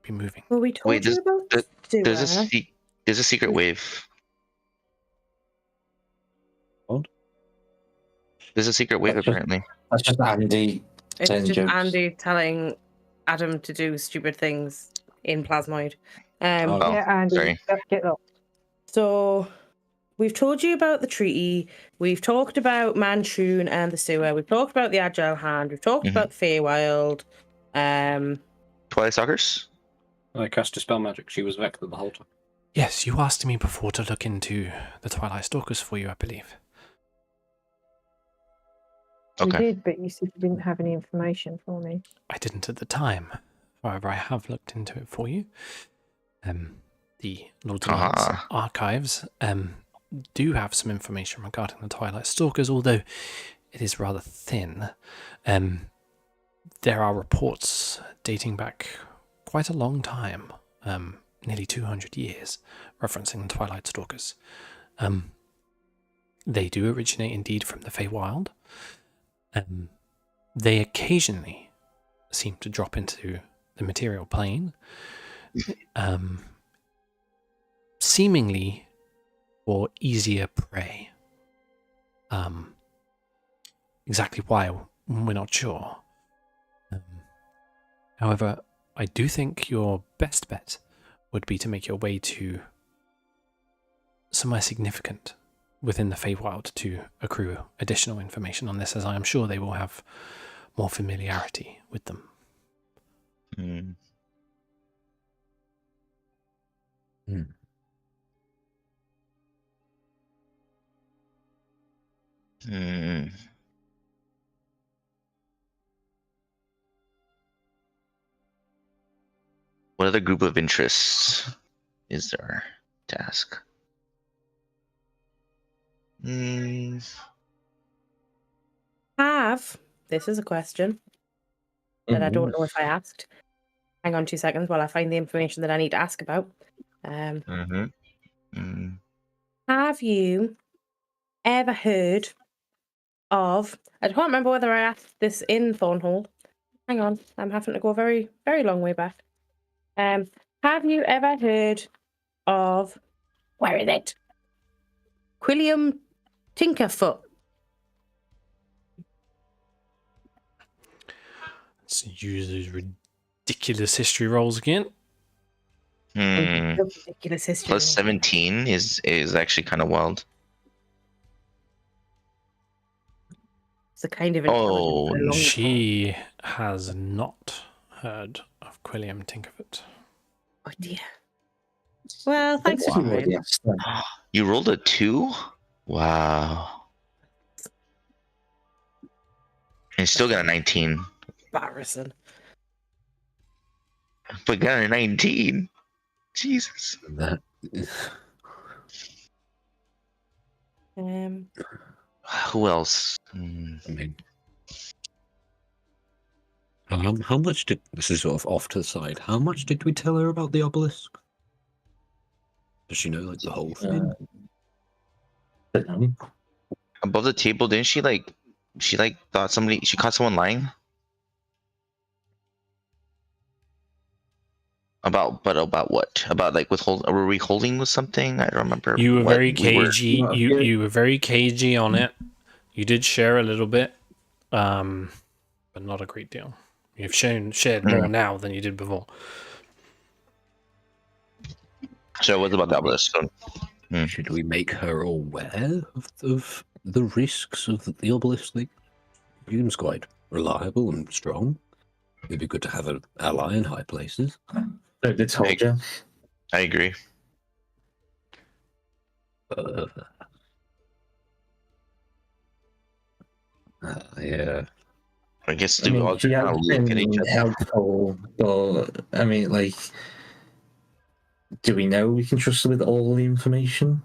be moving. Well, we told Wait, you about the There's a sewer. there's a secret wave. What? There's a secret wave That's just- apparently. That's just Andy It's saying just jokes. Andy telling Adam to do stupid things in Plasmoid. Oh. Yeah, Andy, sorry. get lost. So we've told you about the treaty. We've talked about Manchun and the sewer. We've talked about the Agile Hand. We've talked Mhm. about Feywild. Twilight Stalkers? I cast Dispel Magic. She was Vector the whole time. Yes, you asked me before to look into the Twilight Stalkers for you, I believe. Okay. You did, but you said you didn't have any information for me. I didn't at the time. However, I have looked into it for you. The Lords and Knights Ah. archives do have some information regarding the Twilight Stalkers, although it is rather thin. There are reports dating back quite a long time, nearly 200 years, referencing the Twilight Stalkers. They do originate indeed from the Feywild. They occasionally seem to drop into the material plane, seemingly for easier prey. Exactly why, we're not sure. However, I do think your best bet would be to make your way to somewhere significant within the Feywild to accrue additional information on this, as I am sure they will have more familiarity with them. What other group of interests is there to ask? This is a question that I don't know if I asked. Hang on 2 seconds while I find the information that I need to ask about. Have you ever heard of... I can't remember whether I asked this in Thornhall. Hang on, I'm having to go a very, very long way back. Have you ever heard of... Where is it? Quilliam Tinkerfoot. Let's use those ridiculous history rolls again. Ridiculous history. Plus 17 is actually kind of wild. It's a kind of Oh, intelligent for a long time. She has not heard of Quilliam Tinkerfoot. Oh dear. Well, thanks for sharing. Yes, then. You rolled a 2? Wow. And still got a 19. Embarrassing. But got a 19. Jesus. That. Who else? I mean, how much did this is sort of off to the side? How much did we tell her about the obelisk? Does she know like the whole thing? Don't know. Above the table, didn't she like she like thought she caught someone lying about what? About like were we holding with something? I don't remember. You were what very we were. cagey. You were very cagey on it. You did share a little bit, but not a great deal. You've shared more now than you did before. So it was about the obelisk. So, Should we make her aware of the risks of the obelisk thing? She seems quite reliable and strong. It'd be good to have an ally in high places. So they told you. I agree. Yeah. I guess I mean, all she just has kind of look at each been other. helpful, but I mean, like, do we know we can trust her with all the information?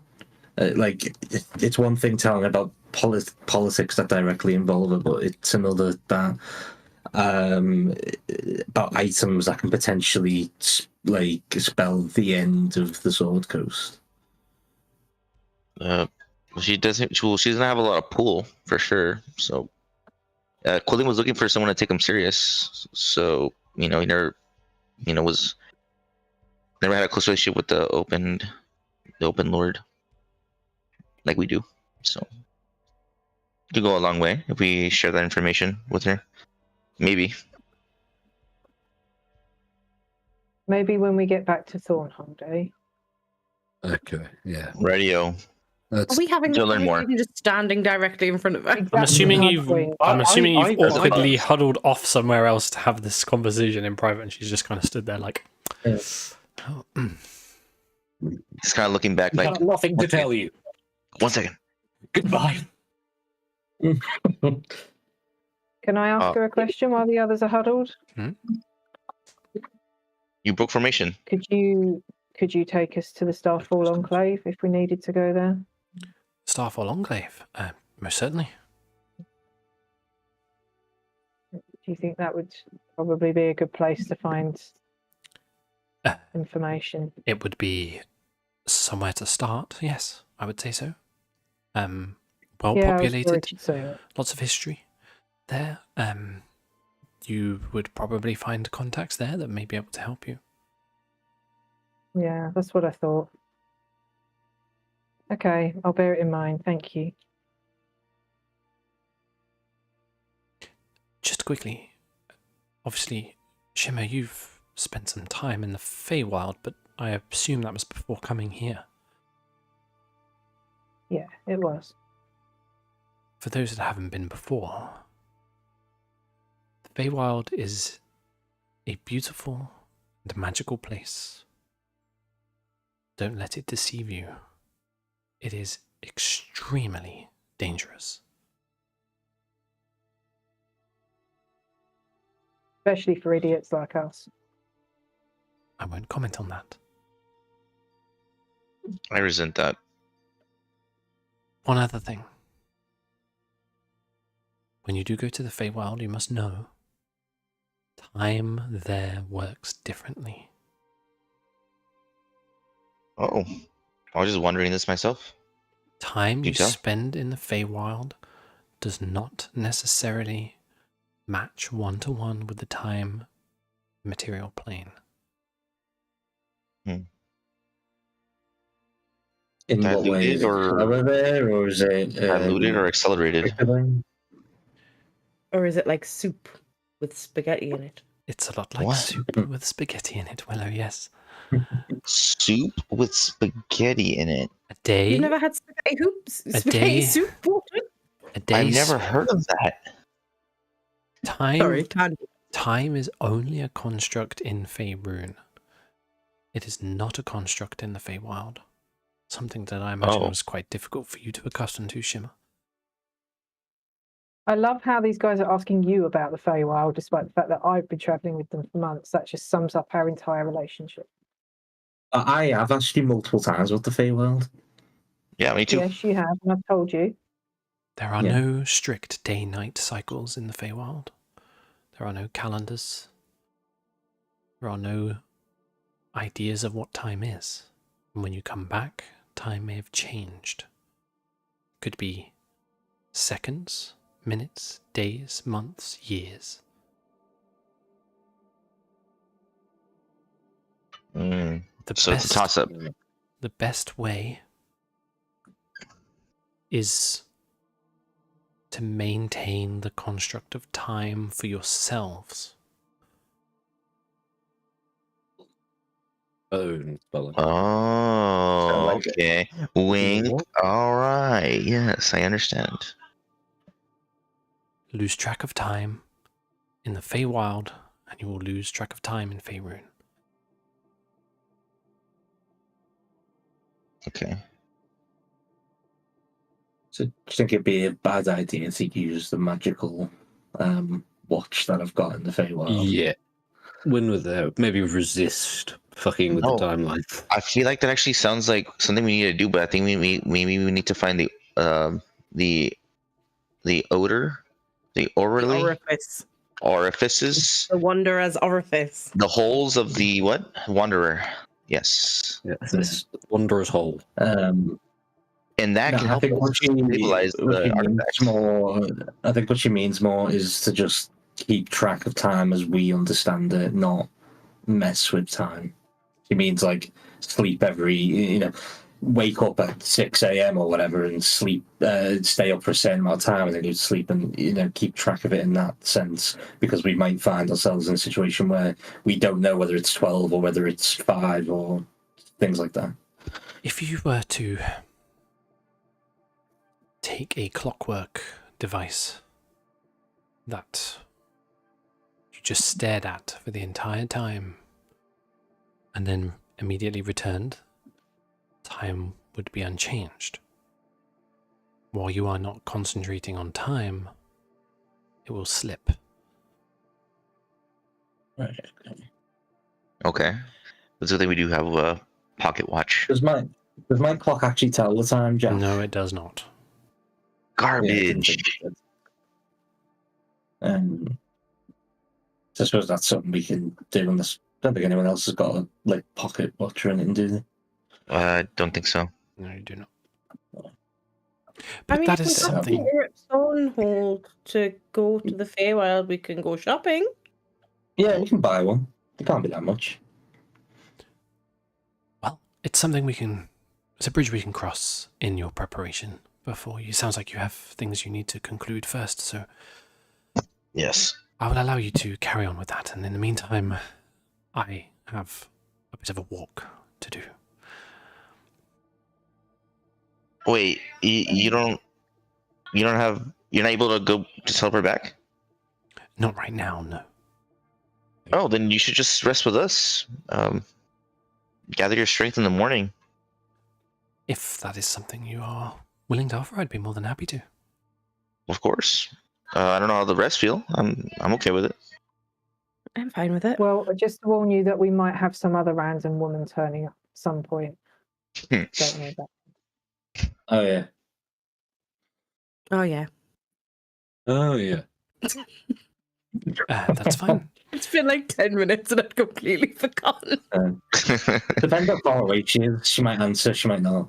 Like, it's one thing telling about politics that directly involve her, but it's another that about items that can potentially like spell the end of the Sword Coast. She doesn't. She doesn't have a lot of pull for sure. So, Quillian was looking for someone to take him serious. So he never, was never had a close relationship with the open Lord like we do. So it could go a long way if we share that information with her. Maybe. Maybe when we get back to Thornhold, eh? Okay. Yeah. Radio. Are we having To this learn more. conversation just standing directly in front of us? I'm assuming Exactly. you've. I- I'm assuming I- you've I- awkwardly huddled off somewhere else to have this conversation in private, and she's just kind of stood there like. Yeah. Oh, Just kind of looking back, I like, have nothing to tell you. 1 second. Goodbye. Can I ask her a question while the others are huddled? You broke formation. Could you take us to the Starfall Enclave if we needed to go there? Starfall Enclave, most certainly. Do you think that would probably be a good place to find information? It would be somewhere to start. Yes, I would say so. Well Yeah, I was populated, worried you'd say that. lots of history there. You would probably find contacts there that may be able to help you. Yeah, that's what I thought. Okay, I'll bear it in mind. Thank you. Just quickly, obviously, Shimmer, you've spent some time in the Feywild, but I assume that was before coming here. Yeah, it was. For those that haven't been before, the Feywild is a beautiful and magical place. Don't let it deceive you. It is extremely dangerous. Especially for idiots like us. I won't comment on that. I resent that. One other thing. When you do go to the Feywild, you must know time there works differently. Oh, I was just wondering this myself. Time you tell? spend in the Feywild does not necessarily match one-to-one with the time material plane. In what way? Is Diluted it or slower there, or is it diluted or accelerated? Or is it like soup with spaghetti in it? It's a lot like What? soup with spaghetti in it, Willow, yes. Soup with spaghetti in it. A day, You've never had spaghetti hoops? A Spaghetti day- soup? a day. I've never heard of that. Sorry, Time is only a construct in Faerun. It is not a construct in the Feywild. Something that I imagine Oh. was quite difficult for you to accustom to, Shimmer. I love how these guys are asking you about the Feywild, despite the fact that I've been travelling with them for months. That just sums up our entire relationship. I have asked you multiple times about the Feywild. Yeah, me too. Yes, you have, and I've told you. There are Yeah. no strict day-night cycles in the Feywild. There are no calendars. There are no ideas of what time is. And when you come back, time may have changed. Could be seconds, minutes, days, months, years. Mm. The So it's a toss-up. The best way is to maintain the construct of time for yourselves. Baldwin. Oh, like it. okay. Wink. What? All right. Yes, I understand. Lose track of time in the Feywild, and you will lose track of time in Faerun. Okay. So do you think it'd be a bad idea to use the magical watch that I've got in the Feywild? Yeah. When we're there, maybe resist fucking with No. the timeline. I feel like that actually sounds like something we need to do, but I think maybe we need to find the odor, the orally Orifice. orifices, The Wanderer's orifice. the holes of the what? Wanderer. Yes. Yeah, this Wanderer's Hole. And that No, can I help think us what she stabilize the means artifacts. more. I think what she means more is to just keep track of time as we understand it, not mess with time. She means like sleep wake up at 6 a.m. or whatever and sleep, stay up for a certain amount of time and then go to sleep and keep track of it in that sense, because we might find ourselves in a situation where we don't know whether it's 12 or whether it's 5 or things like that. If you were to take a clockwork device that you just stared at for the entire time and then immediately returned, time would be unchanged. While you are not concentrating on time, it will slip. Right. Okay. That's the thing, we do have a pocket watch. Does my clock actually tell the time, Jack? No, it does not. Yeah, I didn't Garbage. think it did. So I suppose that's something we can do. Unless I don't think anyone else has got a pocket watch or anything, do they? I don't think so. No, you do not. I But mean, that if is we have something. the Stonehold to go to the Feywild, we can go shopping. Yeah, we can buy one. It can't be that much. Well, it's something we can. It's a bridge we can cross in your preparation before you. Sounds like you have things you need to conclude first, so Yes. I will allow you to carry on with that. And in the meantime, I have a bit of a walk to do. Wait, you're not able to go to teleport back? Not right now, no. Oh, then you should just rest with us. Gather your strength in the morning. If that is something you are willing to offer, I'd be more than happy to. Of course. I don't know how the rest feel. I'm okay with it. I'm fine with it. Well, just to warn you that we might have some other random woman turning up at some point. Don't know that. Oh yeah. Oh, yeah. Oh, yeah. That's fine. It's been like 10 minutes and I've completely forgotten. Depends how far away she is. She might answer. She might not.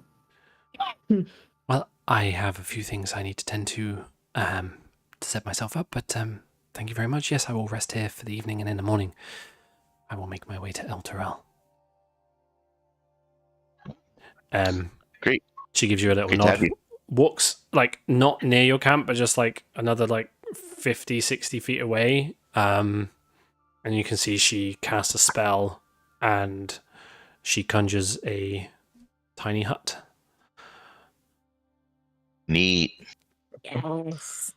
Well, I have a few things I need to tend to set myself up, but thank you very much. Yes, I will rest here for the evening, and in the morning, I will make my way to El Terrell. Great. She gives you a little Great to have nod. you. Walks, not near your camp, but just another 50, 60 feet away. And you can see she casts a spell and she conjures a tiny hut. Neat. Yes.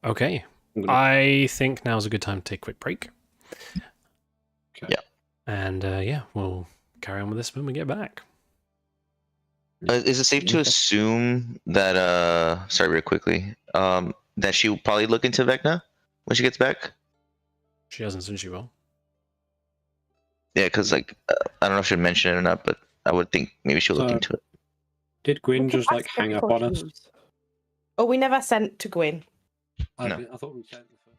Okay. I'm gonna- I think now's a good time to take a quick break. Okay. Yeah. And we'll carry on with this when we get back. Is it safe to assume that sorry, real quickly, that she will probably look into Vecna when she gets back? She hasn't, since she will. Yeah, because I don't know if she mentioned it or not, but I would think maybe she'll look So- into it. Did Gwyn just That's hang up before on she us? leaves. Oh, we never sent to Gwyn. No. I thought we sent the first.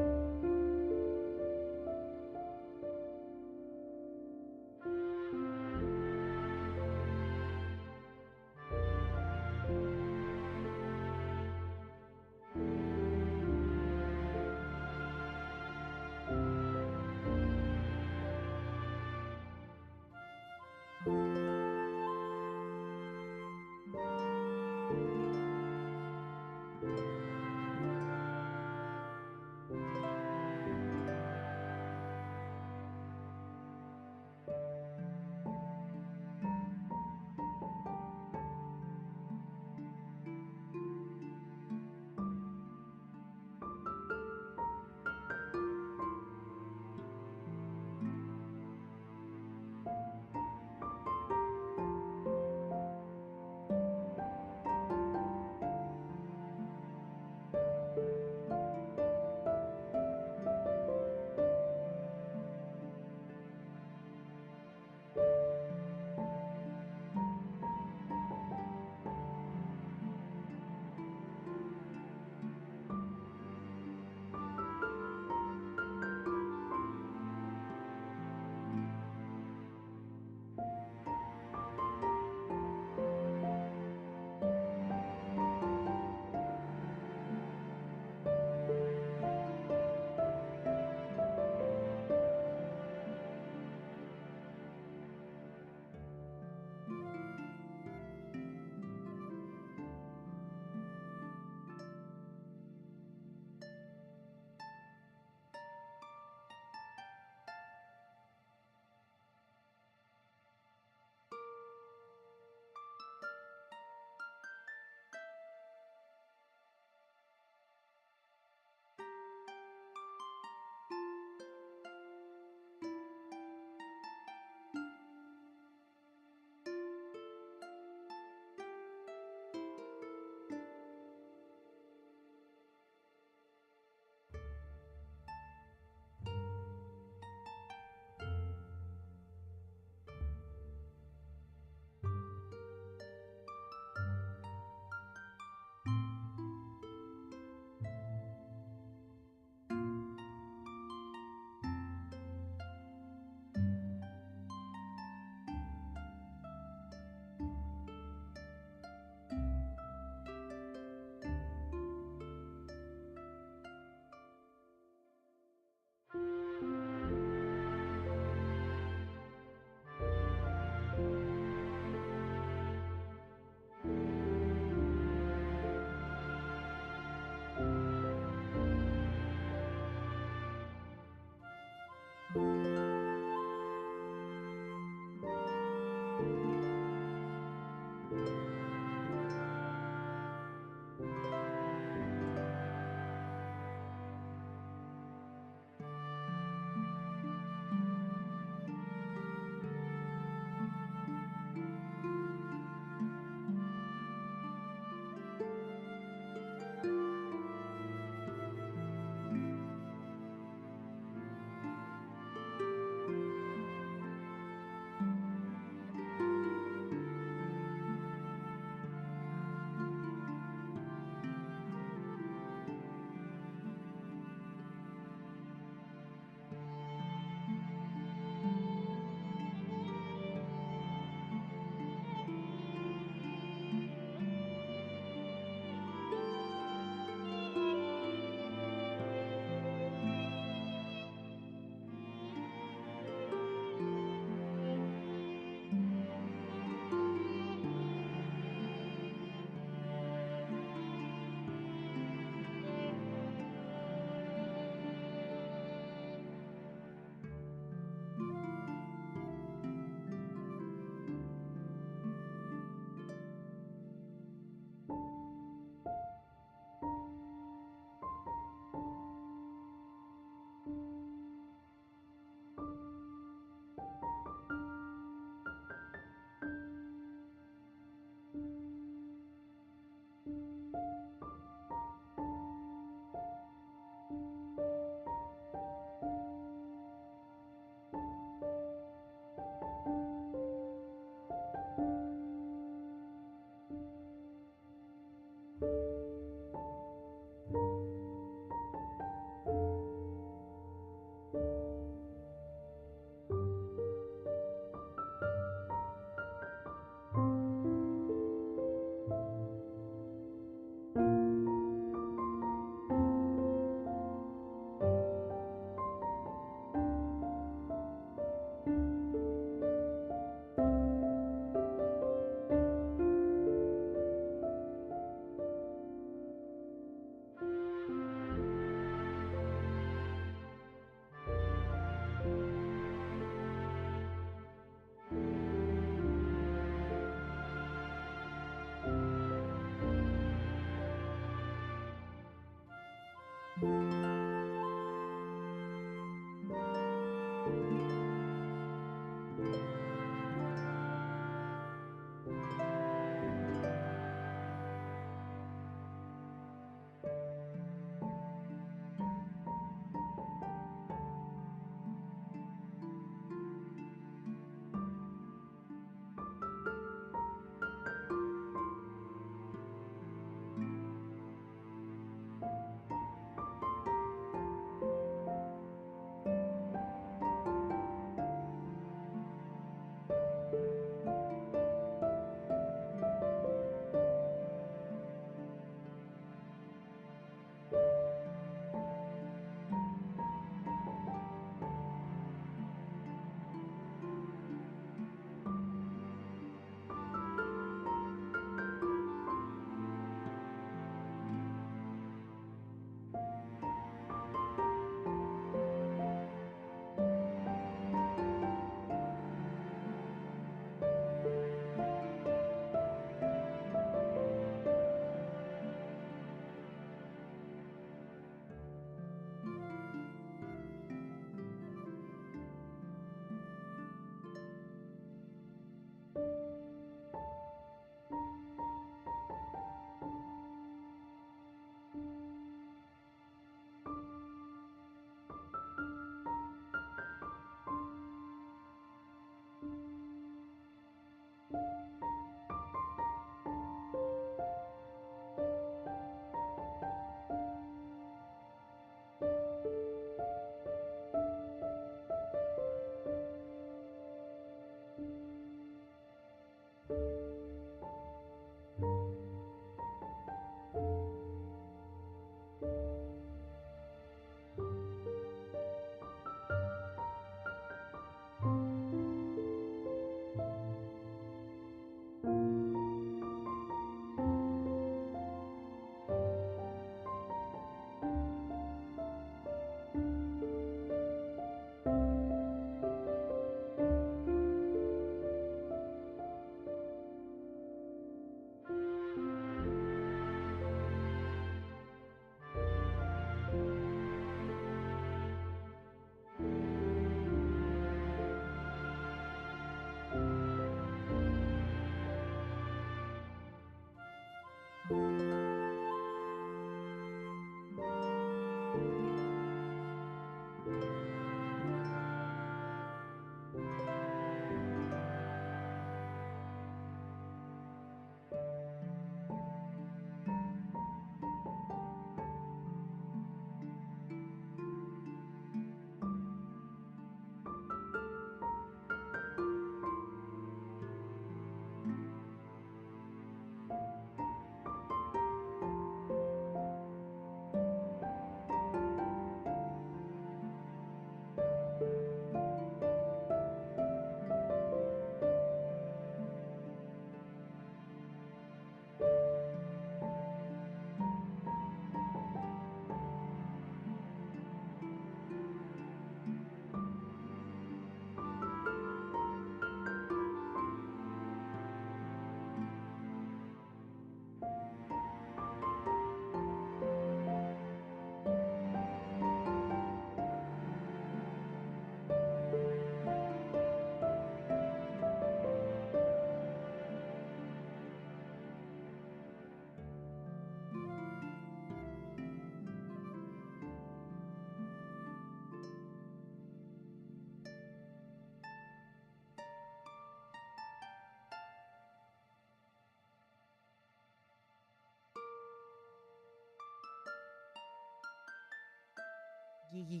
Yeah.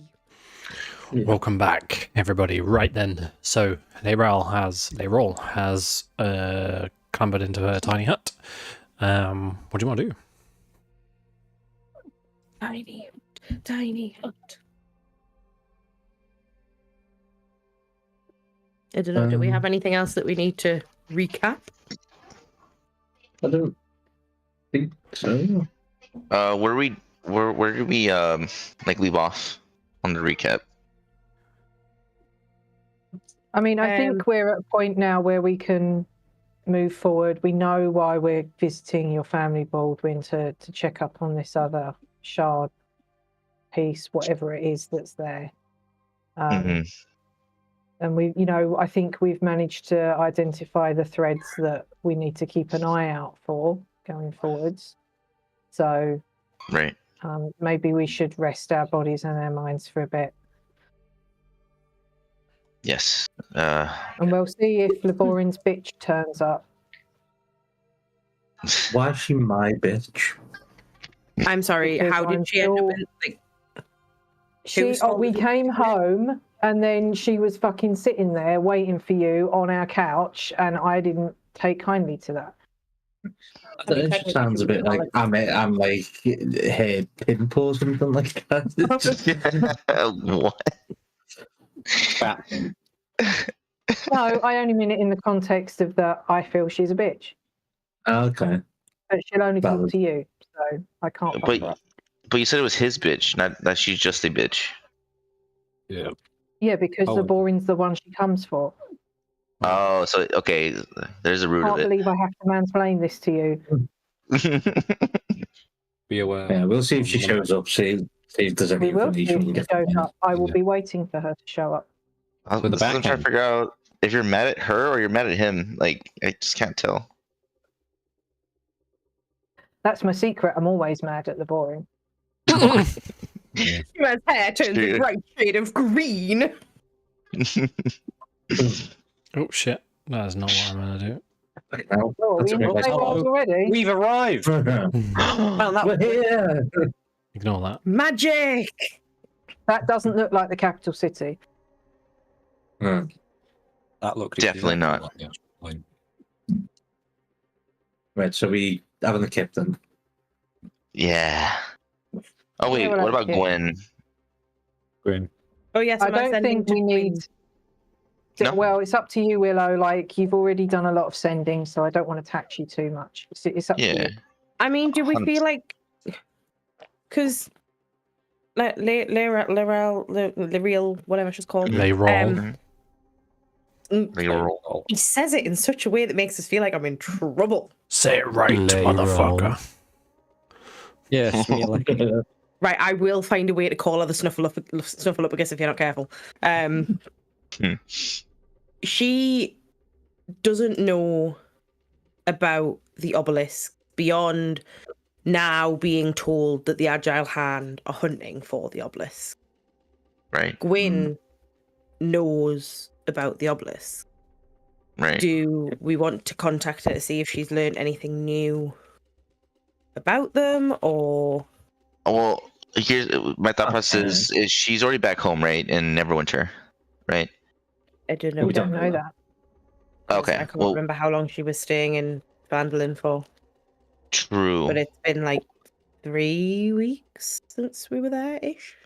Welcome back, everybody. Right then, so Leyrol has clambered into her tiny hut. What do you want to do? Tiny hut. I don't know. Do we have anything else that we need to recap? I don't think so. Where did we like leave off on the recap? I mean, I think we're at a point now where we can move forward. We know why we're visiting your family, Baldwin, to check up on this other shard piece, whatever it is that's there. Mhm. And we, you know, I think we've managed to identify the threads that we need to keep an eye out for going forwards. So Right. maybe we should rest our bodies and our minds for a bit. Yes. And we'll see if Laborin's bitch turns up. Why is she my bitch? I'm sorry. Because How I'm did she end up still- in, like? Whose fault We was it? came home and then she was fucking sitting there waiting for you on our couch, and I didn't take kindly to that. I don't know, she sounds a bit like I'm like her pimp or something like that. What? No, I only mean it in the context of that I feel she's a bitch. Okay. But she'll only talk Valid. to you, so I can't fuck her up. But you said it was his bitch, not that she's just a bitch. Yeah. Yeah, because Oh. Laborin's the one she comes for. Oh, so okay, there's a I root can't of believe I have to mansplain this to you. it. Be aware. Yeah, we'll see if she shows up. See if there's any We will see information if we she can get. shows up. I will be waiting for her to show up. I'm With the trying to backhand. figure out if you're mad at her or you're mad at him. Like, I just can't tell. That's my secret. I'm always mad at Laborin. Man's hair turns a Dude. bright shade of green. Oh shit, that is not what I'm gonna do. Now, Oh, that's we a in bit the like, already? We've arrived. We're here. Ignore that. Magic. That doesn't look like the capital city. Hmm. That looked Definitely exactly not. like the actual plane. Right, so we having the kip then. Yeah. Oh wait, Yeah, well, what about okay. Gwen? Grin. Oh yes, I am I don't sending think to we need. Queen? No. Well, it's up to you, Willow. Like, you've already done a lot of sending, so I don't want to tax you too much. It's up to Yeah. you. I mean, do we feel like because L'Oreal, whatever she's called, They roll. They roll. he says it in such a way that makes us feel like I'm in trouble. Say it right, Lay motherfucker. Yes, me like Right, I will find a way to call her the Snuffleupagus if you're not careful. She doesn't know about the obelisk beyond now being told that the Agile Hand are hunting for the obelisk. Right. Gwyn knows about the obelisk. Right. Do we want to contact her to see if she's learned anything new about them, or? Well, here's my thought process is she's already back home, right, in Neverwinter, right? I don't know. We don't know that. Okay. I can't Well, remember how long she was staying in Vandalin for, true. but it's been like 3 weeks since we were there-ish.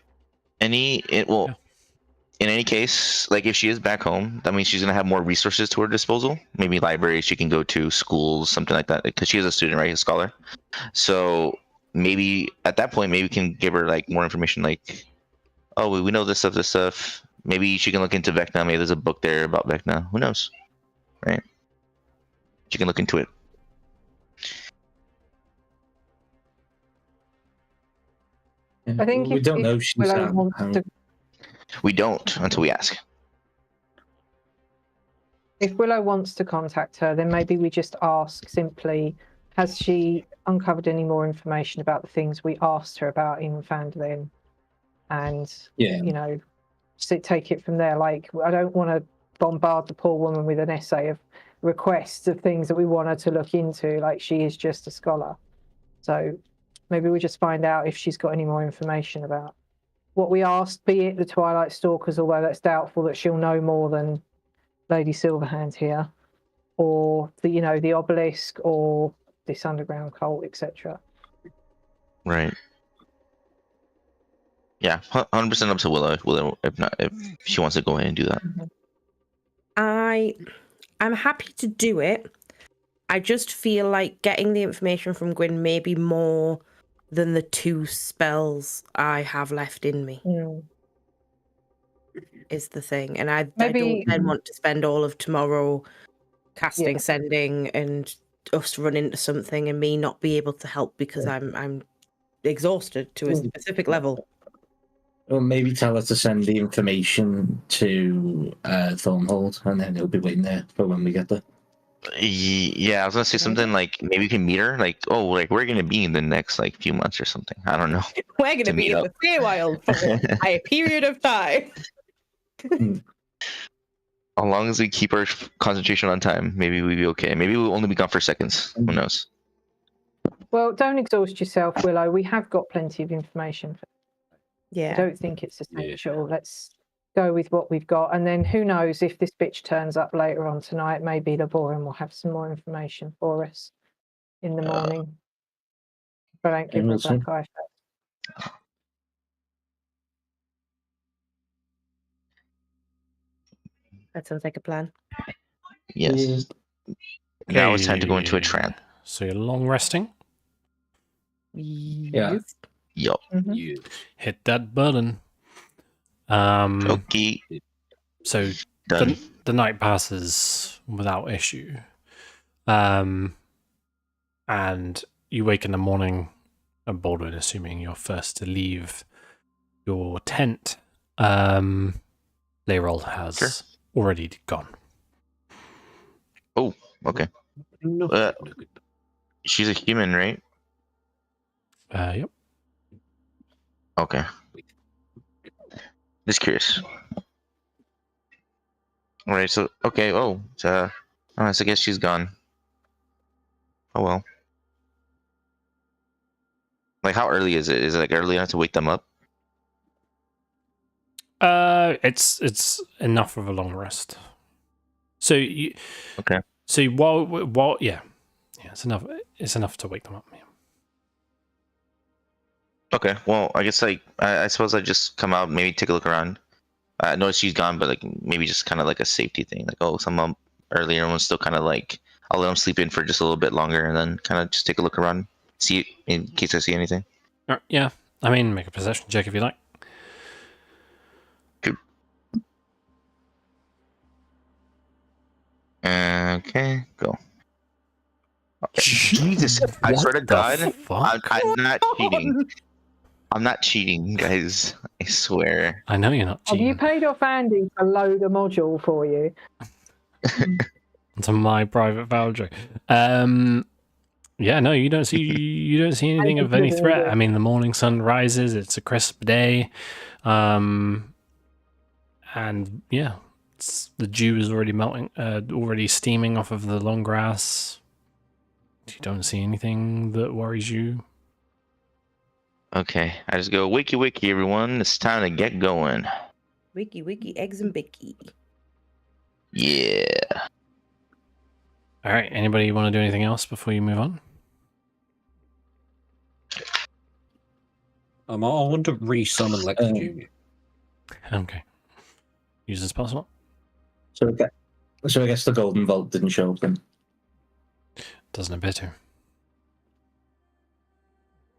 In any case, like if she is back home, that means she's gonna have more resources to her disposal. Maybe libraries she can go to, schools, something like that. Because she is a student, right, a scholar. So maybe at that point, maybe we can give her like more information. Like, oh, we know this stuff. Maybe she can look into Vecna. Maybe there's a book there about Vecna. Who knows, right? She can look into it. I think we if, don't if know if she's Willow out. wants to, We don't until we ask. if Willow wants to contact her, then maybe we just ask simply, has she uncovered any more information about the things we asked her about in Vandalin? And, Yeah. you know, take it from there. Like, I don't want to bombard the poor woman with an essay of requests of things that we want her to look into. Like, she is just a scholar. So maybe we just find out if she's got any more information about what we asked, be it the Twilight Stalkers, although that's doubtful that she'll know more than Lady Silverhand here, or the obelisk, or this underground cult, etc. Right. Yeah, 100% up to Willow. Willow, if she wants to go ahead and do that. I'm happy to do it. I just feel like getting the information from Gwyn may be more than the 2 spells I have left in me. Is the thing, and I don't then want to spend all of tomorrow casting, sending, and us run into something and me not be able to help because I'm exhausted to a specific level. Or maybe tell her to send the information to Thornhold, and then he'll be waiting there for when we get there. Yeah, I was gonna say something like maybe we can meet her. Like, oh, like we're gonna be in the next like few months or something. I don't know. We're gonna be in the Feywild for a period of time. As long as we keep our concentration on time, maybe we'll be okay. Maybe we'll only be gone for seconds. Who knows? Well, don't exhaust yourself, Willow. We have got plenty of information. Yeah. I don't think it's essential. Let's go with what we've got. And then who knows if this bitch turns up later on tonight, maybe Laboran will have some more information for us in the morning. But I don't give her a black eye face. That sounds like a plan. Yes. Now it's time to go into a trance. So you're long resting? Yeah. Yup. Hit that button. Okay. So Done. the night passes without issue. And you wake in the morning, Baldwin, assuming you're first to leave your tent. Leyrol has already gone. Oh, okay. She's a human, right? Yep. Okay. Just curious. All right. So okay. Oh, so I guess she's gone. Oh well. Like, how early is it? Is it like early enough to wake them up? It's enough of a long rest. So you okay. So while yeah, it's enough. It's enough to wake them up. Yeah. Okay. Well, I guess like I suppose I just come out, maybe take a look around. I notice she's gone, but like maybe just kind of like a safety thing. Like, oh, someone earlier one's still kind of like I'll let them sleep in for just a little bit longer, and then kind of just take a look around, see in case I see anything. Yeah. I mean, make a perception check if you like. Okay, go. Okay. Jesus, I swear to God, I'm not cheating. I'm not cheating, guys. I swear. I know you're not cheating. Have you paid off Andy to load a module for you? To my private Foundry. Yeah, no, you don't see anything of any threat. I mean, the morning sun rises. It's a crisp day, and yeah, the dew is already melting, already steaming off of the long grass. You don't see anything that worries you. Okay, I just go wiki wiki, everyone. It's time to get going. Wiki wiki, eggs and bicky. Yeah. All right. Anybody want to do anything else before you move on? I want to re-summon Lexi Junior. Okay. Use the spell slot. So I guess the Golden Vault didn't show up then. Doesn't appear to.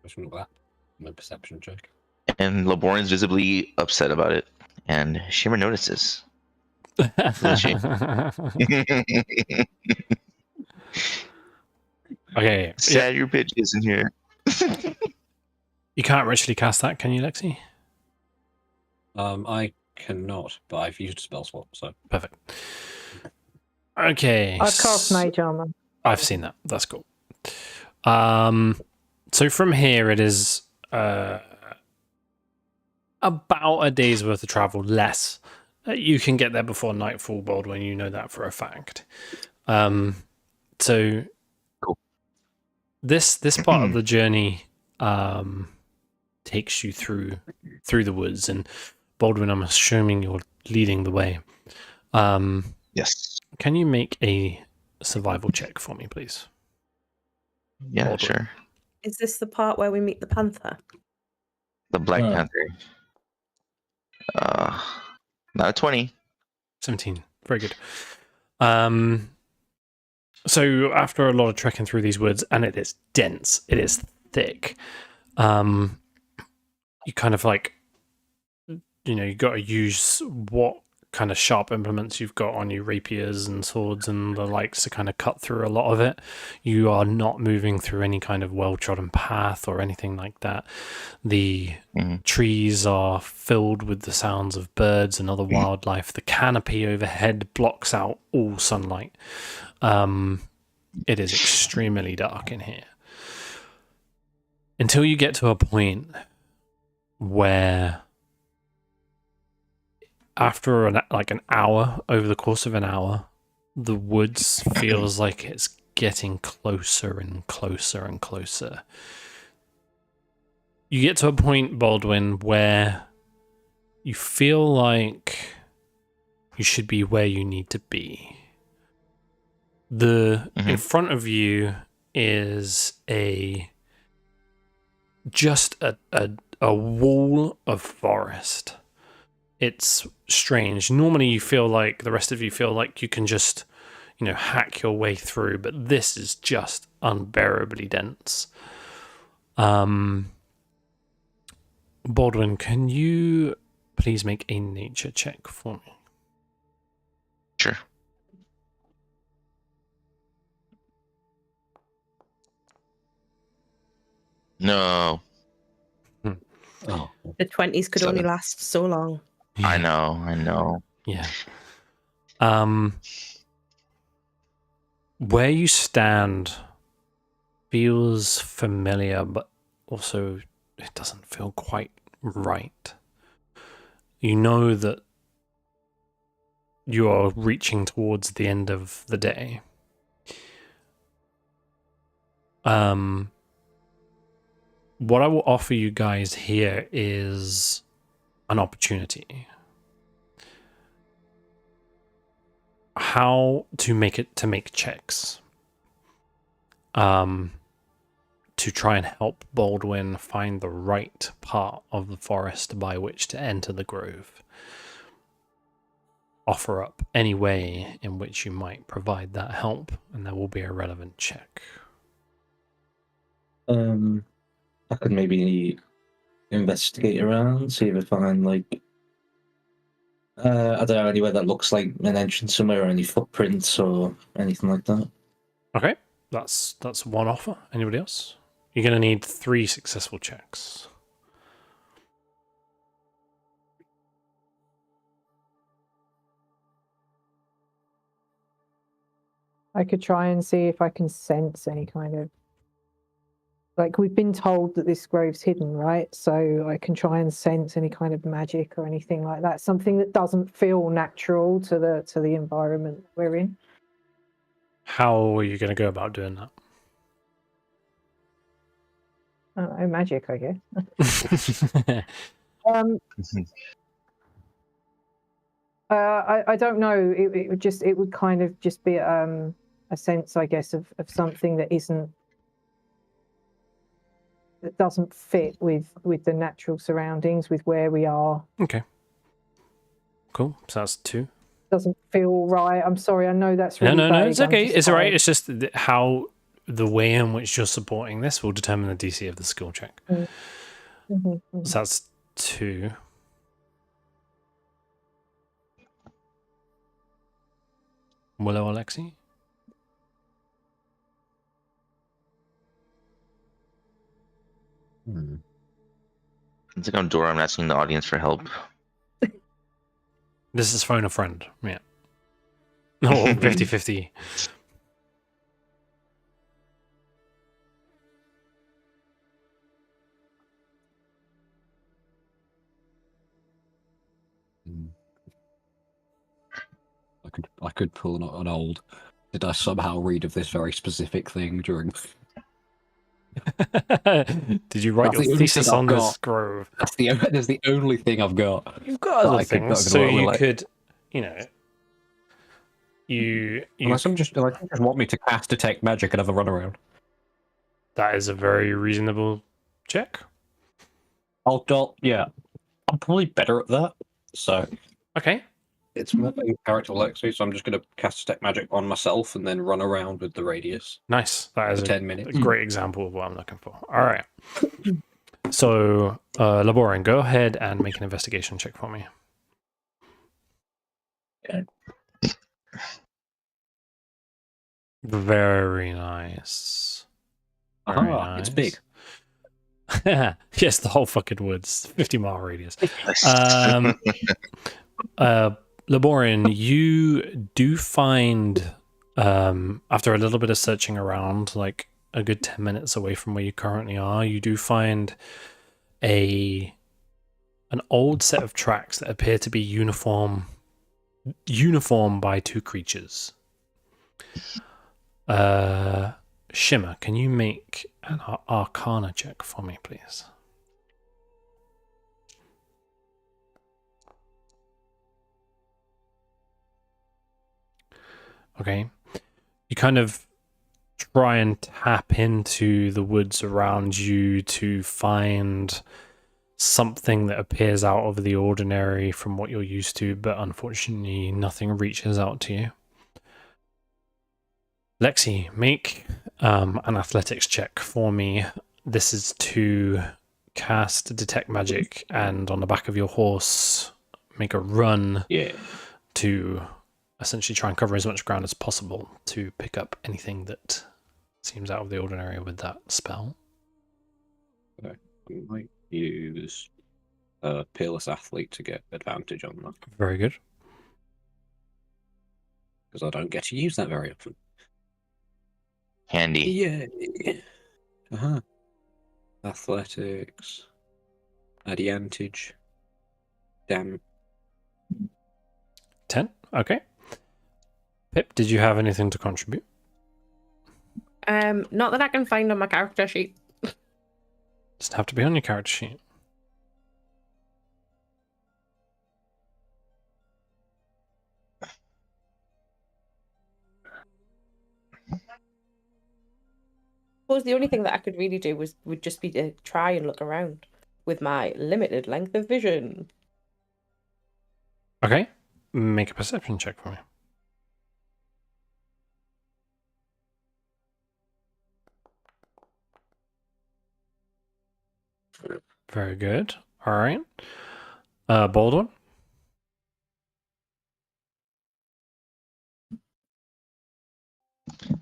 Question of that. My perception check. And Laboran's visibly upset about it, and Shimmer notices. Okay. Sad your bitch isn't here. You can't ritually cast that, can you, Lexi? I cannot, but I've used a spell slot, so perfect. Okay. I've cast Mage Armor. I've seen that. That's cool. So from here, it is about a day's worth of travel, less. You can get there before nightfall, Baldwin. You know that for a fact. So cool. This part of the journey takes you through the woods. And Baldwin, I'm assuming you're leading the way. Yes. Can you make a survival check for me, please? Yeah, Baldwin. sure. Is this the part where we meet the panther? The Black Panther. Not a 20. 17. Very good. So after a lot of trekking through these woods, and it is dense, it is thick, you kind of like, you got to use what kind of sharp implements you've got on you, rapiers and swords and the likes, to kind of cut through a lot of it. You are not moving through any kind of well-trodden path or anything like that. The trees are filled with the sounds of birds and other wildlife. The canopy overhead blocks out all sunlight. It is extremely dark in here. Until you get to a point where after an hour, over the course of an hour, the woods feels like it's getting closer and closer and closer. You get to a point, Baldwin, where you feel like you should be where you need to be. In front of you is just a wall of forest. It's strange. Normally you feel like, the rest of you feel like you can just, hack your way through, but this is just unbearably dense. Baldwin, can you please make a nature check for me? Sure. No. Oh. The 20s could only last so long. Yeah. I know. Yeah. Where you stand feels familiar, but also it doesn't feel quite right. You know that you are reaching towards the end of the day. What I will offer you guys here is an opportunity. How to make checks. To try and help Baldwin find the right part of the forest by which to enter the grove. Offer up any way in which you might provide that help, and there will be a relevant check. I could maybe investigate around, see if I find I don't know, anywhere that looks like an entrance somewhere, or any footprints or anything like that. Okay, that's one offer. Anybody else? You're going to need 3 successful checks. I could try and see if I can sense any kind of, we've been told that this grove's hidden, right? So I can try and sense any kind of magic or anything like that. Something that doesn't feel natural to the environment we're in. How are you going to go about doing that? I don't know, magic, I guess. I don't know. It would kind of just be a sense, I guess, of something that doesn't fit with the natural surroundings, with where we are. Okay. Cool. So that's 2. Doesn't feel right. I'm sorry. I know that's really No. vague. It's okay. It's all right. It's just how the way in which you're supporting this will determine the DC of the skill check. So that's 2. Willow, Alexi? It's like on Dora, I'm asking the audience for help. This is phone a friend. Yeah. No, 50-50. I could pull an old. Did I somehow read of this very specific thing during? Did you write That's the your only thesis thing I've on this got. grove? That's the only thing I've got. You've got other that I could things, so work with, you like- could, you know, you Unless you just want me to cast detect magic and have a run around. that is a very reasonable check. Yeah, I'm probably better at that. So Okay, it's more in character Lexi, so I'm just going to cast detect magic on myself and then run around with the radius nice. That is for 10 minutes. a great example of what I'm looking for. All right. So, Laborin, go ahead and make an investigation check for me. Okay. Very nice. Very Aha, it's big. Yes, the whole fucking woods, 50-mile radius. Nice. Laborin, you do find, after a little bit of searching around, like a good 10 minutes away from where you currently are, you do find an old set of tracks that appear to be uniform by two creatures. Shimmer, can you make an Arcana check for me, please? Okay. You kind of try and tap into the woods around you to find something that appears out of the ordinary from what you're used to, but unfortunately nothing reaches out to you. Lexi, make an athletics check for me. This is to cast detect magic, and on the back of your horse make a run to essentially try and cover as much ground as possible to pick up anything that seems out of the ordinary with that spell. I might use Peerless Athlete to get advantage on that, Very good. because I don't get to use that very often. Handy. Yeah. Uh-huh. Athletics. Advantage. Damn. 10. Okay. Pip, did you have anything to contribute? Not that I can find on my character sheet. Doesn't have to be on your character sheet. I suppose the only thing that I could really do would just be to try and look around with my limited length of vision. Okay. Make a perception check for me. Very good. All right. Baldwin?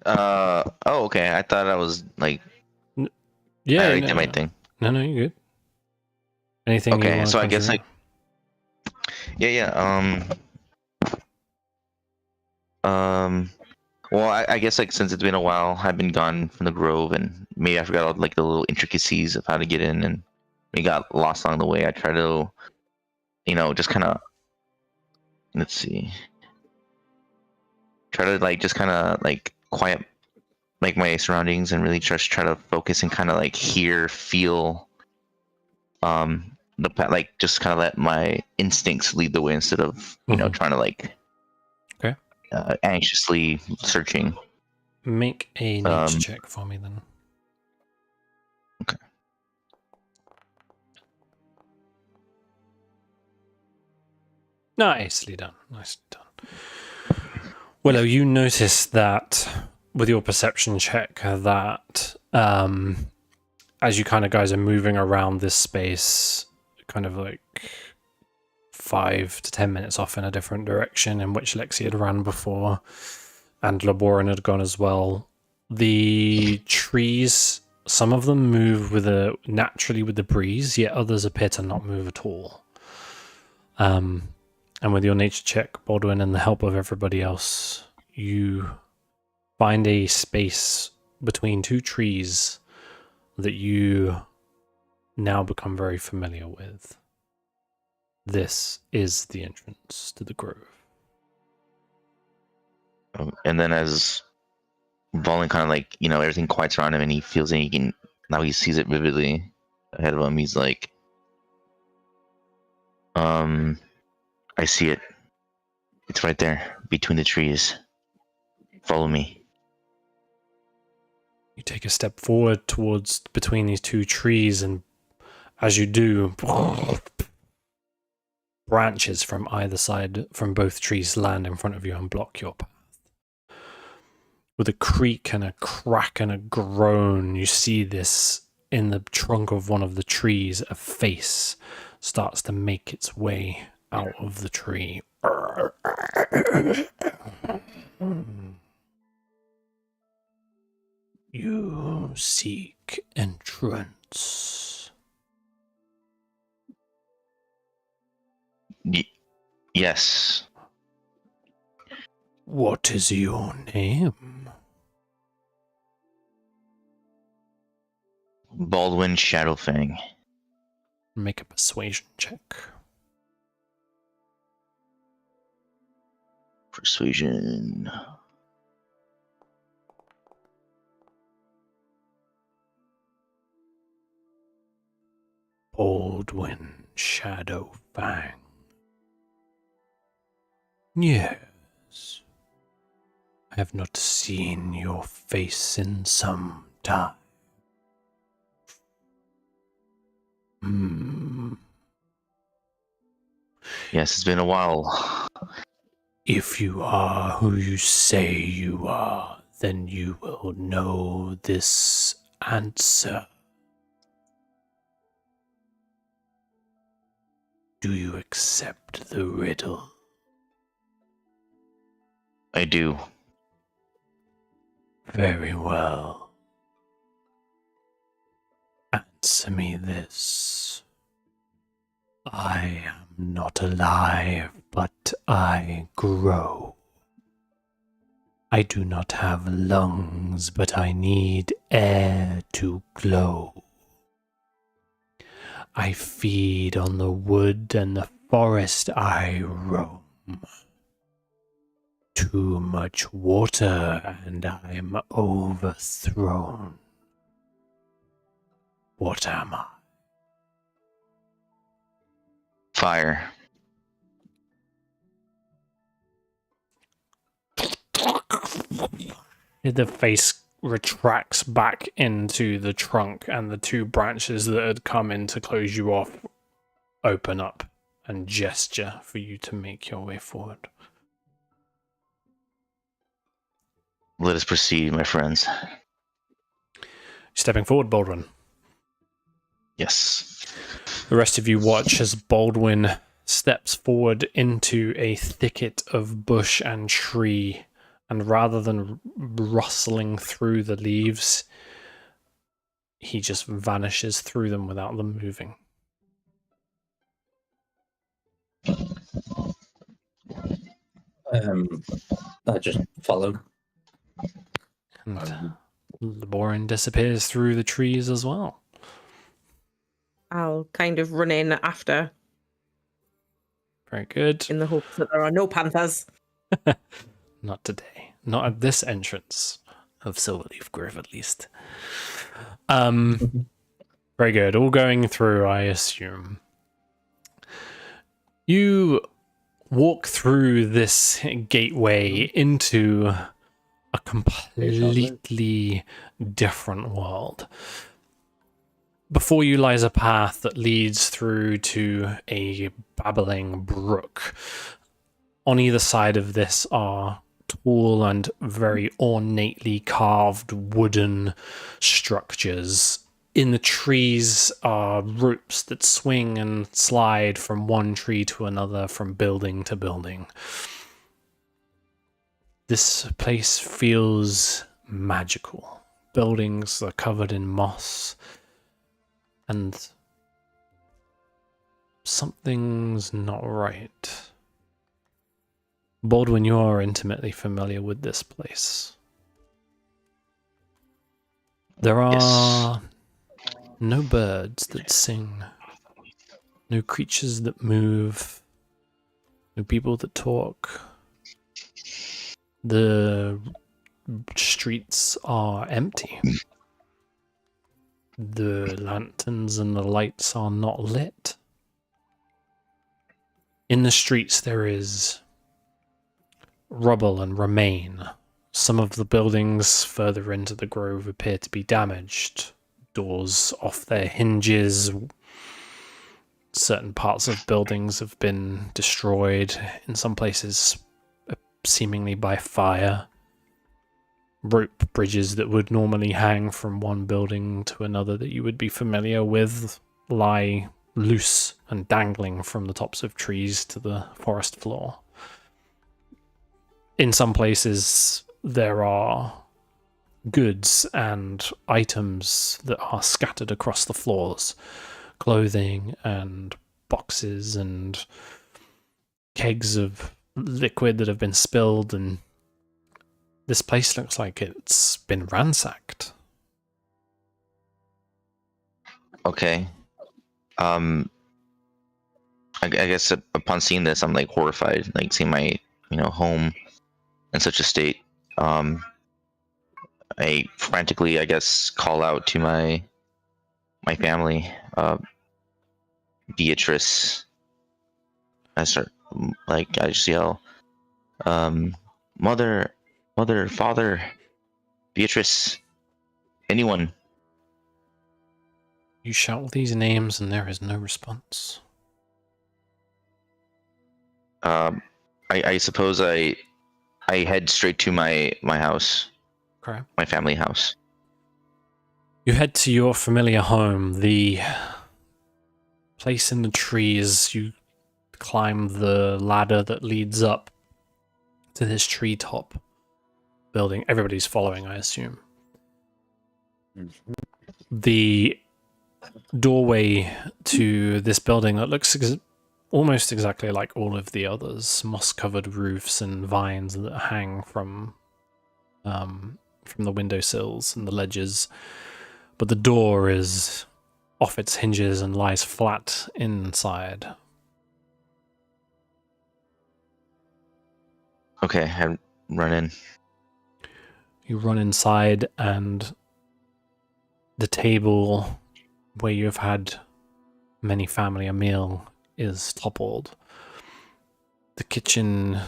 Oh, okay. I thought I was like, Yeah. I already no, did my thing. No, you're good. Anything you Okay, want so to I guess contribute? well, I guess like since it's been a while, I've been gone from the grove, and maybe I forgot all like the little intricacies of how to get in, and we got lost along the way. I try to, just kind of, let's see, try to like just kind of like quiet like my surroundings and really just try to focus and kind of like hear, feel, like just kind of let my instincts lead the way instead of trying to like Okay. Anxiously searching. Make a nature check for me then. Okay. Nicely done. Nicely done. Willow, you notice that with your perception check that as you kind of guys are moving around this space, kind of like 5 to 10 minutes off in a different direction in which Lexi had ran before, and Laborin had gone as well. The trees, some of them move naturally with the breeze, yet others appear to not move at all. And with your nature check, Baldwin, and the help of everybody else, you find a space between two trees that you now become very familiar with. This is the entrance to the grove. And then as Volin kind of like, everything quiets around him and he feels and he can Now he sees it vividly ahead of him. He's like, I see it. It's right there between the trees. Follow me. You take a step forward towards between these two trees, and as you do, branches from either side, from both trees, land in front of you and block your path. With a creak and a crack and a groan, you see this in the trunk of one of the trees. A face starts to make its way out of the tree. You seek entrance. Yes. What is your name? Baldwin Shadowfang. Make a persuasion check. Persuasion. Baldwin Shadowfang. Yes. I have not seen your face in some time. Yes, it's been a while. If you are who you say you are, then you will know this answer. Do you accept the riddle? I do. Very well. Answer me this. I am not alive, but I grow. I do not have lungs, but I need air to glow. I feed on the wood and the forest I roam. Too much water and I'm overthrown. What am I? Fire. The face retracts back into the trunk, and the two branches that had come in to close you off open up and gesture for you to make your way forward. Let us proceed, my friends. Stepping forward, Baldwin. Yes. The rest of you watch as Baldwin steps forward into a thicket of bush and tree, and rather than rustling through the leaves, he just vanishes through them without them moving. I just follow. And Laborin disappears through the trees as well. I'll kind of run in after Very good. in the hopes that there are no panthers. Not today. Not at this entrance of Silverleaf Grove, at least. Very good. All going through, I assume. You walk through this gateway into a completely different world. Before you lies a path that leads through to a babbling brook. On either side of this are tall and very ornately carved wooden structures. In the trees are ropes that swing and slide from one tree to another, from building to building. This place feels magical. Buildings are covered in moss, and something's not right. Baldwin, you are intimately familiar with this place. There are no birds that sing, no creatures that move, no people that talk. The streets are empty. The lanterns and the lights are not lit. In the streets there is rubble and remain. Some of the buildings further into the grove appear to be damaged. Doors off their hinges. Certain parts of buildings have been destroyed, in some places seemingly by fire. Rope bridges that would normally hang from one building to another that you would be familiar with lie loose and dangling from the tops of trees to the forest floor. In some places, there are goods and items that are scattered across the floors. Clothing and boxes and kegs of liquid that have been spilled, and this place looks like it's been ransacked. Okay. I guess upon seeing this, I'm like horrified, like seeing my, home in such a state. I frantically, I guess, call out to my family. Beatrice. I just yell, mother, father, Beatrice, anyone. You shout these names and there is no response. I suppose I head straight to my house. Okay. My family house. You head to your familiar home, the place in the trees. You climb the ladder that leads up to this treetop building. Everybody's following, I assume. The doorway to this building that looks almost exactly like all of the others, moss-covered roofs and vines that hang from the windowsills and the ledges, but the door is off its hinges and lies flat inside. Okay, I run in. You run inside, and the table where you've had many family a meal is toppled. The kitchen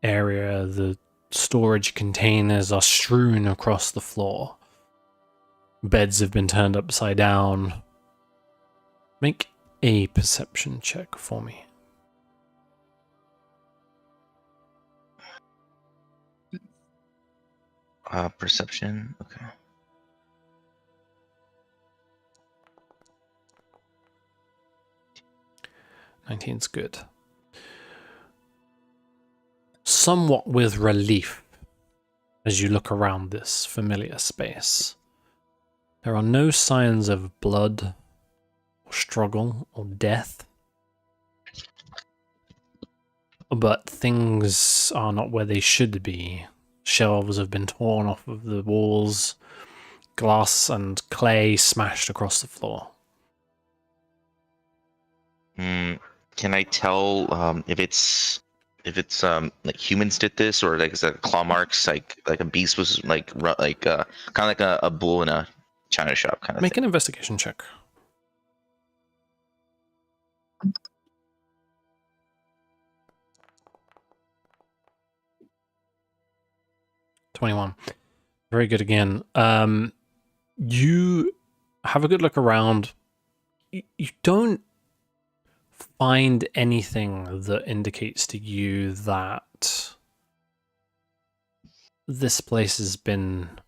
area, the storage containers are strewn across the floor. Beds have been turned upside down. Make a perception check for me. Perception. Okay. Nineteen's good. Somewhat with relief as you look around this familiar space. There are no signs of blood, or struggle, or death. But things are not where they should be. Shelves have been torn off of the walls, glass and clay smashed across the floor. Can I tell if it's like humans did this, or like is that claw marks, like a beast was kind of like a bull in a china shop kind of Make thing? an investigation check. 21. Very good again. You have a good look around. You don't find anything that indicates to you that this place has been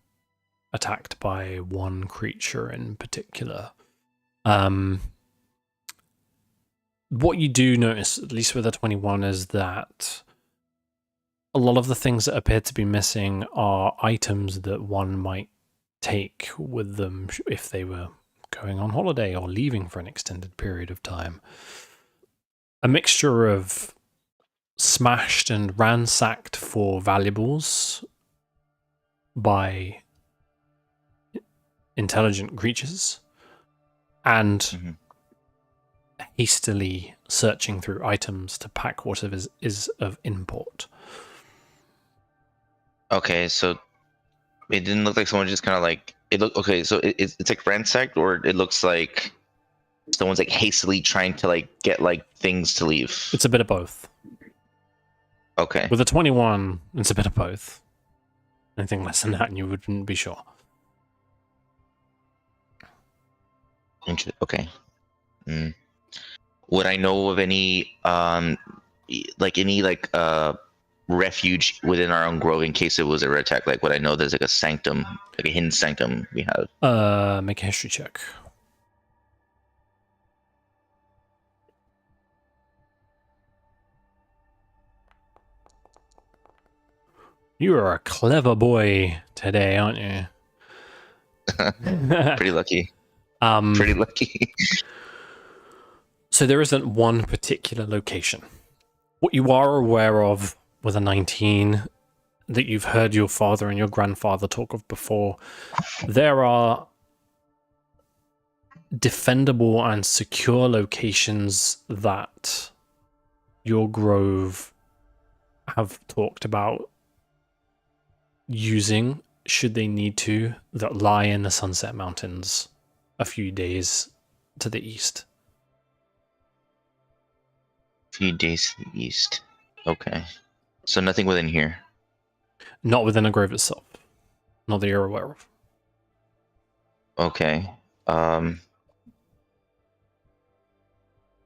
attacked by one creature in particular. What you do notice, at least with a 21, is that a lot of the things that appear to be missing are items that one might take with them if they were going on holiday or leaving for an extended period of time. A mixture of smashed and ransacked for valuables by intelligent creatures, and hastily searching through items to pack whatever is of import. Okay, so it didn't look like someone just kind of like It look okay. So it's like ransacked, or it looks like someone's like hastily trying to like get like things to leave. It's a bit of both. Okay. With a 21, it's a bit of both. Anything less than that, and you wouldn't be sure. Okay. Would I know of any refuge within our own grove in case it was a red attack? Like, would I know there's like a sanctum, like a hidden sanctum we have? Make a history check. You are a clever boy today, aren't you? Pretty lucky. Pretty lucky. So there isn't one particular location. What you are aware of with a 19 that you've heard your father and your grandfather talk of before, there are defendable and secure locations that your grove have talked about using should they need to, that lie in the Sunset Mountains a few days to the east. Few days to the east. Okay. So nothing within here. Not within the grove itself. Not that you're aware of. Okay.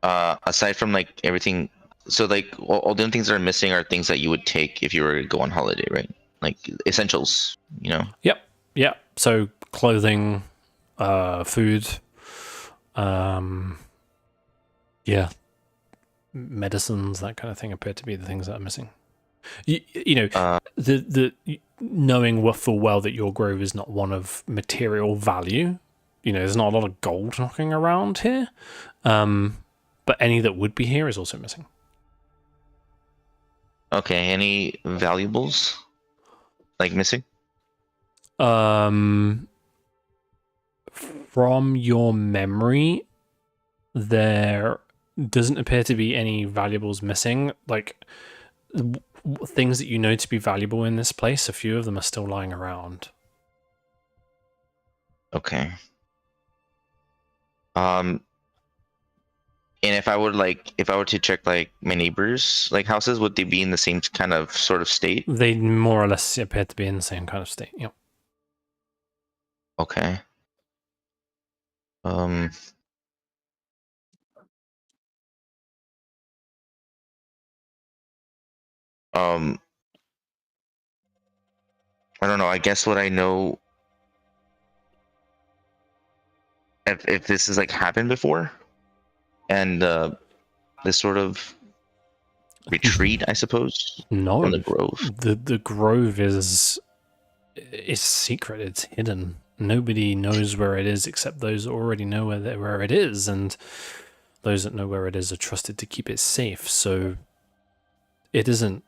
Aside from like everything, so like all the things that are missing are things that you would take if you were to go on holiday, right? Like essentials, you know? Yep. So clothing, food, medicines, that kind of thing appear to be the things that are missing. You know, the knowing full well that your grove is not one of material value. You know, there's not a lot of gold knocking around here, but any that would be here is also missing. Okay. Any valuables like missing? From your memory, there doesn't appear to be any valuables missing. Like things that you know to be valuable in this place, a few of them are still lying around. Okay. And if I were to check like my neighbors' like houses, would they be in the same kind of sort of state? They more or less appear to be in the same kind of state. Yep. Okay. I don't know. I guess what I know, if this has like happened before, and this sort of retreat, I suppose, No, from the grove. The grove is secret. It's hidden. Nobody knows where it is except those that already know where it is, and those that know where it is are trusted to keep it safe. So it isn't.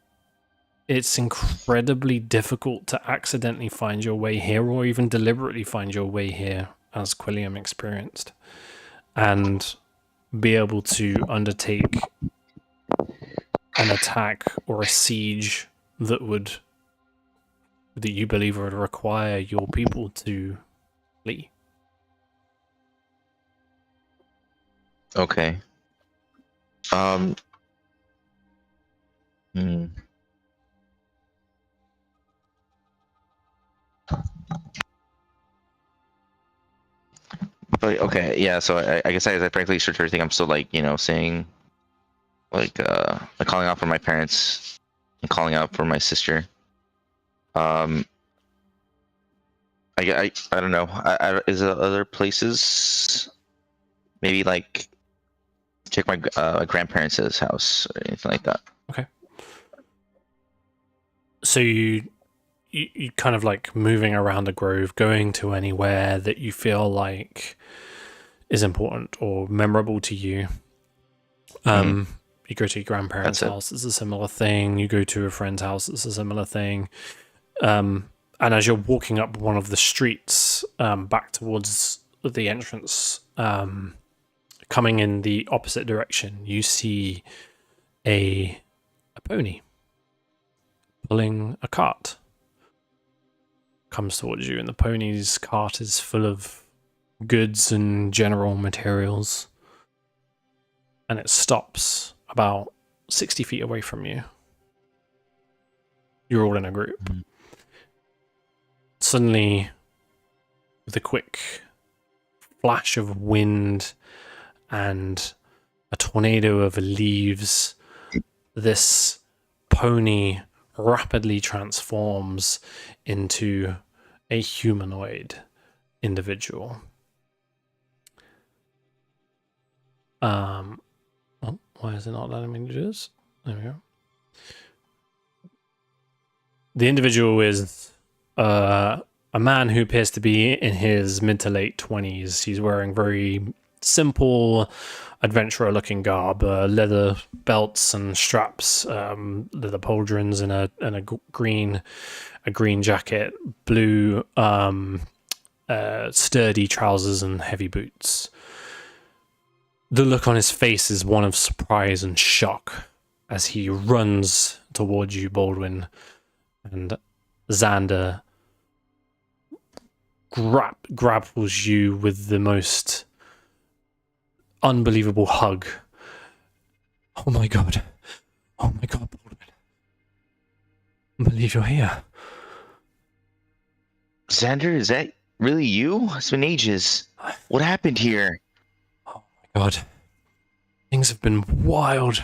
It's incredibly difficult to accidentally find your way here, or even deliberately find your way here, as Quilliam experienced, and be able to undertake an attack or a siege that you believe would require your people to flee. Okay. But okay, yeah. So I guess I frankly should think I'm still like saying like calling out for my parents and calling out for my sister. I don't know. Is there other places? Maybe like check my grandparents' house or anything like that. Okay. So you kind of like moving around the grove, going to anywhere that you feel like is important or memorable to you. You go to your grandparents' house, it's a similar thing. You go to a friend's house, it's a similar thing. And as you're walking up one of the streets back towards the entrance, coming in the opposite direction, you see a pony pulling a cart. comes towards you, and the pony's cart is full of goods and general materials. And it stops about 60 feet away from you. You're all in a group. Suddenly, with a quick flash of wind and a tornado of leaves, this pony rapidly transforms into a humanoid individual. Why is it not letting me do this? There we go. The individual is a man who appears to be in his mid to late 20s. He's wearing very simple adventurer-looking garb, leather belts and straps, leather pauldrons, and a green jacket, blue sturdy trousers, and heavy boots. The look on his face is one of surprise and shock as he runs towards you, Baldwin, and Xander grapples you with the most unbelievable hug. Oh my god, Baldwin. I believe you're here. Xander, is that really you? It's been ages. What happened here? Oh my god. Things have been wild.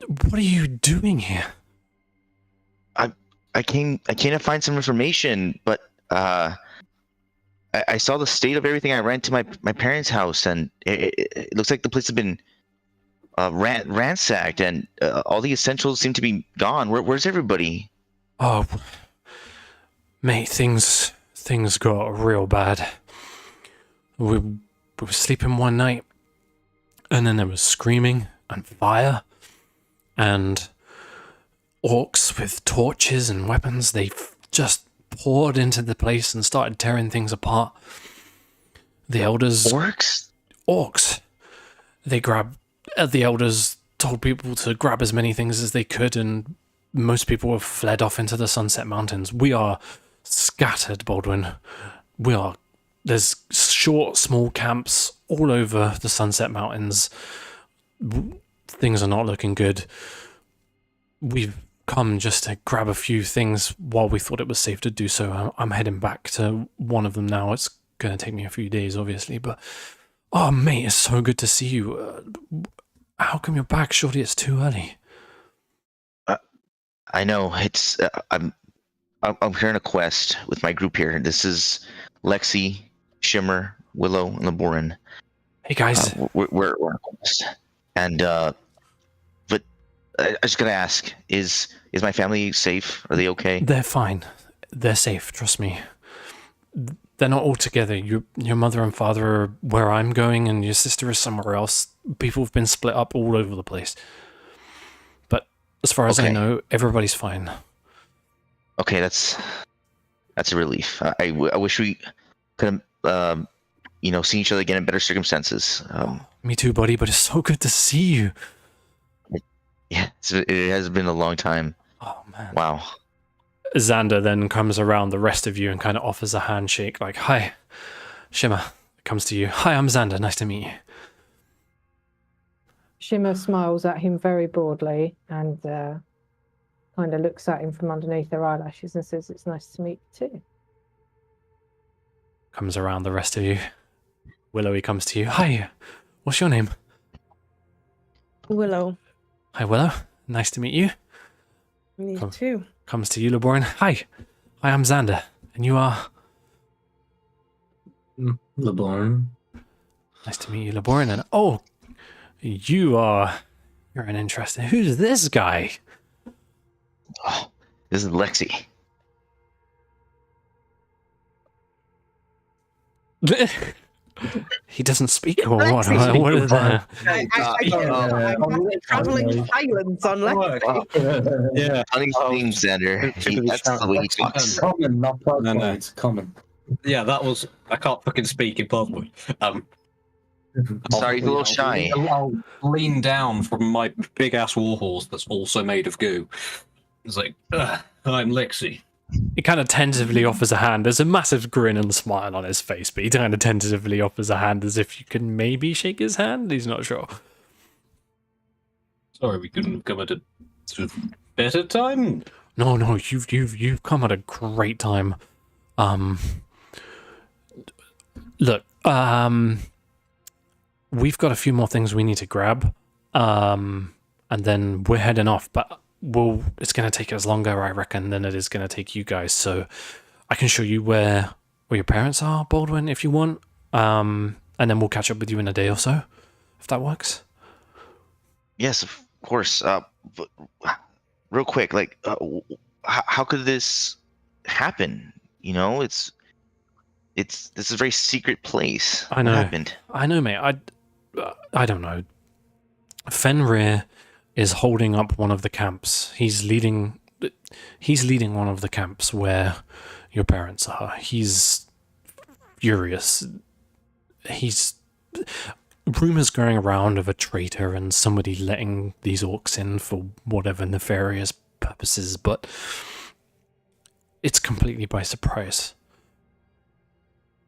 What are you doing here? I came to find some information, but I saw the state of everything. I ran to my parents' house, and it looks like the place has been ransacked, and all the essentials seem to be gone. Where's everybody? Oh, mate, things got real bad. We were sleeping one night, and then there was screaming and fire, and orcs with torches and weapons. They just poured into the place and started tearing things apart. The elders... Orcs. They grabbed... The elders told people to grab as many things as they could, and most people have fled off into the Sunset Mountains. We are scattered, Baldwin. There's short, small camps all over the Sunset Mountains. Things are not looking good. We've come just to grab a few things while we thought it was safe to do so. I'm heading back to one of them now. It's going to take me a few days, obviously, but... Oh, mate, it's so good to see you. How come you're back? Surely it's too early. I know. It's... I'm here on a quest with my group here. This is Lexi, Shimmer, Willow, and Laborin. Hey, guys. We're on a quest. And, but I just gotta ask, is my family safe? Are they okay? They're fine. They're safe, trust me. They're not all together. Your mother and father are where I'm going, and your sister is somewhere else. People have been split up all over the place. But as far as I know, everybody's fine. Okay, that's a relief. I wish we could have, seen each other again in better circumstances. Me too, buddy, but it's so good to see you. Yeah, it has been a long time. Oh, man. Wow. Xander then comes around the rest of you and kind of offers a handshake, like, hi. Shimmer comes to you. Hi, I'm Xander. Nice to meet you. Shimmer smiles at him very broadly and kind of looks at him from underneath her eyelashes and says, it's nice to meet you too. Comes around the rest of you. Willowy comes to you. Hi, what's your name? Willow. Hi, Willow. Nice to meet you. Me too. Comes to you, Laborin. Hi, I'm Xander. And you are? Laborin. Nice to meet you, Laborin. And oh, you're an interesting... Who's this guy? Oh, this is Lexi. He doesn't speak or what? What is that? I'm traveling silence on Lexi. Yeah. Funny thing, Xander. That's the way he talks. Common, not Baldwin. No. It's common. Yeah, that was... I can't fucking speak in Baldwin. Sorry, he's a little shy. I'll lean down from my big-ass warhorse that's also made of goo. It's like, I'm Lexi. He kind of tentatively offers a hand. There's a massive grin and smile on his face, but he kind of tentatively offers a hand as if you can maybe shake his hand. He's not sure. Sorry, we couldn't have come at a sort of better time. No, you've come at a great time. Look, we've got a few more things we need to grab, and then we're heading off. But it's going to take us longer, I reckon, than it is going to take you guys. So I can show you where your parents are, Baldwin, if you want. And then we'll catch up with you in a day or so, if that works. Yes, of course. But real quick, like, how could this happen? You know, this is a very secret place. I know. What happened? I know, mate. I don't know. Fenrir is holding up one of the camps. He's leading one of the camps where your parents are. He's furious. He's rumors going around of a traitor and somebody letting these orcs in for whatever nefarious purposes, but it's completely by surprise.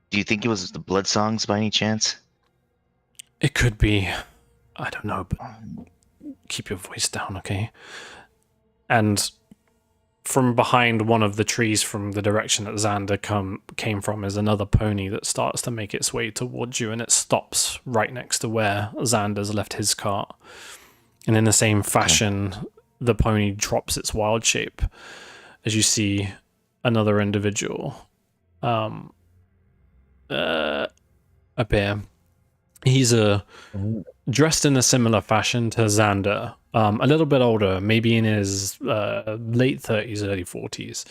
Do you think it was the Blood Songs by any chance? It could be. I don't know, but keep your voice down, okay? And from behind one of the trees from the direction that Xander came from is another pony that starts to make its way towards you, and it stops right next to where Xander's left his cart. And in the same fashion, the pony drops its wild shape as you see another individual appear. He's dressed in a similar fashion to Xander, a little bit older, maybe in his late 30s, early 40s.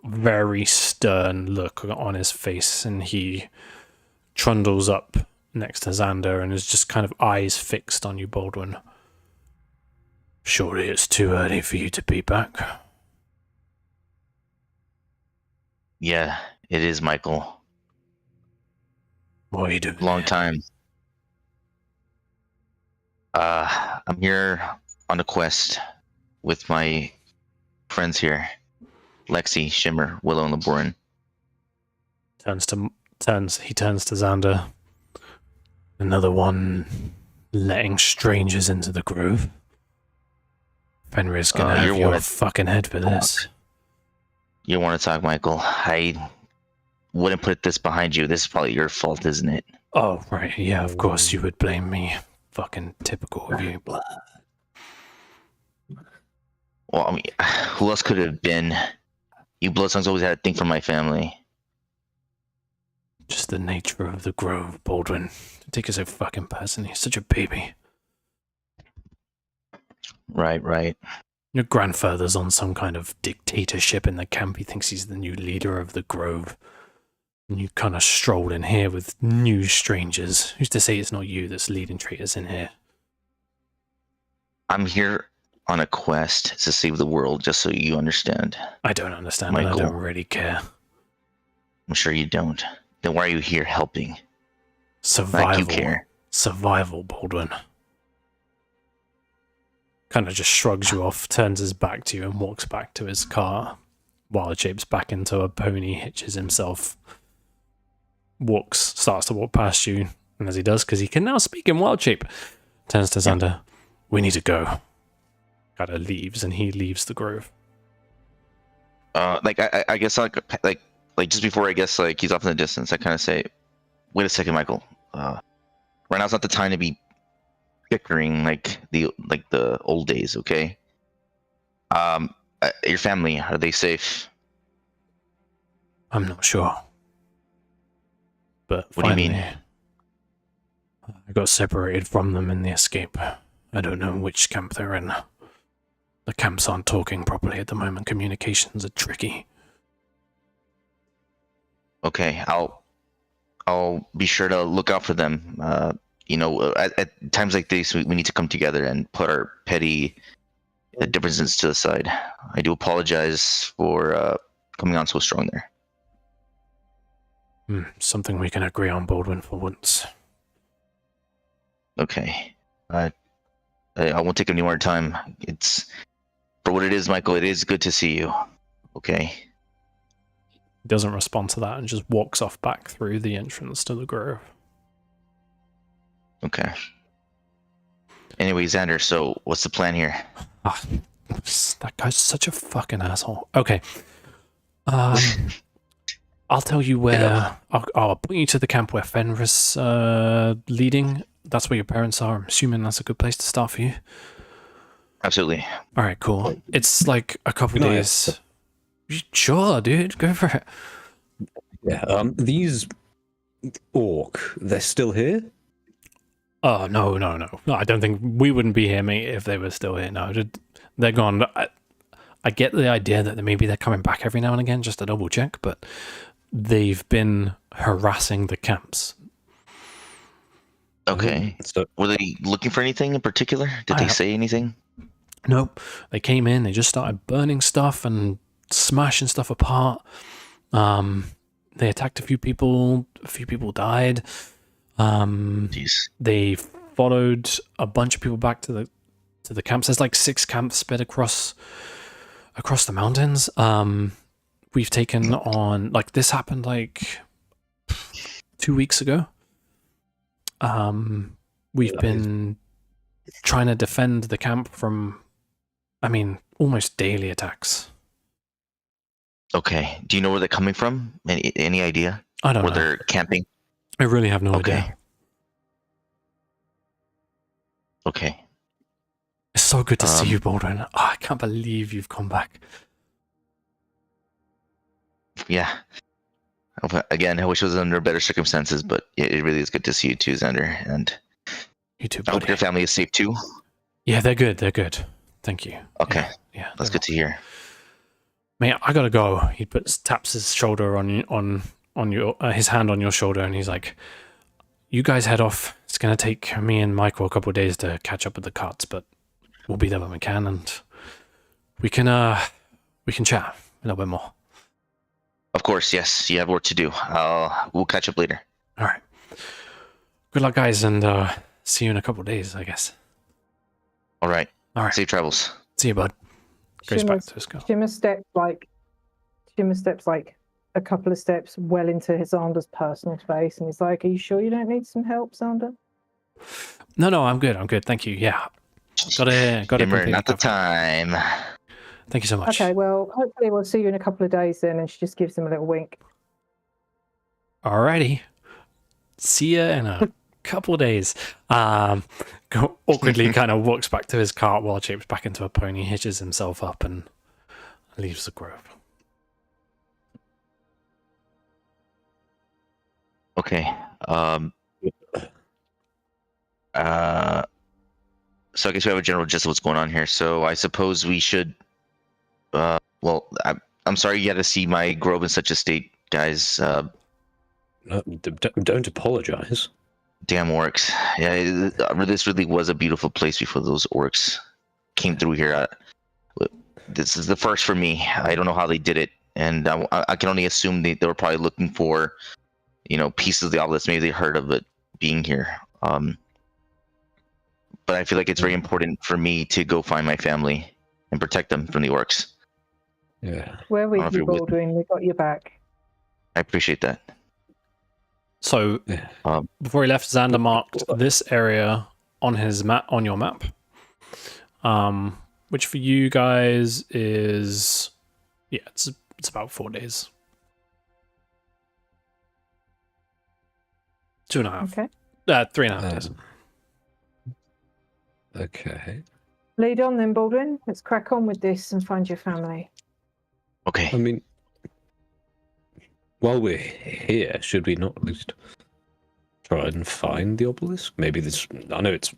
Very stern look on his face, and he trundles up next to Xander and is just kind of eyes fixed on you, Baldwin. Surely it's too early for you to be back. Yeah, it is, Michael. What are you doing? Long time. I'm here on a quest with my friends here. Lexi, Shimmer, Willow, and Laborin. He turns to Xander. Another one letting strangers into the grove. Fenrir's gonna have your fucking head for this. You want to talk, Michael? I wouldn't put this behind you. This is probably your fault, isn't it? Oh, right. Yeah, of course you would blame me. Fucking typical of you. Well, I mean, who else could it have been? You Bloodsongs always had a thing for my family. Just the nature of the grove, Baldwin. Don't take it so fucking personally. You're such a baby. Right. Your grandfather's on some kind of dictatorship in the camp. He thinks he's the new leader of the grove. And you kind of strolled in here with new strangers. Who's to say it's not you that's leading traitors in here? I'm here on a quest to save the world, just so you understand. I don't understand, Michael. and I don't really care. I'm sure you don't. Then why are you here helping? Survival. Like you care. Survival, Baldwin. Kind of just shrugs you off, turns his back to you, and walks back to his car. Wild shapes back into a pony, hitches himself. Starts to walk past you, and as he does, because he can now speak in wild shape, turns to Xander. We need to go. Kind of leaves, and he leaves the grove. I guess like just before I guess like he's off in the distance, I kind of say, "Wait a second, Michael. Right now's not the time to be bickering like the old days, okay? Your family, are they safe?" I'm not sure. But What do you finally, mean? I got separated from them in the escape. I don't know which camp they're in. The camps aren't talking properly at the moment. Communications are tricky. Okay, I'll be sure to look out for them. At times like this, we need to come together and put our petty differences to the side. I do apologize for coming on so strong there. Something we can agree on, Baldwin, for once. Okay. I won't take any more time. It's for what it is, Michael. It is good to see you. Okay. He doesn't respond to that and just walks off back through the entrance to the grove. Okay. Anyway, Xander, so what's the plan here? Ah, that guy's such a fucking asshole. Okay. I'll tell you where. I'll point you to the camp where Fenris leading. That's where your parents are. I'm assuming that's a good place to start for you. Absolutely. All right, cool. It's like a couple days. Sure, dude. Go for it. Yeah. These orc, they're still here? Oh, no. I don't think we wouldn't be here, mate, if they were still here. No, they're gone. I get the idea that maybe they're coming back every now and again just to double check, but they've been harassing the camps. Okay. So, Were they looking for anything in particular? Did they say anything? Nope. They came in, they just started burning stuff and smashing stuff apart. They attacked a few people died. Jeez. They followed a bunch of people back to the camps. There's like 6 camps spread across the mountains. We've taken on, like, this happened like 2 weeks ago. We've been trying to defend the camp from, almost daily attacks. Okay. Do you know where they're coming from? Any idea? I don't Where know. they're camping? I really have no Okay. idea. Okay. It's so good to see you, Baldwin. Oh, I can't believe you've come back. Yeah. Again, I wish it was under better circumstances, but it really is good to see you too, Xander. And You too, I hope buddy. your family is safe too. Yeah, they're good. Thank you. Okay. Yeah, That's good to hear. Mate, I gotta go. He taps his shoulder on your his hand on your shoulder, and he's like, "You guys head off. It's gonna take me and Michael a couple of days to catch up with the carts, but we'll be there when we can, and we can chat a little bit more." Of course, yes. You have work to do. We'll catch up later. All right. Good luck, guys, and see you in a couple of days, I guess. All right. All right. Safe travels. See you, bud. Goes back to his car. Shimmer steps like a couple of steps well into Xander's personal space, and he's like, "Are you sure you don't need some help, Xander?" No, I'm good. Thank you. Yeah. Got Dimmer, completely not the covered. time. Thank you so much. Okay, well, hopefully we'll see you in a couple of days then. And she just gives him a little wink. Alrighty. See ya in a couple days. Awkwardly kind of walks back to his cart while shapes back into a pony, hitches himself up, and leaves the grove. Okay. So I guess we have a general gist of what's going on here. So I suppose we should. I'm sorry you had to see my grove in such a state, guys. Don't apologize. Damn orcs. Yeah, this really was a beautiful place before those orcs came through here. This is the first for me. I don't know how they did it, and I can only assume they were probably looking for, pieces of the obelisk. Maybe they heard of it being here. But I feel like it's very important for me to go find my family and protect them from the orcs. Yeah. We're with you, Baldwin. We got your back. I appreciate that. So, before he left, Xander marked this area on his map, on your map, which for you guys is, it's about 4 days. 2.5. Okay. 3.5 days. Okay. Lead on then, Baldwin. Let's crack on with this and find your family. Okay. I mean, while we're here, should we not at least try and find the obelisk? Maybe this. I know it's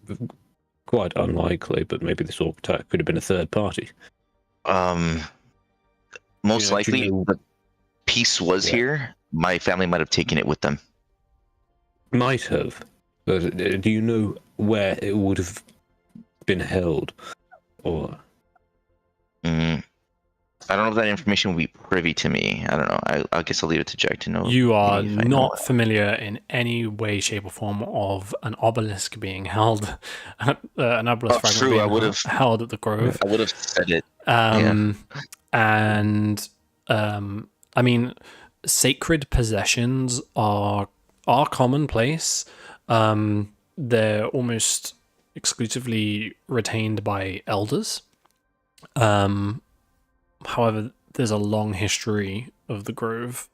quite unlikely, but maybe this orc attack could have been a third party. Most likely, the piece was here. My family might have taken it with them. Might have. But do you know where it would have been held? Or I don't know if that information will be privy to me. I don't know. I guess I'll leave it to Jack to know. You are not familiar in any way, shape, or form of an obelisk being held, an obelisk fragment being held at the grove. I would have said it. And I mean, sacred possessions are commonplace. They're almost exclusively retained by elders. However, there's a long history of the Grove.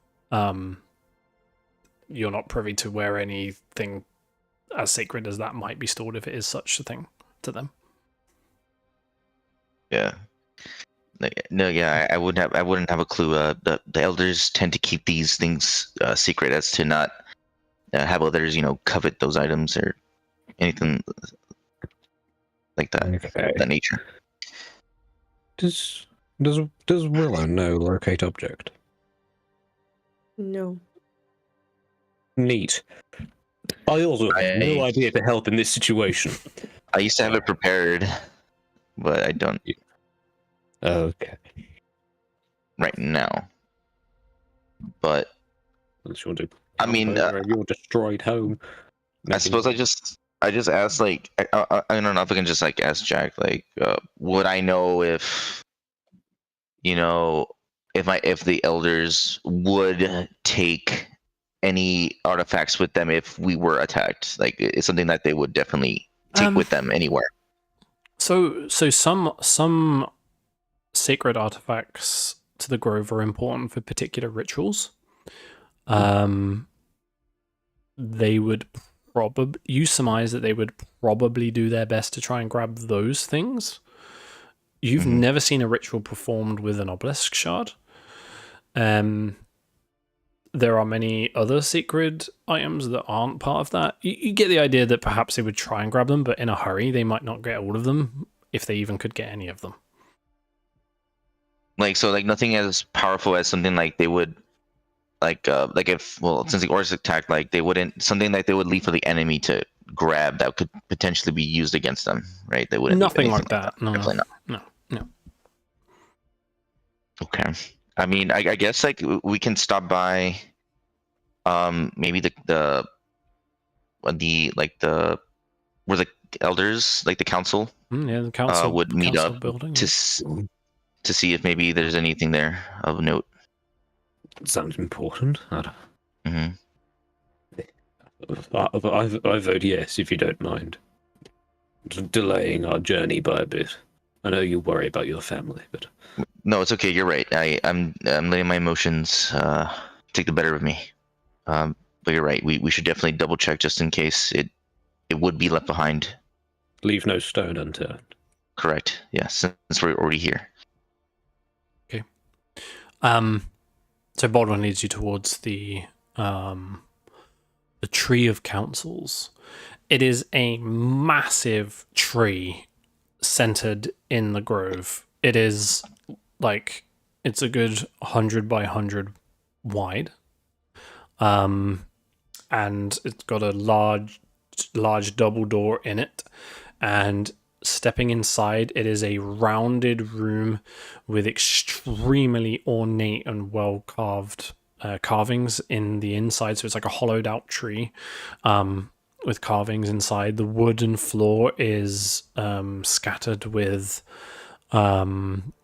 You're not privy to where anything as sacred as that might be stored, if it is such a thing to them. Yeah. No, yeah, I wouldn't have a clue. The elders tend to keep these things secret, as to not have others, covet those items or anything like that. Okay. That nature. Does Willow know locate object? No. Neat. I also have no idea to help in this situation. I used to have it prepared, but I don't Okay. right now. But Unless you want to. I mean, your destroyed home. I suppose I just asked, like, I don't know if I can just like ask Jack, like, would I know if if the elders would take any artifacts with them if we were attacked? Like, it's something that they would definitely take with them anywhere. So some sacred artifacts to the Grove are important for particular rituals. They would you surmise that they would probably do their best to try and grab those things. You've never seen a ritual performed with an obelisk shard. There are many other sacred items that aren't part of that. You get the idea that perhaps they would try and grab them, but in a hurry, they might not get all of them, if they even could get any of them. Like, so, like, nothing as powerful as something like they would, like if, well, since the Orcs attacked, like, they wouldn't, something like they would leave for the enemy to grab that could potentially be used against them, right? They wouldn't. Nothing like that. No, Definitely no. Okay. I mean, I guess, like, we can stop by, maybe where the elders, like the council, Yeah, the council would meet council up building. to see if maybe there's anything there of note. Sounds important. Hmm. I vote yes, if you don't mind. Delaying our journey by a bit. I know you worry about your family, but No, it's okay. You're right. I'm letting my emotions take the better of me. But you're right. We should definitely double check just in case it would be left behind. leave no stone unturned. Correct. Yeah, since we're already here. Okay. So Baldwin leads you towards the Tree of Councils. It is a massive tree centered in the grove. It is like, it's a good 100 by 100 wide. And it's got a large double door in it. And stepping inside, it is a rounded room with extremely ornate and well carved carvings in the inside. So it's like a hollowed out tree with carvings inside. The wooden floor is scattered with kind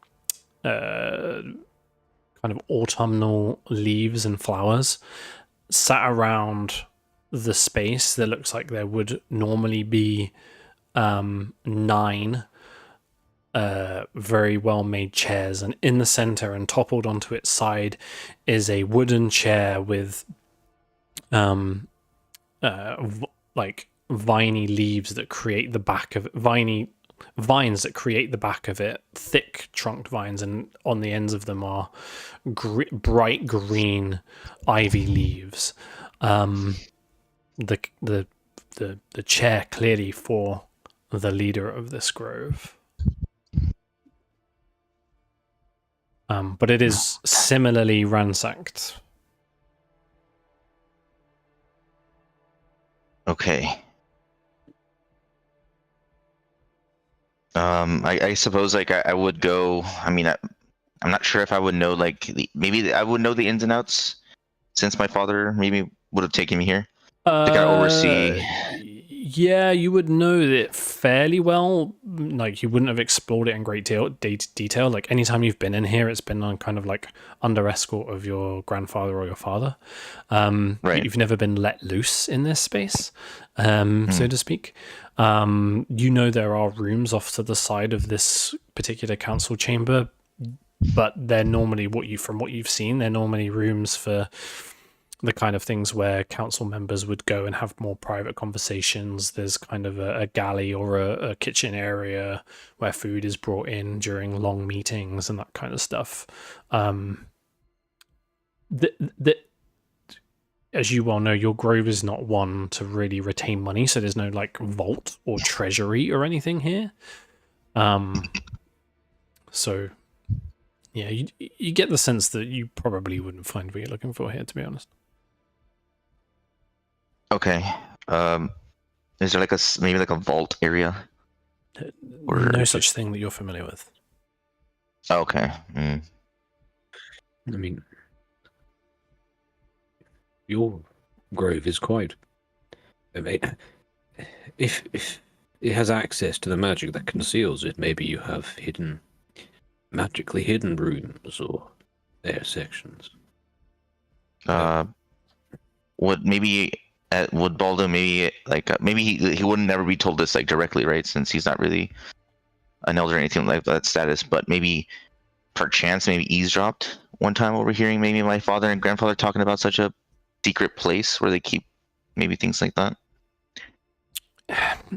of autumnal leaves and flowers. Sat around the space, there looks like there would normally be 9 very well made chairs, and in the center and toppled onto its side is a wooden chair with like viney leaves that create the back of vines that create the back of it, thick trunked vines, and on the ends of them are bright green ivy leaves. The chair clearly for the leader of this grove. But it is similarly ransacked. Okay. I suppose, like, I would go. I mean, I'm not sure if I would know, like, maybe I would know the ins and outs, since my father maybe would have taken me here. To kind of oversee. Yeah, you would know it fairly well. Like, you wouldn't have explored it in great detail. Like, anytime you've been in here, it's been on kind of like under escort of your grandfather or your father. Right. You've never been let loose in this space, so to speak. You know there are rooms off to the side of this particular council chamber, but they're normally from what you've seen, they're normally rooms for the kind of things where council members would go and have more private conversations. There's kind of a galley or a kitchen area where food is brought in during long meetings and that kind of stuff. As you well know, your grove is not one to really retain money, so there's no like vault or treasury or anything here. So yeah, you get the sense that you probably wouldn't find what you're looking for here, to be honest. Okay. Is there like maybe like a vault area? No such thing that you're familiar with. Okay. I mean, your grove is quite. I mean, if it has access to the magic that conceals it, maybe you have magically hidden rooms or air sections. Would Baldwin maybe he wouldn't never be told this like directly, right? Since he's not really an elder or anything like that status, but maybe perchance maybe eavesdropped one time overhearing maybe my father and grandfather talking about such a secret place where they keep maybe things like that.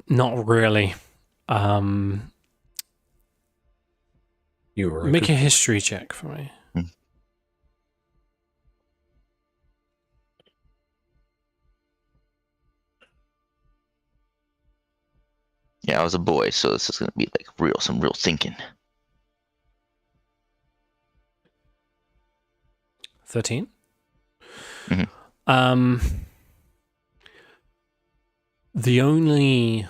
Not really. Make a history check for me. Yeah, I was a boy, so this is gonna be like some real thinking. 13. Mm-hmm. The only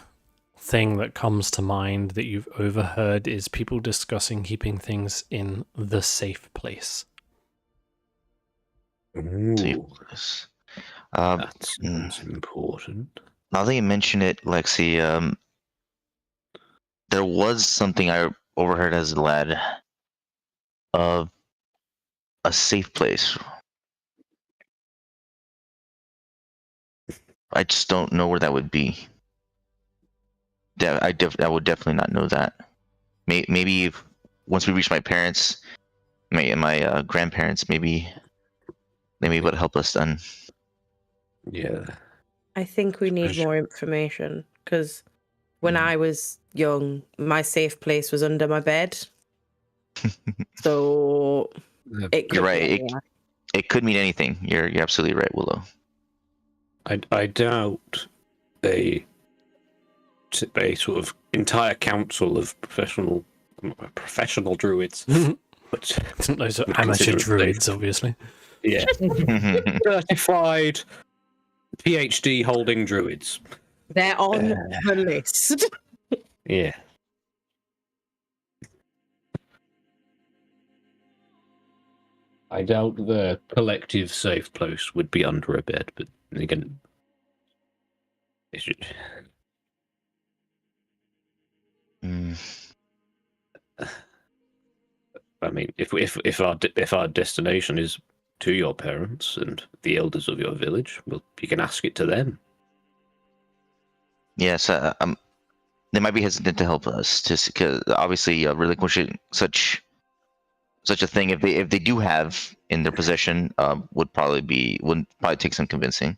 thing that comes to mind that you've overheard is people discussing keeping things in the safe place. Ooh, That sounds important. Now that you mention it, Lexi, there was something I overheard as a lad of a safe place. I just don't know where that would be. I would definitely not know that. Maybe once we reach my parents, my grandparents, maybe they may would help us then. Yeah. I think we need more information because when I was young, my safe place was under my bed. So you're right. It could mean anything. You're absolutely right, Willow. I doubt a sort of entire council of professional druids, but those are amateur druids, obviously. Yeah, certified PhD holding druids. They're on the list. Yeah. I doubt the collective safe place would be under a bed, but again, it should. I mean, if our destination is to your parents and the elders of your village, well, you can ask it to them. Yes, they might be hesitant to help us, because obviously relinquishing such a thing, if they do have in their possession, would probably take some convincing.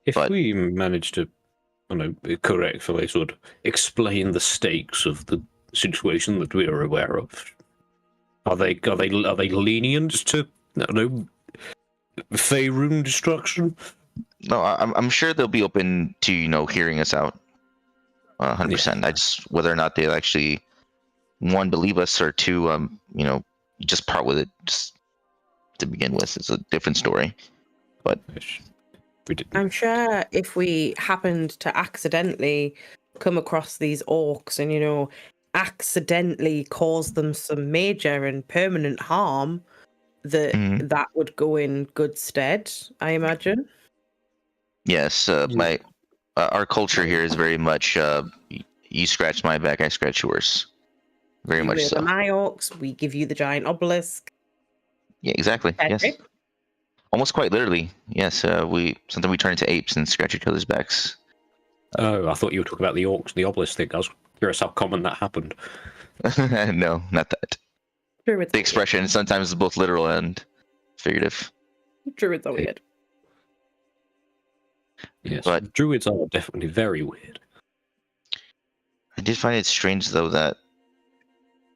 If we manage to, correctly sort of explain the stakes of the situation that we are aware of, are they lenient to Faerun destruction? No, I'm sure they'll be open to hearing us out. 100%. I just whether or not they'll actually, one, believe us, or two, just part with it just to begin with. It's a different story. But I'm sure if we happened to accidentally come across these orcs and accidentally cause them some major and permanent harm, that would go in good stead, I imagine. Yes, our culture here is very much you scratch my back, I scratch yours. Very You much were so. the my orcs, we give you the giant obelisk. Yeah, exactly. Yes. Okay. Almost quite literally. Yes. We turn into apes and scratch each other's backs. Oh, I thought you were talking about the orcs, the obelisk thing. I was curious how common that happened. No, not that. Druids The are expression sometimes is both literal and figurative. weird. Druids are weird. Yes, But druids are definitely very weird. I did find it strange though that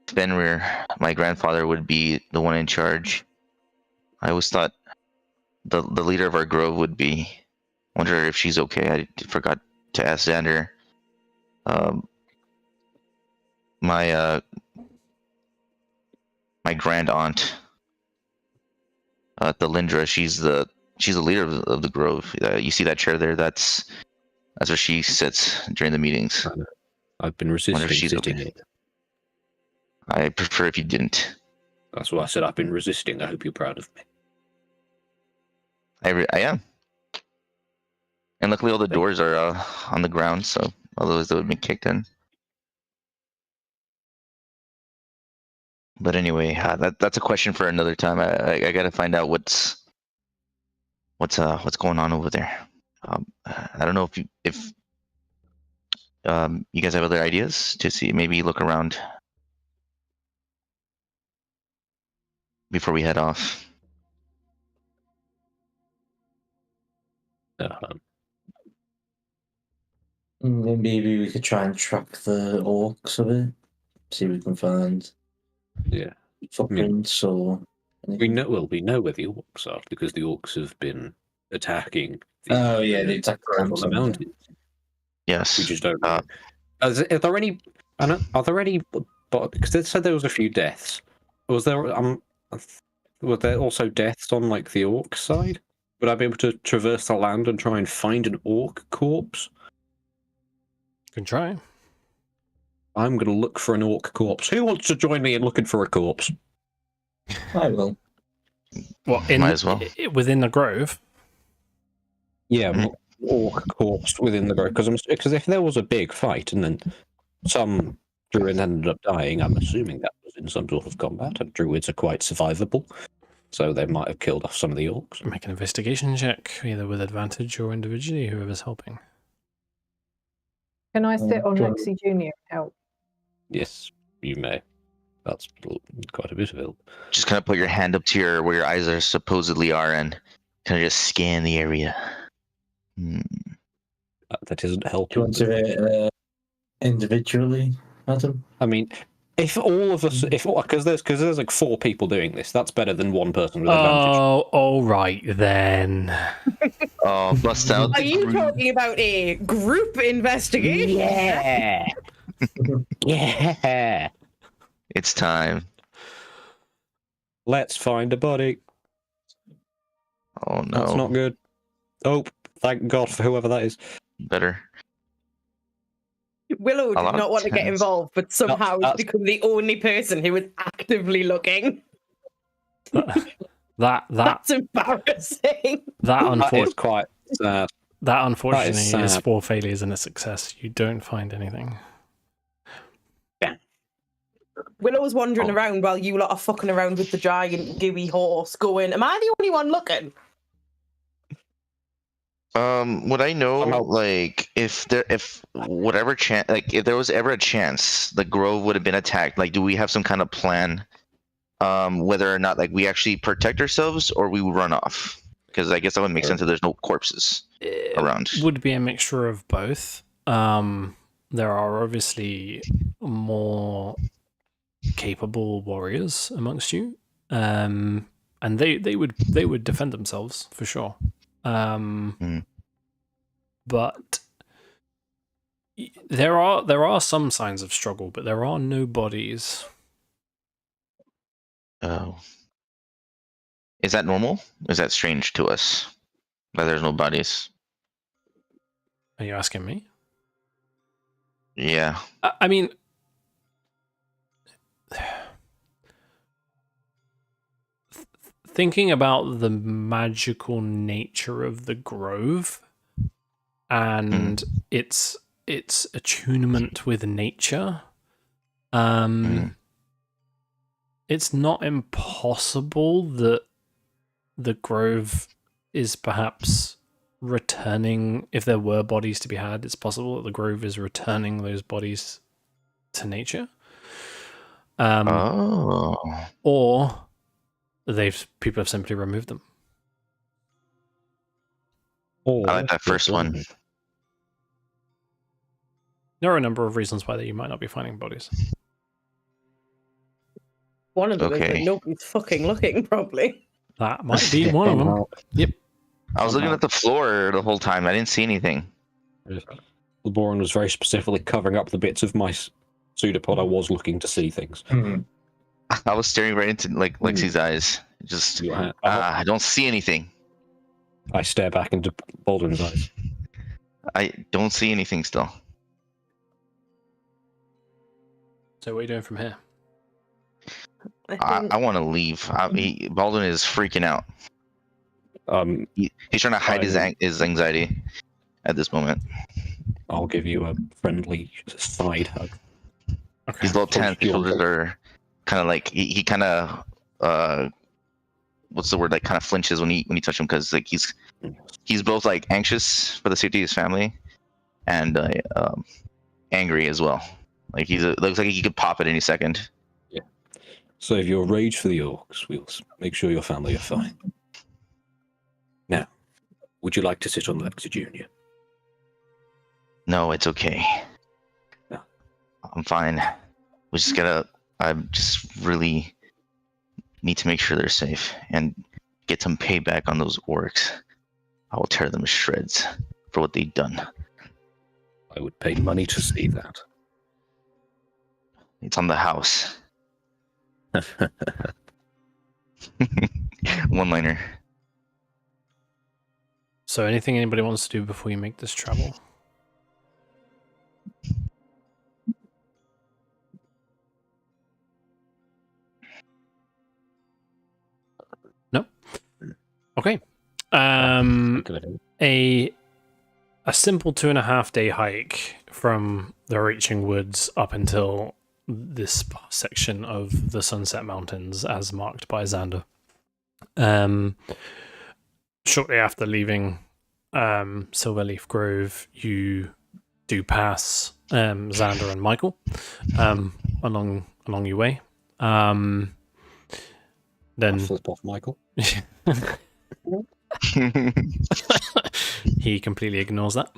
Fenrir, my grandfather, would be the one in charge. I always thought the leader of our grove would be. Wonder if she's okay. I forgot to ask Xander. My my grand aunt, the Lindra, she's the leader of the grove. You see that chair there? That's where she sits during the meetings. I've been Wonder if resisting she's sitting okay. it. I prefer if you didn't. That's what I said. I've been resisting. I hope you're proud of me. I am. And luckily, all the doors are on the ground, so otherwise they would have been kicked in. But anyway, that's a question for another time. I gotta find out what's going on over there. I don't know if you guys have other ideas to see. Maybe look around before we head off. Maybe we could try and track the orcs a bit. See if we can find Yeah. footprints or We anything. know where the orcs are because the orcs have been attacking. Oh yeah, they attacked on the Cranston. mountain. Yes. We just don't know. Are there any? Are there any? Because they said there was a few deaths. Was there? Were there also deaths on like the orc side? Would I be able to traverse the land and try and find an orc corpse? Can try. I'm going to look for an orc corpse. Who wants to join me in looking for a corpse? I will. What Might as well. within the grove? Yeah, orc corpse within the grove. Because if there was a big fight and then some druid ended up dying, I'm assuming that was in some sort of combat, and druids are quite survivable, so they might have killed off some of the orcs. Make an investigation check, either with advantage or individually, whoever's helping. Can I sit on John- Lexi Junior and help? Yes, you may. That's quite a bit of help. Just kind of put your hand up to where your eyes are supposedly are, and kind of just scan the area. That isn't Do you helping. want to do it individually, Adam? I mean, if all of us, because there's like 4 people doing this, that's better than 1 person with advantage. Oh, all right then. Oh, bust out. Are you talking about a group investigation? Yeah, yeah. It's time. Let's find a body. Oh no. That's not good. Oh, thank God for whoever that is. Better. Willow A did lot not of want to get tense. involved, but somehow has That's- become the only person who is actively looking. That That's embarrassing. That is quite sad. that unfortunately is sad. 4 failures and a success. You don't find anything. Willow was wandering Oh. around while you lot are fucking around with the giant gooey horse, going, "Am I the only one looking?" Would I know, Somehow- like, if there was ever a chance the grove would have been attacked, like, do we have some kind of plan, whether or not, like, we actually protect ourselves or we run off? Because I guess that would make sense if there's no corpses around. Would be a mixture of both. There are obviously more capable warriors amongst you, and they would defend themselves for sure. But there are some signs of struggle, but there are no bodies. Oh. Is that normal? Is that strange to us? That there's no bodies? Are you asking me? Yeah. I mean, thinking about the magical nature of the grove and its attunement with nature. It's not impossible that the grove is perhaps returning. If there were bodies to be had, it's possible that the grove is returning those bodies to nature. Or people have simply removed them. Or I like that first one. There are a number of reasons why you might not be finding bodies. One of them is that Okay. nobody's fucking looking, probably. That might be one of them. Yep. I was looking at the floor the whole time. I didn't see anything. Laboran was very specifically covering up the bits of my pseudopod I was looking to see things. I was staring right into Lexi's eyes. Just, I don't see anything. I stare back into Baldwin's eyes. I don't see anything still. So what are you doing from here? I want to leave. Baldwin is freaking out. He's trying to hide his anxiety at this moment. I'll give you a friendly side hug. Okay. His little tan shoulders are kind of like he kind of what's the word, like kind of flinches when you touch him, because like he's both like anxious for the safety of his family and angry as well. Like looks like he could pop at any second. Yeah. Save your rage for the orcs. We'll make sure your family are fine. Now, would you like to sit on Lexi Jr.? No, it's okay. No. I'm fine. I just really need to make sure they're safe and get some payback on those orcs. I will tear them to shreds for what they've done. I would pay money to see that. It's on the house. One-liner. So anything anybody wants to do before you make this travel? No? Okay. A simple 2.5-day hike from the Reaching Woods up until this section of the Sunset Mountains as marked by Xander. Shortly after leaving Silverleaf Grove, you do pass Xander and Michael along your way. Then flip off Michael. He completely ignores that.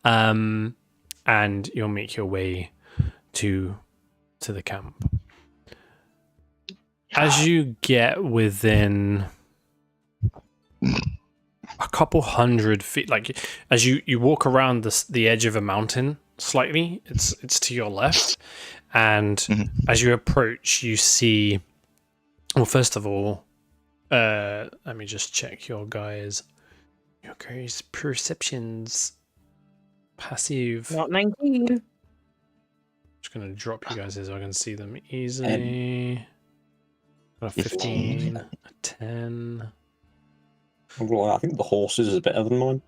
And you'll make your way to the camp. As you get within a couple 100 feet, like as you walk around the edge of a mountain slightly, it's to your left, and as you approach, you see. Well, first of all, let me just check your guys' perceptions. Passive. Not 19. Just gonna drop you guys here so I can see them easily. Got a 15, a 10. Well, I think the horses is better than mine.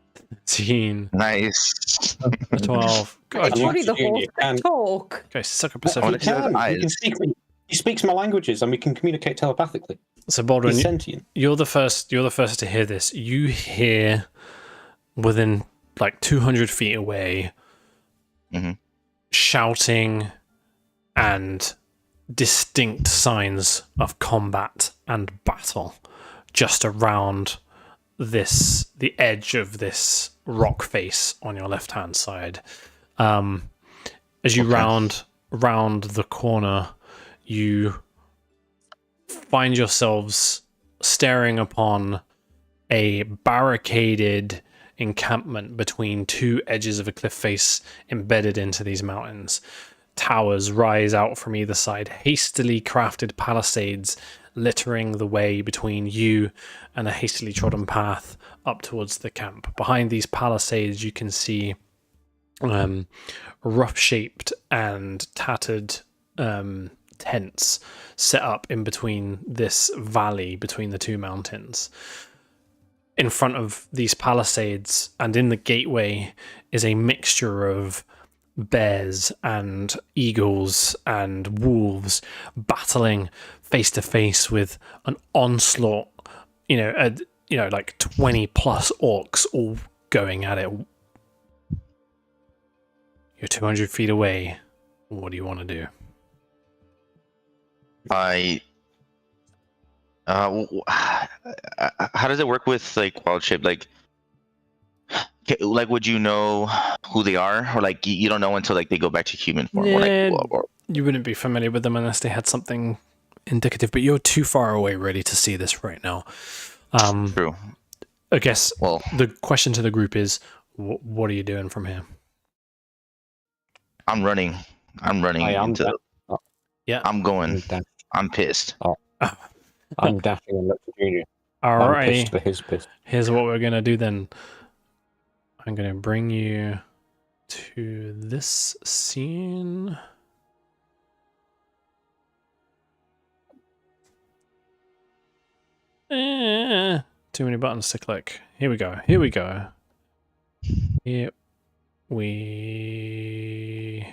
13. Nice. 12. God, It's probably the horse that talk. Okay, suck up I perception. wanna see those eyes. He speaks my languages, and we can communicate telepathically. So Baldwin, He's sentient. you're the first to hear this. You hear within like 200 feet away shouting and distinct signs of combat and battle just around the edge of this rock face on your left hand side. As you round the corner, you find yourselves staring upon a barricaded encampment between two edges of a cliff face embedded into these mountains. Towers rise out from either side, hastily crafted palisades littering the way between you and a hastily trodden path up towards the camp. Behind these palisades, you can see rough-shaped and tattered tents set up in between this valley between the two mountains. in front of these palisades and in the gateway is a mixture of bears and eagles and wolves battling face to face with an onslaught, like 20 plus orcs all going at it. You're 200 feet away. What do you want to do? How does it work with like wild shape? Like would you know who they are, or like you don't know until like they go back to human form? Yeah, or you wouldn't be familiar with them unless they had something indicative. But you're too far away, ready to see this right now. True. I guess. Well, the question to the group is, what are you doing from here? I'm running. I'm going. I'm pissed. I'm dashing on Lexi Junior. All I'm pissed right. for his piss. Here's what we're gonna do then. I'm gonna bring you to this scene. Too many buttons to click. Here we go. Here we go. Here we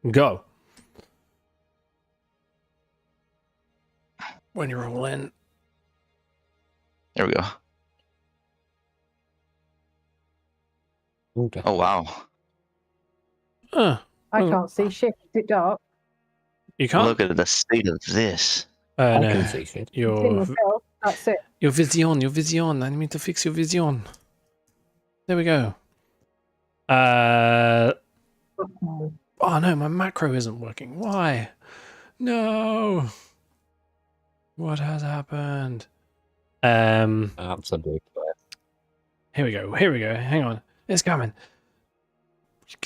go. When you're all in. There we go. Oh wow. I can't see shit. Is it dark? You can't? Look at the state of this. I No. can see shit. That's it. Your vision. I need to fix your vision. There we go. Oh no, my macro isn't working. Why? No. What has happened? That's a big player. Here we go. Hang on. It's coming.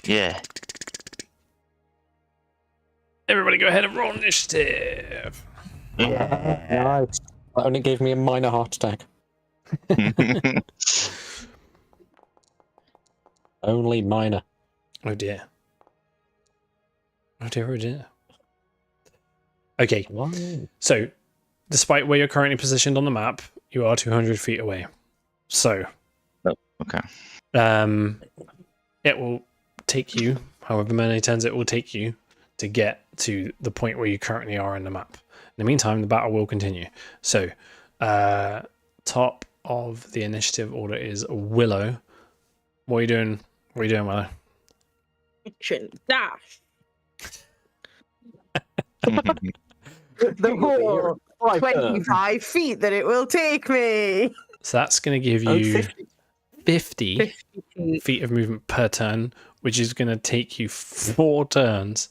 Yeah. Everybody go ahead and roll initiative. Nice. That only gave me a minor heart attack. Only minor. Oh dear. Okay. So, despite where you're currently positioned on the map, you are 200 feet away. So, Okay. It will take you, however many turns it will take you, to get to the point where you currently are in the map. In the meantime, the battle will continue. So, top of the initiative order is Willow. What are you doing? Willow? Dash. The whole 25 feet that it will take me. So that's going to give you 50 feet of movement per turn, which is going to take you 4 turns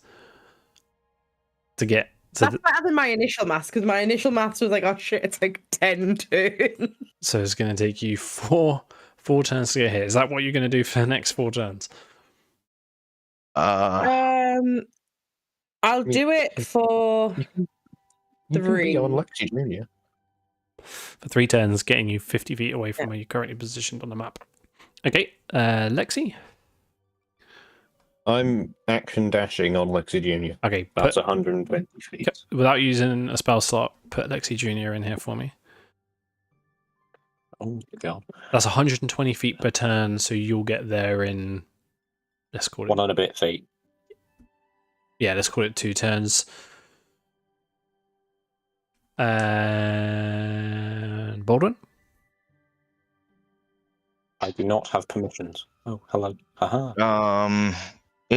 to get to That's better than my initial maths, because my initial maths was like, oh shit, it's like 10 turns. So it's going to take you 4 turns to get here. Is that what you're going to do for the next 4 turns? I'll do it for You 3. can be on Lexi Junior. For 3 turns, getting you 50 feet away from where you're currently positioned on the map. Okay, Lexi? I'm action dashing on Lexi Junior. Okay, That's 120 feet. without using a spell slot, put Lexi Jr. in here for me. Oh god. That's 120 feet per turn, so you'll get there in, let's call it... 1 and a bit feet. Yeah, let's call it 2 turns. And Baldwin? I do not have permissions. Oh, hello. Haha.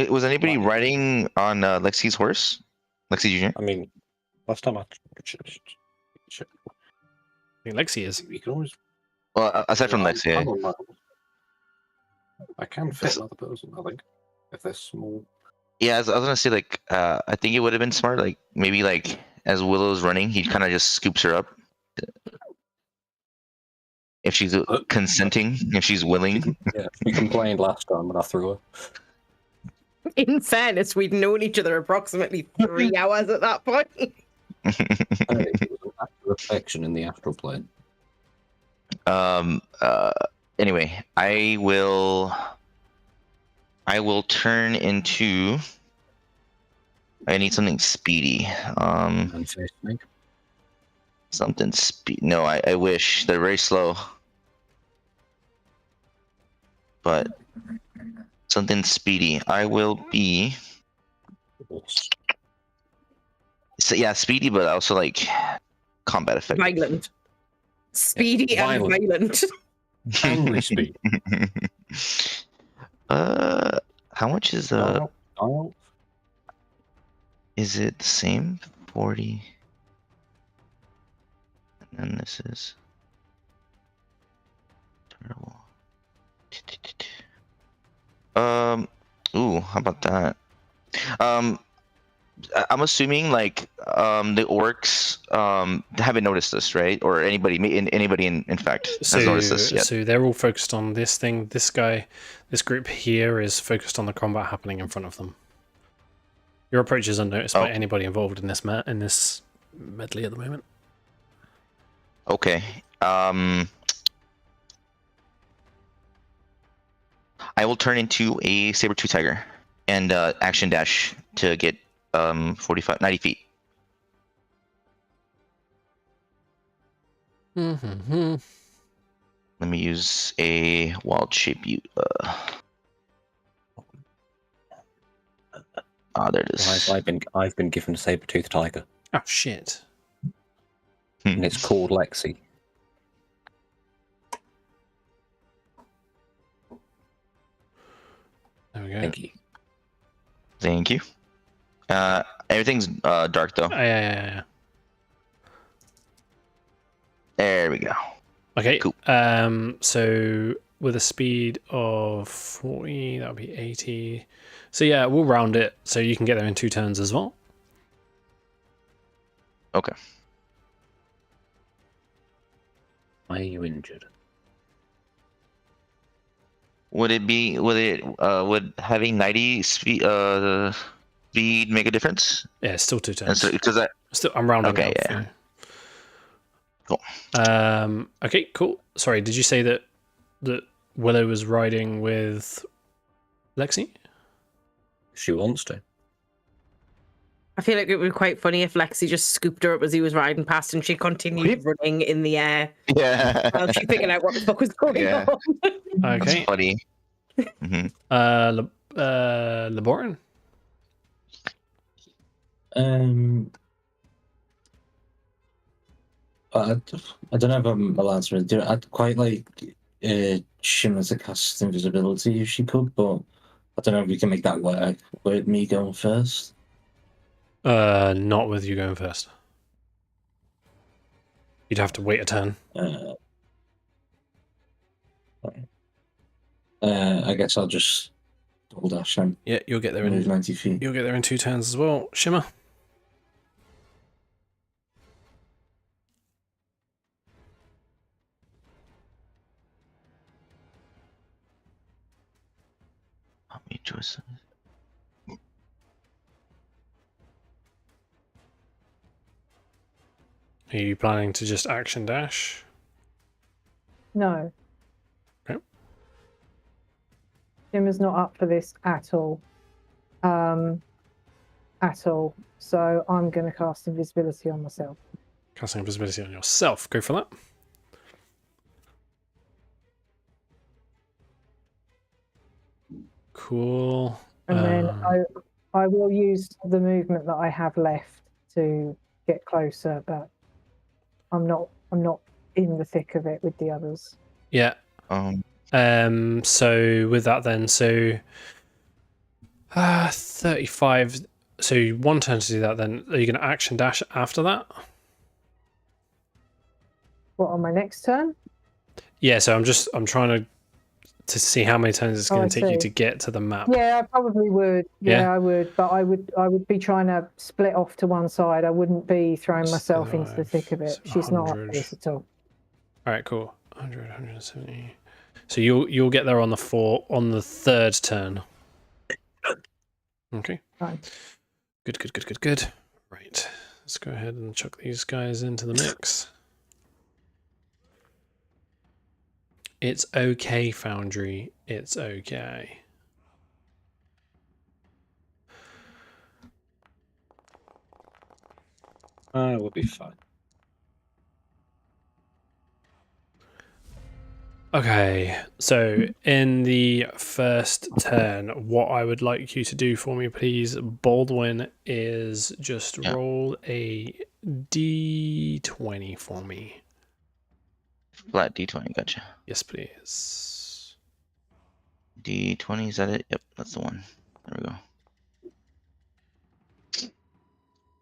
Was anybody riding on Lexi's horse? Lexi Junior? I mean, last time I... I think Lexi is. We can always... Well, aside from Lexi, I can fit another person, I think, if they're small. yeah, I was gonna say like I think it would have been smart, like maybe like as Willow's running, he kind of just scoops her up. If she's consenting, if she's willing. Yeah, she complained last time when I threw her. In fairness, we'd known each other approximately 3 hours at that point. It was an actual reflection in the astral plane. Anyway, I will turn into. I need something speedy. And face snake. Something speed. No, I wish they're very slow. but something speedy. I will be. So yeah, speedy, but also like combat effective. Violent. Speedy and Violent. violent. Angry speed. How much is Dial. Is it the same? 40. And then this is terrible. Ooh, how about that? I'm assuming like the orcs haven't noticed this, right? Or anybody in fact has noticed this yet. So they're all focused on this thing. This guy, this group here is focused on the combat happening in front of them. Your approach is unnoticed by anybody involved in this medley at the moment. Okay. I will turn into a saber-tooth tiger and action dash to get 90 feet. Mm-hmm. Let me use a wild shape. There it is. I've been given a saber-tooth tiger, Oh shit! and it's called Lexi. There we go. Thank you. Thank you. Everything's dark though. Yeah. There we go. Okay. Cool. So with a speed of 40, that would be 80. So yeah, we'll round it so you can get there in 2 turns as well. Okay. Why are you injured? Would would having 90 speed make a difference? Yeah, it's still 2 turns. Because I'm rounding Okay, it up yeah. for you. Cool. Okay, cool. Sorry, did you say that Willow was riding with Lexi? She wants to. I feel like it would be quite funny if Lexi just scooped her up as he was riding past and she continued running in the air Yeah. while she figured out what the fuck was going Yeah. on. Okay. That's funny. Mm-hmm. Laborin? I don't know if I'm allowed to do it. I'd quite like Shimmer to cast invisibility if she could, but I don't know if we can make that work with me going first. Not with you going first. You'd have to wait a turn. I guess I'll just double dash and Yeah, you'll get there move in 90 feet. You'll get there in 2 turns as well. Shimmer. How many choices? Are you planning to just action dash? No. Okay. Jim is not up for this at all. At all. So I'm going to cast invisibility on myself. Casting invisibility on yourself. Go for that. Cool. And then I will use the movement that I have left to get closer, but I'm not in the thick of it with the others. Yeah. So with that then, 35. So 1 turn to do that then. Are you going to action dash after that? What, on my next turn? Yeah, so I'm trying to see how many turns it's going to take you to get to the map. Yeah, I probably would. Yeah? Yeah, I would. But I would be trying to split off to one side. I wouldn't be throwing myself into the thick of it. She's not up for this at all. All right, cool. 100, 170. So you'll get there on the 3rd turn. Okay. Fine. Good. Right. Let's go ahead and chuck these guys into the mix. It's okay, Foundry. It's okay. We'll be fine. Okay, so in the first turn, what I would like you to do for me, please, Baldwin, is just Yeah. roll a d20 for me. Flat D20. Gotcha. Yes, please. D20. Is that it? Yep, that's the one. There we go.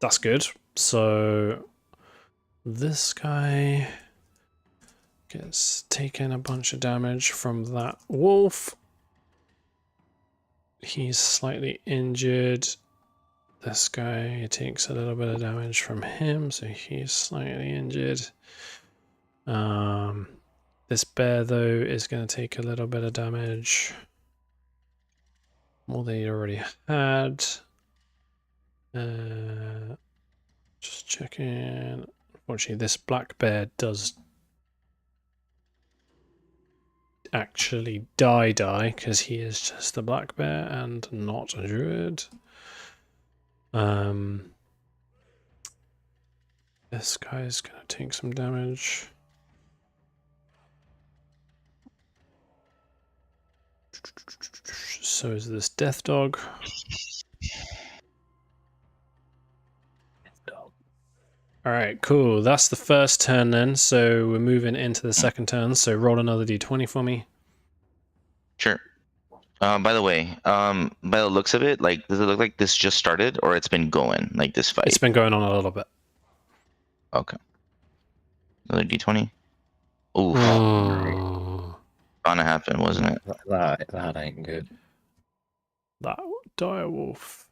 That's good. So this guy gets taken a bunch of damage from that wolf. He's slightly injured. This guy takes a little bit of damage from him, so he's slightly injured. This bear, though, is going to take a little bit of damage. More than he already had. Just checking. Unfortunately, this black bear does actually die because he is just a black bear and not a druid. This guy's gonna take some damage. So is this death dog. All right, cool. That's the first turn then. So we're moving into the second turn. So roll another d20 for me. Sure. By the way, by the looks of it, like, does it look like this just started or it's been going, like this fight? It's been going on a little bit. Okay. Another D20. Oof. Gonna happen, wasn't it? That ain't good. That dire wolf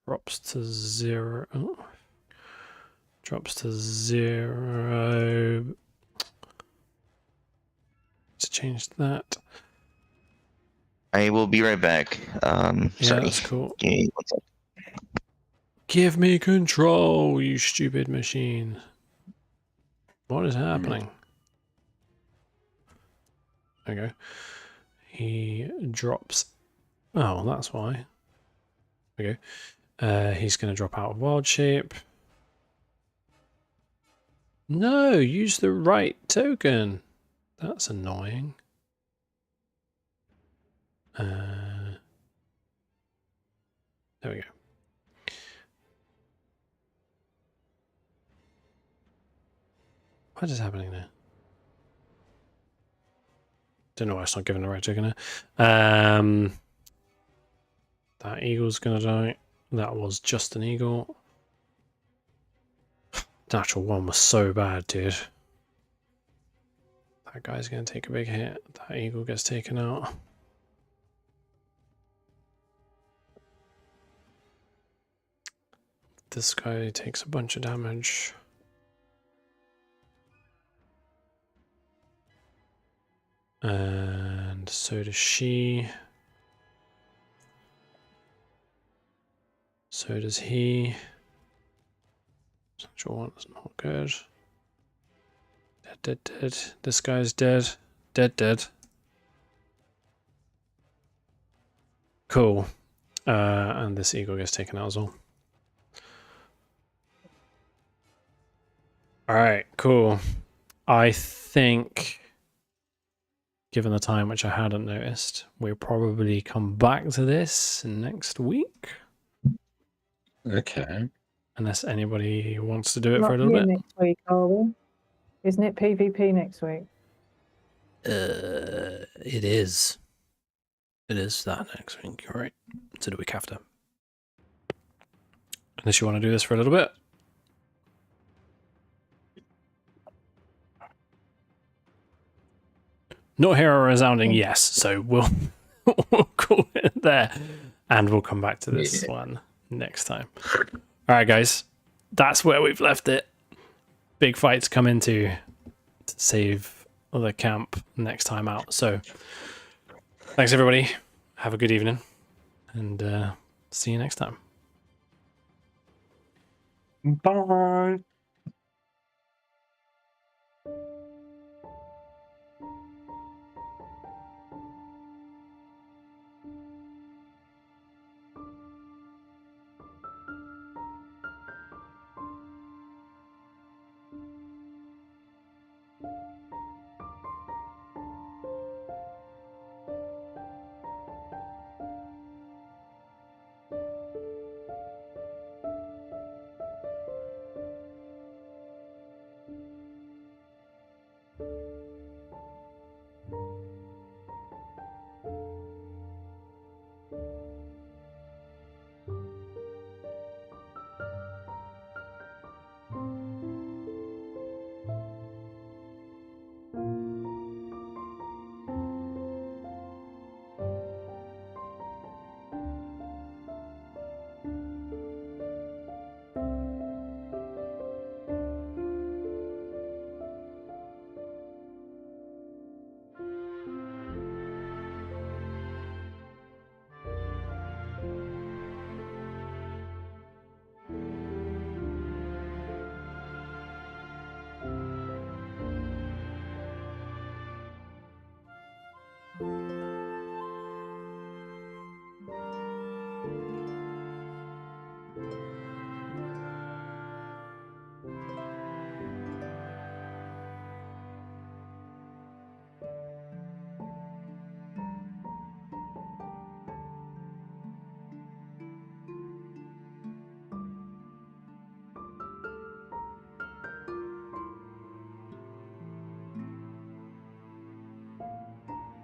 drops to 0. Oh. Drops to 0. To change that. I will be right back. Yeah, Sorry. that's cool. Give me 1 second. Give me control, you stupid machine. What is happening? There we go. He drops. Oh, that's why. There we go. He's going to drop out of wild shape. No, use the right token. That's annoying. There we go. What is happening there? Don't know why it's not giving the right token there. That eagle's gonna die. That was just an eagle. Natural one was so bad, dude. That guy's gonna take a big hit. That eagle gets taken out. This guy takes a bunch of damage. And so does she. So does he. Central one is not good. Dead, dead, dead. This guy's dead. Dead, dead. Cool. And this eagle gets taken out as well. Alright, cool. I think, given the time, which I hadn't noticed, we'll probably come back to this next week. Okay. Unless anybody wants to do it Not for a little here bit. next week, are we? Isn't it PvP next week? It is. It is that next week, you're right. It's the week after. Unless you want to do this for a little bit. Not here a resounding yes, so we'll call it there. And we'll come back to this one next time. Alright guys, that's where we've left it. Big fights come into to save the camp next time out. So thanks everybody. Have a good evening. And see you next time. Bye.